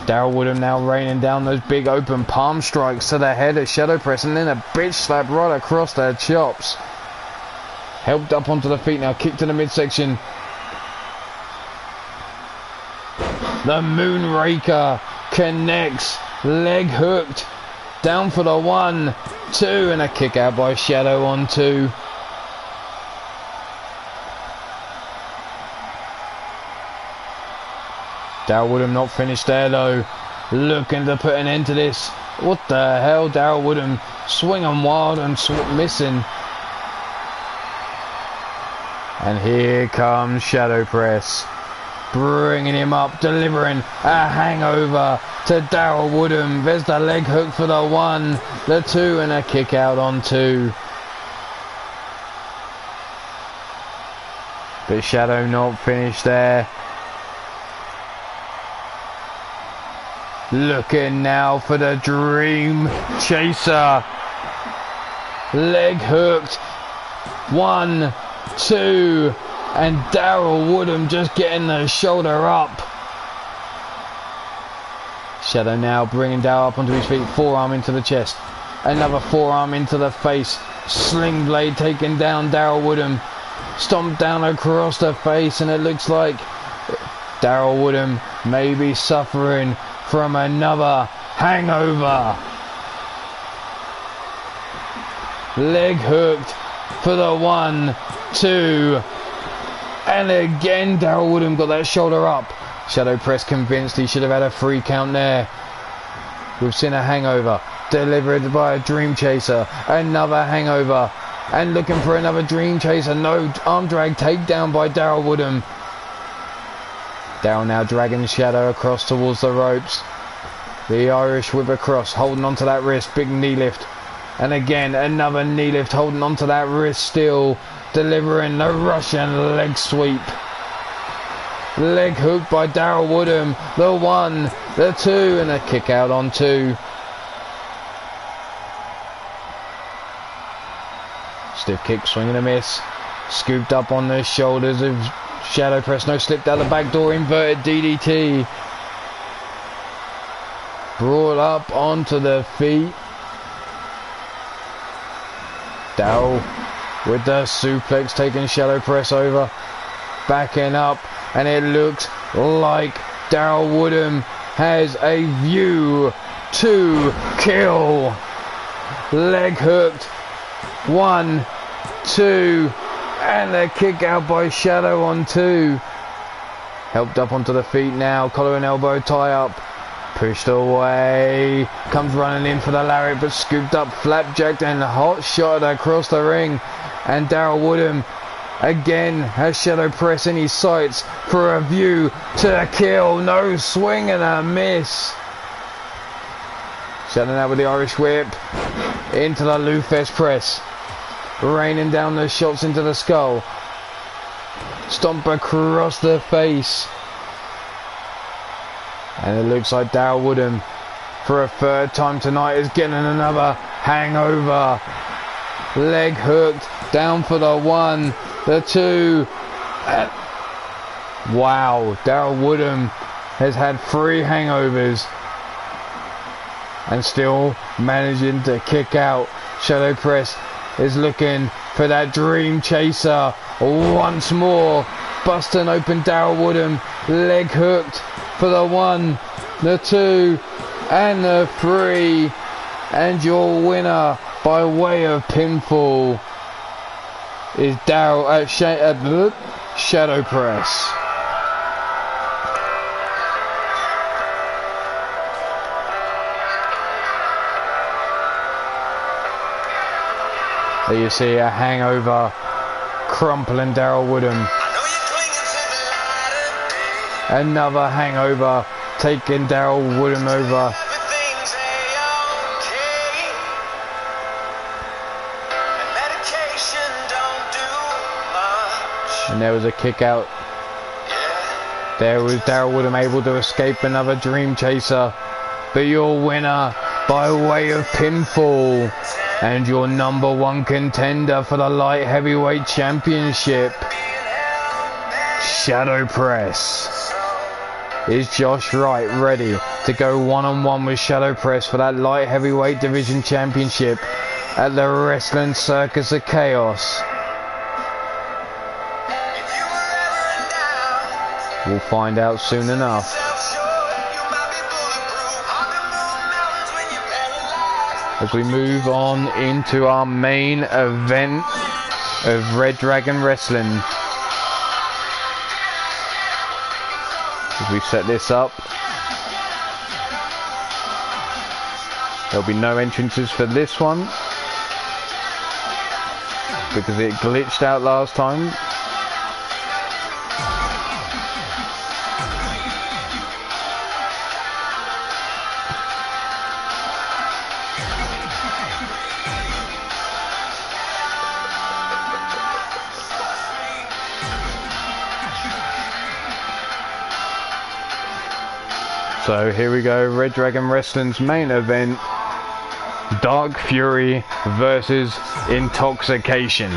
Daryl Woodham now raining down those big open palm strikes to the head of Shadow Press, and then a bitch slap right across their chops. Helped up onto the feet now. Kick to the midsection. The Moonraker connects. Leg hooked. Down for the 1, 2, and a kick out by Shadow on 2. Daryl Woodham not finished there though. Looking to put an end to this. What the hell? Daryl Woodham swinging wild and missing. And here comes Shadow Press. Bringing him up, delivering a hangover to Daryl Woodham. There's the leg hook for the 1, the 2, and a kick out on 2. But Shadow not finished there. Looking now for the Dream Chaser. Leg hooked. 1, 2. And Daryl Woodham just getting the shoulder up. Shadow now bringing Daryl up onto his feet. Forearm into the chest. Another forearm into the face. Sling blade taking down Daryl Woodham. Stomped down across the face, and it looks like Daryl Woodham may be suffering from another hangover. Leg hooked for the 1, 2. And again, Daryl Woodham got that shoulder up. Shadow Press convinced he should have had a 3 count there. We've seen a hangover delivered by a Dream Chaser. Another hangover. And looking for another Dream Chaser. No, arm drag takedown by Daryl Woodham. Daryl now dragging Shadow across towards the ropes. The Irish whip across, holding onto that wrist. Big knee lift. And again, another knee lift, holding onto that wrist still. Delivering the Russian leg sweep. Leg hook by Daryl Woodham. The 1, the 2, and a kick out on 2. Stiff kick, swing and a miss. Scooped up on the shoulders of Shadow Press. No, slipped out the back door. Inverted DDT. Brought up onto the feet. Daryl with the suplex, taking Shadow Press over, backing up, and it looks like Daryl Woodham has a view to kill. Leg hooked. 1, 2, and a kick out by Shadow on 2. Helped up onto the feet now, collar and elbow tie up. Pushed away, comes running in for the lariat, but scooped up, flapjacked, and hot shot across the ring. And Daryl Woodham again has Shadow Press in his sights for a view to kill. No, swing and a miss. Shadow now with the Irish whip into the Lufest press, raining down the shots into the skull. Stomp across the face. And it looks like Daryl Woodham, for a 3rd time tonight, is getting another hangover. Leg hooked, down for the 1, the 2. Wow, Daryl Woodham has had 3 hangovers and still managing to kick out. Shadow Press is looking for that Dream Chaser once more. Busting open Daryl Woodham, leg hooked for the 1, the 2, and the 3. And your winner by way of pinfall is Shadow Press. There you see a hangover crumpling Daryl Woodham. Another hangover taking Daryl Woodham over. And there was a kick out. There was Daryl Woodham able to escape another Dream Chaser. But your winner by way of pinfall and your #1 contender for the Light Heavyweight Championship, Shadow Press. Is Josh Wright ready to go one-on-one with Shadow Press for that Light Heavyweight Division Championship at the Wrestling Circus of Chaos? We'll find out soon enough. As we move on into our main event of Red Dragon Wrestling. As we set this up, there'll be no entrances for this one because it glitched out last time. So here we go, Red Dragon Wrestling's main event, Dark Fury versus Intoxication.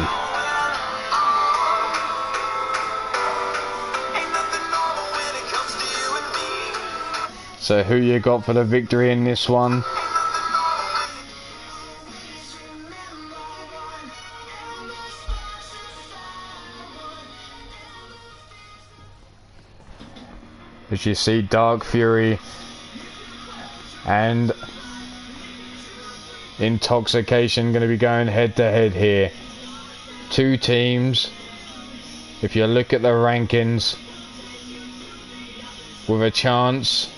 So who you got for the victory in this one? As you see, Dark Fury and Intoxication going to be going head to head here. Two teams, if you look at the rankings, with a chance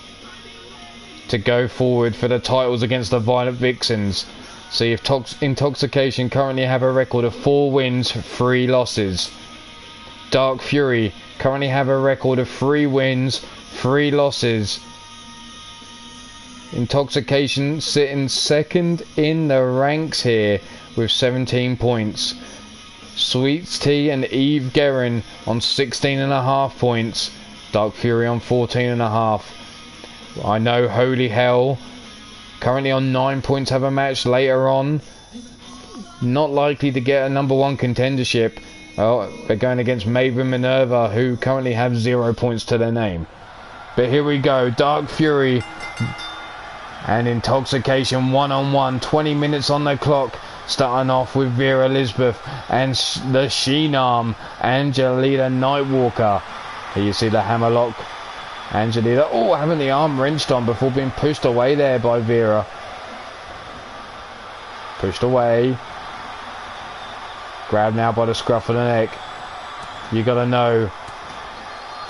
to go forward for the titles against the Violent Vixens. See, if Intoxication currently have a record of 4 wins, 3 losses. Dark Fury currently have a record of 3 wins, 3 losses. Intoxication sitting second in the ranks here with 17 points. Sweets Tea and Eve Guerin on 16.5 points. Dark Fury on 14.5. I know Holy Hell currently on 9 points have a match later on. Not likely to get a #1 contendership. Oh, they're going against Maven Minerva, who currently have 0 points to their name. But here we go, Dark Fury and Intoxication one-on-one, 20 minutes on the clock, starting off with Vera Elizabeth and the Sheenarm, Angelita Nightwalker. Here you see the hammerlock. Angelita, oh, having the arm wrenched on before being pushed away there by Vera. Pushed away. Grabbed now by the scruff of the neck. You gotta know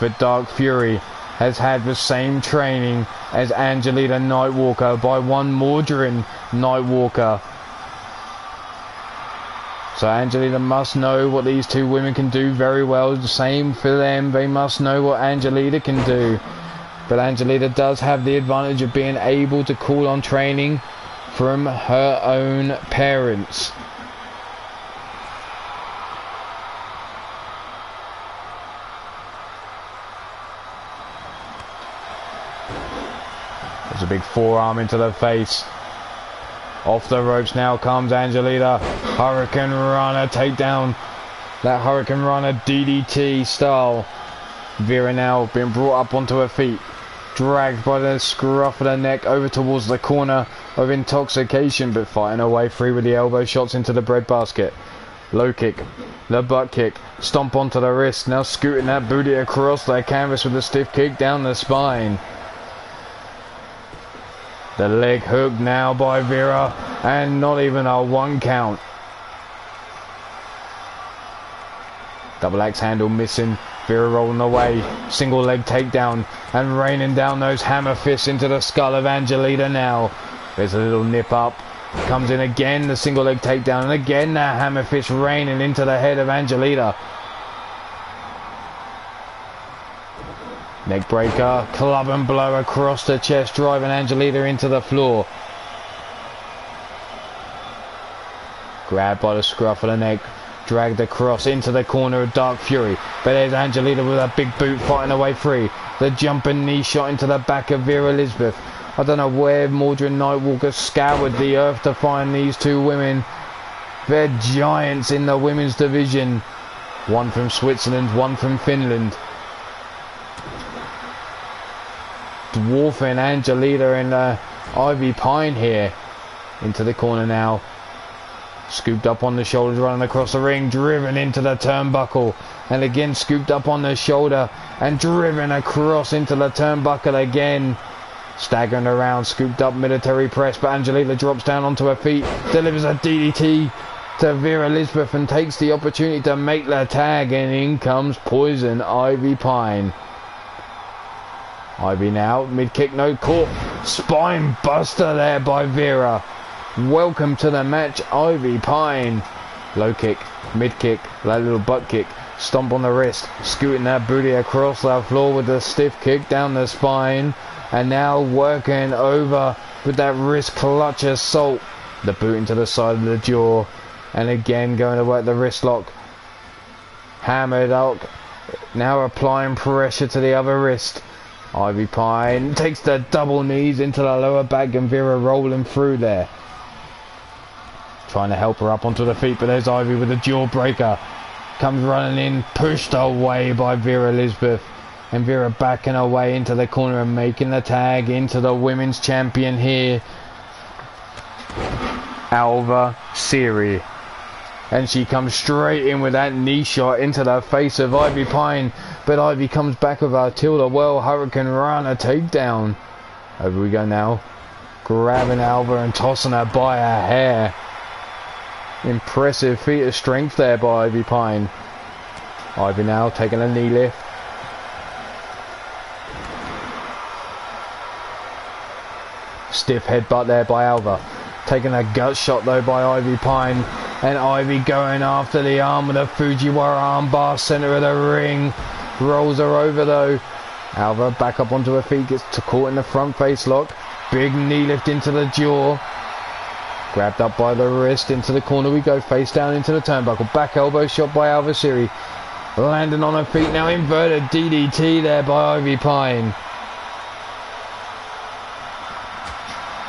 that Dark Fury has had the same training as Angelita Nightwalker by one Mordrin Nightwalker. So Angelita must know what these two women can do very well. The same for them. They must know what Angelita can do. But Angelita does have the advantage of being able to call on training from her own parents. There's a big forearm into the face. Off the ropes now comes Angelita. Hurricane Runner takedown. That Hurricane Runner DDT style. Vera now being brought up onto her feet. Dragged by the scruff of the neck over towards the corner of Intoxication, but fighting her way free with the elbow shots into the breadbasket. Low kick. The butt kick. Stomp onto the wrist. Now scooting that booty across the canvas with a stiff kick down the spine. The leg hook now by Vera, and not even a 1 count. Double axe handle missing. Vera rolling away. Single leg takedown and raining down those hammer fists into the skull of Angelita now. There's a little nip up. Comes in again, the single leg takedown, and again that hammer fist raining into the head of Angelita. Neck breaker, club and blow across the chest, driving Angelita into the floor. Grabbed by the scruff of the neck, dragged across into the corner of Dark Fury. But there's Angelita with a big boot fighting her way free. The jumping knee shot into the back of Vera Elizabeth. I don't know where Mordrin Nightwalker scoured the earth to find these two women. They're giants in the women's division. One from Switzerland, one from Finland. Dwarfing Angelita and Ivy Pine here. Into the corner now. Scooped up on the shoulders, running across the ring, driven into the turnbuckle. And again scooped up on the shoulder and driven across into the turnbuckle again. Staggering around, scooped up military press, but Angelina drops down onto her feet, delivers a DDT to Vera Elizabeth and takes the opportunity to make the tag, and in comes Poison Ivy Pine. Ivy now, mid-kick, no caught, spine buster there by Vera. Welcome to the match, Ivy Pine. Low kick, mid-kick, that little butt kick, stomp on the wrist, scooting that booty across the floor with a stiff kick down the spine. And now working over with that wrist clutch assault. The boot into the side of the jaw. And again going to work the wrist lock. Hammer lock. Now applying pressure to the other wrist. Ivy Pine takes the double knees into the lower back, and Vera rolling through there. Trying to help her up onto the feet, but there's Ivy with a jawbreaker. Comes running in, pushed away by Vera Elizabeth. And Vera backing away into the corner and making the tag into the women's champion here, Alva Siri. And she comes straight in with that knee shot into the face of Ivy Pine. But Ivy comes back with her Tilda Well Hurricane Rana takedown. Over we go now. Grabbing Alva and tossing her by her hair. Impressive feat of strength there by Ivy Pine. Ivy now taking a knee lift. Stiff headbutt there by Alva. Taking a gut shot though by Ivy Pine. And Ivy going after the arm with a Fujiwara armbar, center of the ring. Rolls her over though. Alva back up onto her feet, gets caught in the front face lock. Big knee lift into the jaw. Grabbed up by the wrist, into the corner we go, face down into the turnbuckle. Back elbow shot by Alva Siri. Landing on her feet now, inverted DDT there by Ivy Pine.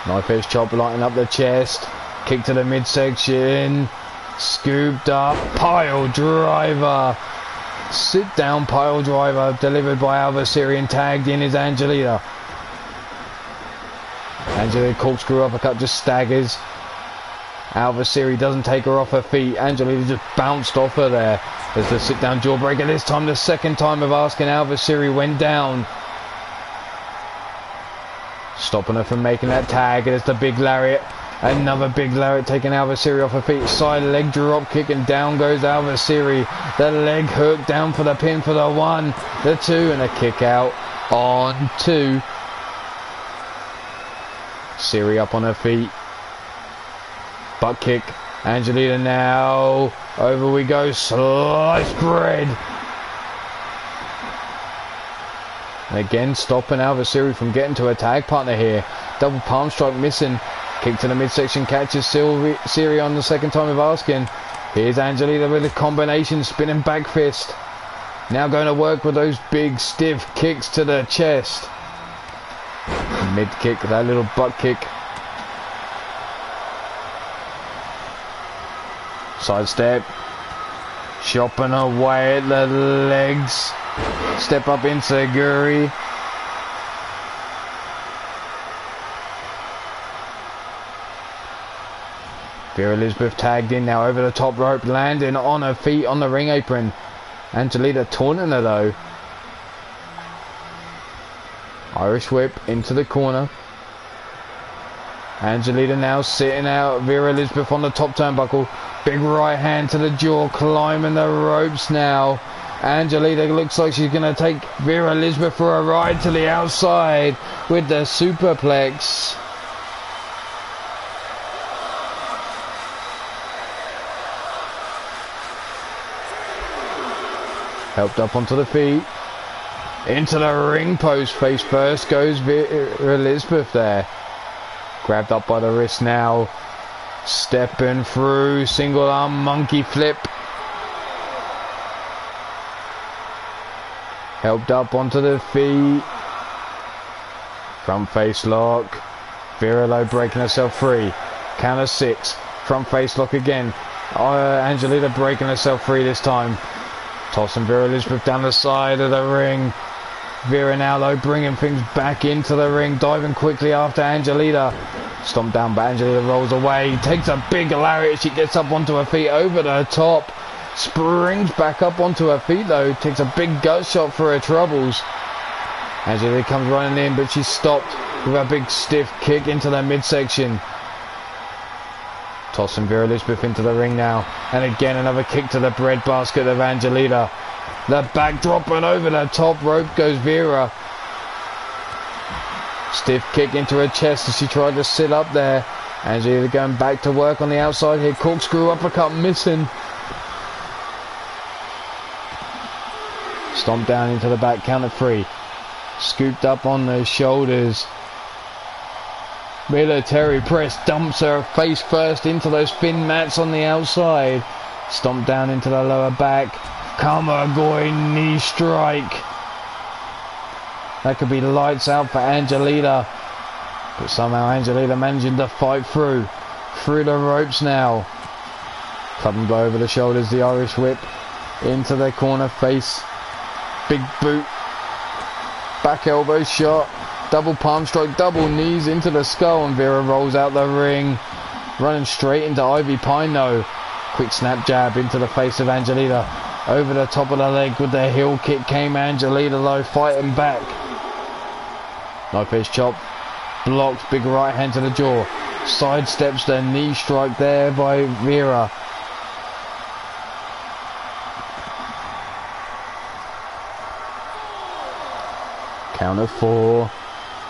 Knife edge chop lighting up the chest. Kick to the midsection. Scooped up. Pile driver. Sit down pile driver delivered by Alva Siri, and tagged in is Angelina. Angelina corkscrew uppercut, just staggers. Alva Siri doesn't take her off her feet. Angelina just bounced off her there. There's the sit down jawbreaker. This time the second time of asking Alva Siri went down. Stopping her from making that tag. And it's the big lariat. Another big lariat taking Alva Siri off her feet. Side leg drop kick, and down goes Alva Siri. The leg hook down for the pin for the 1, the 2, and a kick out on 2. Siri up on her feet. Butt kick. Angelina now. Over we go. Sliced bread. And again stopping Alva Siri from getting to her tag partner here. Double palm strike missing. Kick to the midsection, catches Siri on the second time of asking. Here's Angelina with a combination spinning back fist. Now going to work with those big stiff kicks to the chest. Mid kick, that little butt kick. Side step. Chopping away at the legs. Step up enziguri. Vera Elizabeth tagged in now over the top rope, landing on her feet on the ring apron. Angelina taunting her though. Irish whip into the corner. Angelina now sitting out Vera Elizabeth on the top turnbuckle. Big right hand to the jaw, climbing the ropes now. Angelina looks like she's going to take Vera Elizabeth for a ride to the outside with the superplex. Helped up onto the feet. Into the ring post. Face first goes Vera Elizabeth there. Grabbed up by the wrist now. Stepping through. Single arm monkey flip. Helped up onto the feet. Front face lock. Vera low breaking herself free. Count of 6. Front face lock again. Angelina breaking herself free this time. Tossing Vera Elizabeth down the side of the ring. Vera now though bringing things back into the ring. Diving quickly after Angelina. Stomped down, but Angelina rolls away. Takes a big lariat. She gets up onto her feet, over the top. Springs back up onto her feet though. Takes a big gut shot for her troubles. Angelina comes running in, but she's stopped with a big stiff kick into the midsection. Tossing Vera Elizabeth into the ring now. And again another kick to the breadbasket of Angelina. The backdrop and over the top rope goes Vera. Stiff kick into her chest as she tried to sit up there. Angelina going back to work on the outside here. Corkscrew uppercut missing. Stomp down into the back, count of 3. Scooped up on the shoulders. Military press, dumps her face first into those thin mats on the outside. Stomp down into the lower back. Kamagoy knee strike. That could be lights out for Angelina. But somehow Angelina managing to fight through the ropes now. Club and blow over the shoulders, the Irish whip into the corner face. Big boot. Back elbow shot. Double palm strike, double knees into the skull, and Vera rolls out the ring. Running straight into Ivy Pine though. Quick snap jab into the face of Angelina. Over the top of the leg with the heel kick came Angelina though, fighting back. Knife edge chop. Blocked, big right hand to the jaw. Sidesteps the knee strike there by Vera. Count of 4.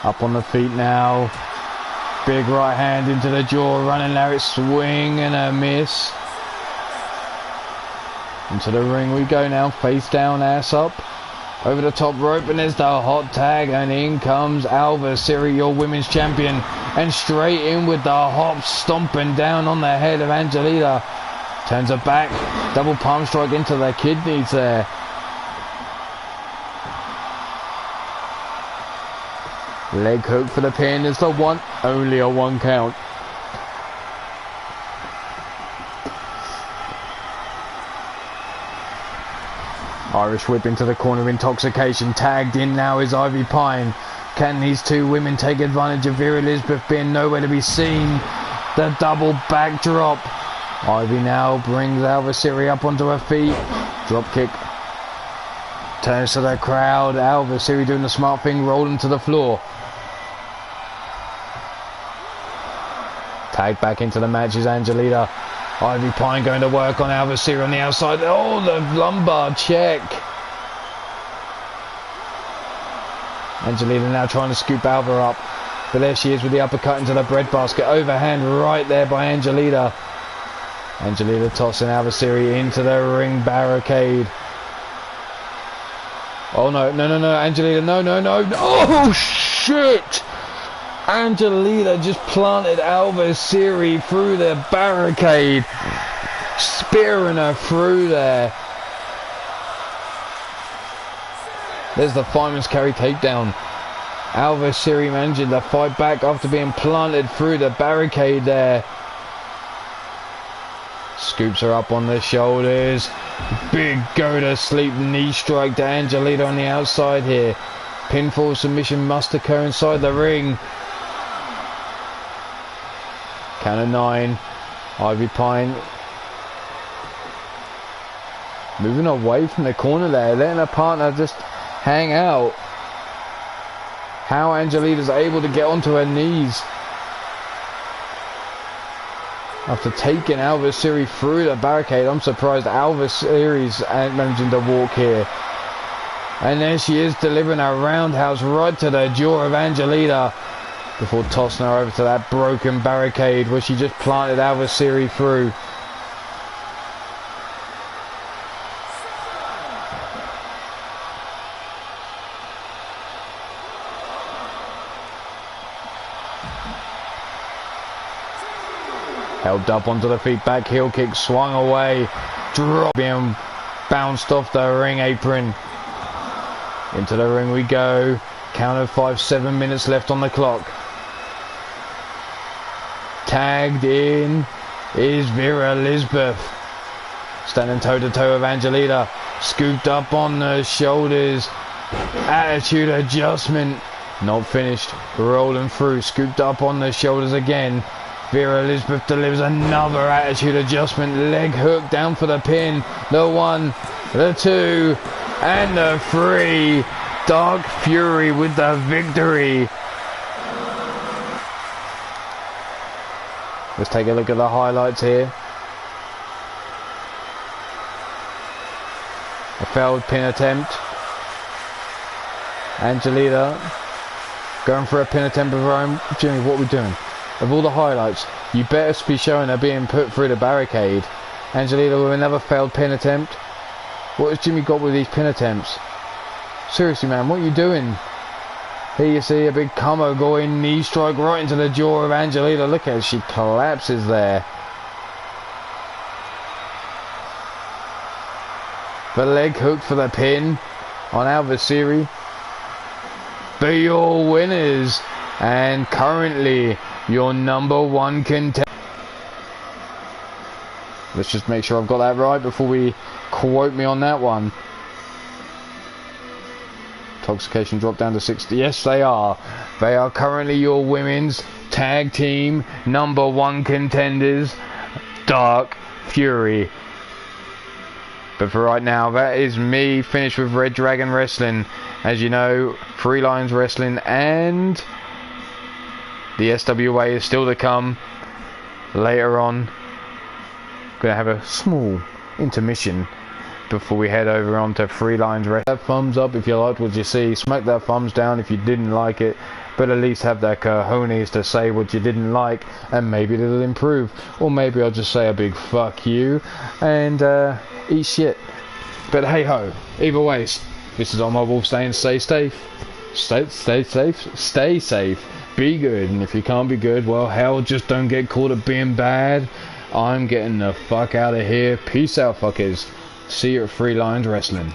Up on the feet now. Big right hand into the jaw. Running lariat swing and a miss. Into the ring we go now. Face down, ass up. Over the top rope, and there's the hot tag, and in comes Alva Siri, your women's champion, and straight in with the hops, stomping down on the head of Angelina. Turns her back, double palm strike into the kidneys there. Leg hook for the pin is the one, only a 1 count. Irish whip into the corner, intoxication. Tagged in now is Ivy Pine. Can these two women take advantage of Vera Elizabeth being nowhere to be seen? The double backdrop. Ivy now brings Alva Siri up onto her feet. Drop kick. Turns to the crowd. Alva Siri doing the smart thing, rolling to the floor. Tagged back into the match is Angelina. Ivy Pine going to work on Alva Siri on the outside. Oh, the lumbar check. Angelina now trying to scoop Alva up. But there she is with the uppercut into the breadbasket. Overhand right there by Angelina. Angelina tossing Alva Siri into the ring barricade. Oh, no. Angelina, no. Oh, shit. Angelina just planted Alva Siri through the barricade, spearing her through there. There's the fireman's carry takedown. Alva Siri managing to fight back after being planted through the barricade there. Scoops her up on the shoulders. Big go to sleep knee strike to Angelina on the outside here. Pinfall submission must occur inside the ring. Count of 9. Ivy Pine moving away from the corner there, letting her partner just hang out. How Angelina's able to get onto her knees after taking Alva Siri through the barricade. I'm surprised Alva Siri's managing to walk here. And there she is, delivering a roundhouse right to the jaw of Angelina before tossing her over to that broken barricade where she just planted Alva Siri through. Held up onto the feet, back heel kick, swung away, drop, being bounced off the ring apron. Into the ring we go. Count of 5, 7 minutes left on the clock. Tagged in is Vera Elizabeth. Standing toe to toe with Angelina. Scooped up on the shoulders. Attitude adjustment. Not finished. Rolling through. Scooped up on the shoulders again. Vera Elizabeth delivers another attitude adjustment. Leg hook down for the pin. The 1, the 2, and the 3. Dark Fury with the victory. Let's take a look at the highlights here. A failed pin attempt. Angelina going for a pin attempt of her own. Jimmy, what are we doing? Of all the highlights, you better be showing her being put through the barricade. Angelina with another failed pin attempt. What has Jimmy got with these pin attempts? Seriously, man, what are you doing? Here you see a big combo going, knee strike right into the jaw of Angelina. Look at her, she collapses there. The leg hook for the pin on Alvasiri. Be your winners, and currently your #1 contender. Let's just make sure I've got that right before we quote me on that one. Intoxication dropped down to 60. Yes, they are. They are currently your women's tag team #1 contenders, Dark Fury. But for right now, that is me finished with Red Dragon Wrestling. As you know, Three Lions Wrestling and the SWA is still to come later on. Gonna have a small intermission before we head over onto Three Lions Wrestling. That thumbs up if you liked what you see. Smack that thumbs down if you didn't like it. But at least have that cojones to say what you didn't like, and maybe it'll improve. Or maybe I'll just say a big fuck you and eat shit. But hey ho, either ways, this is Ulmarwolf saying stay safe. Stay safe. Stay safe. Be good. And if you can't be good, well hell, just don't get caught at being bad. I'm getting the fuck out of here. Peace out, fuckers. See you at Three Lions Wrestling.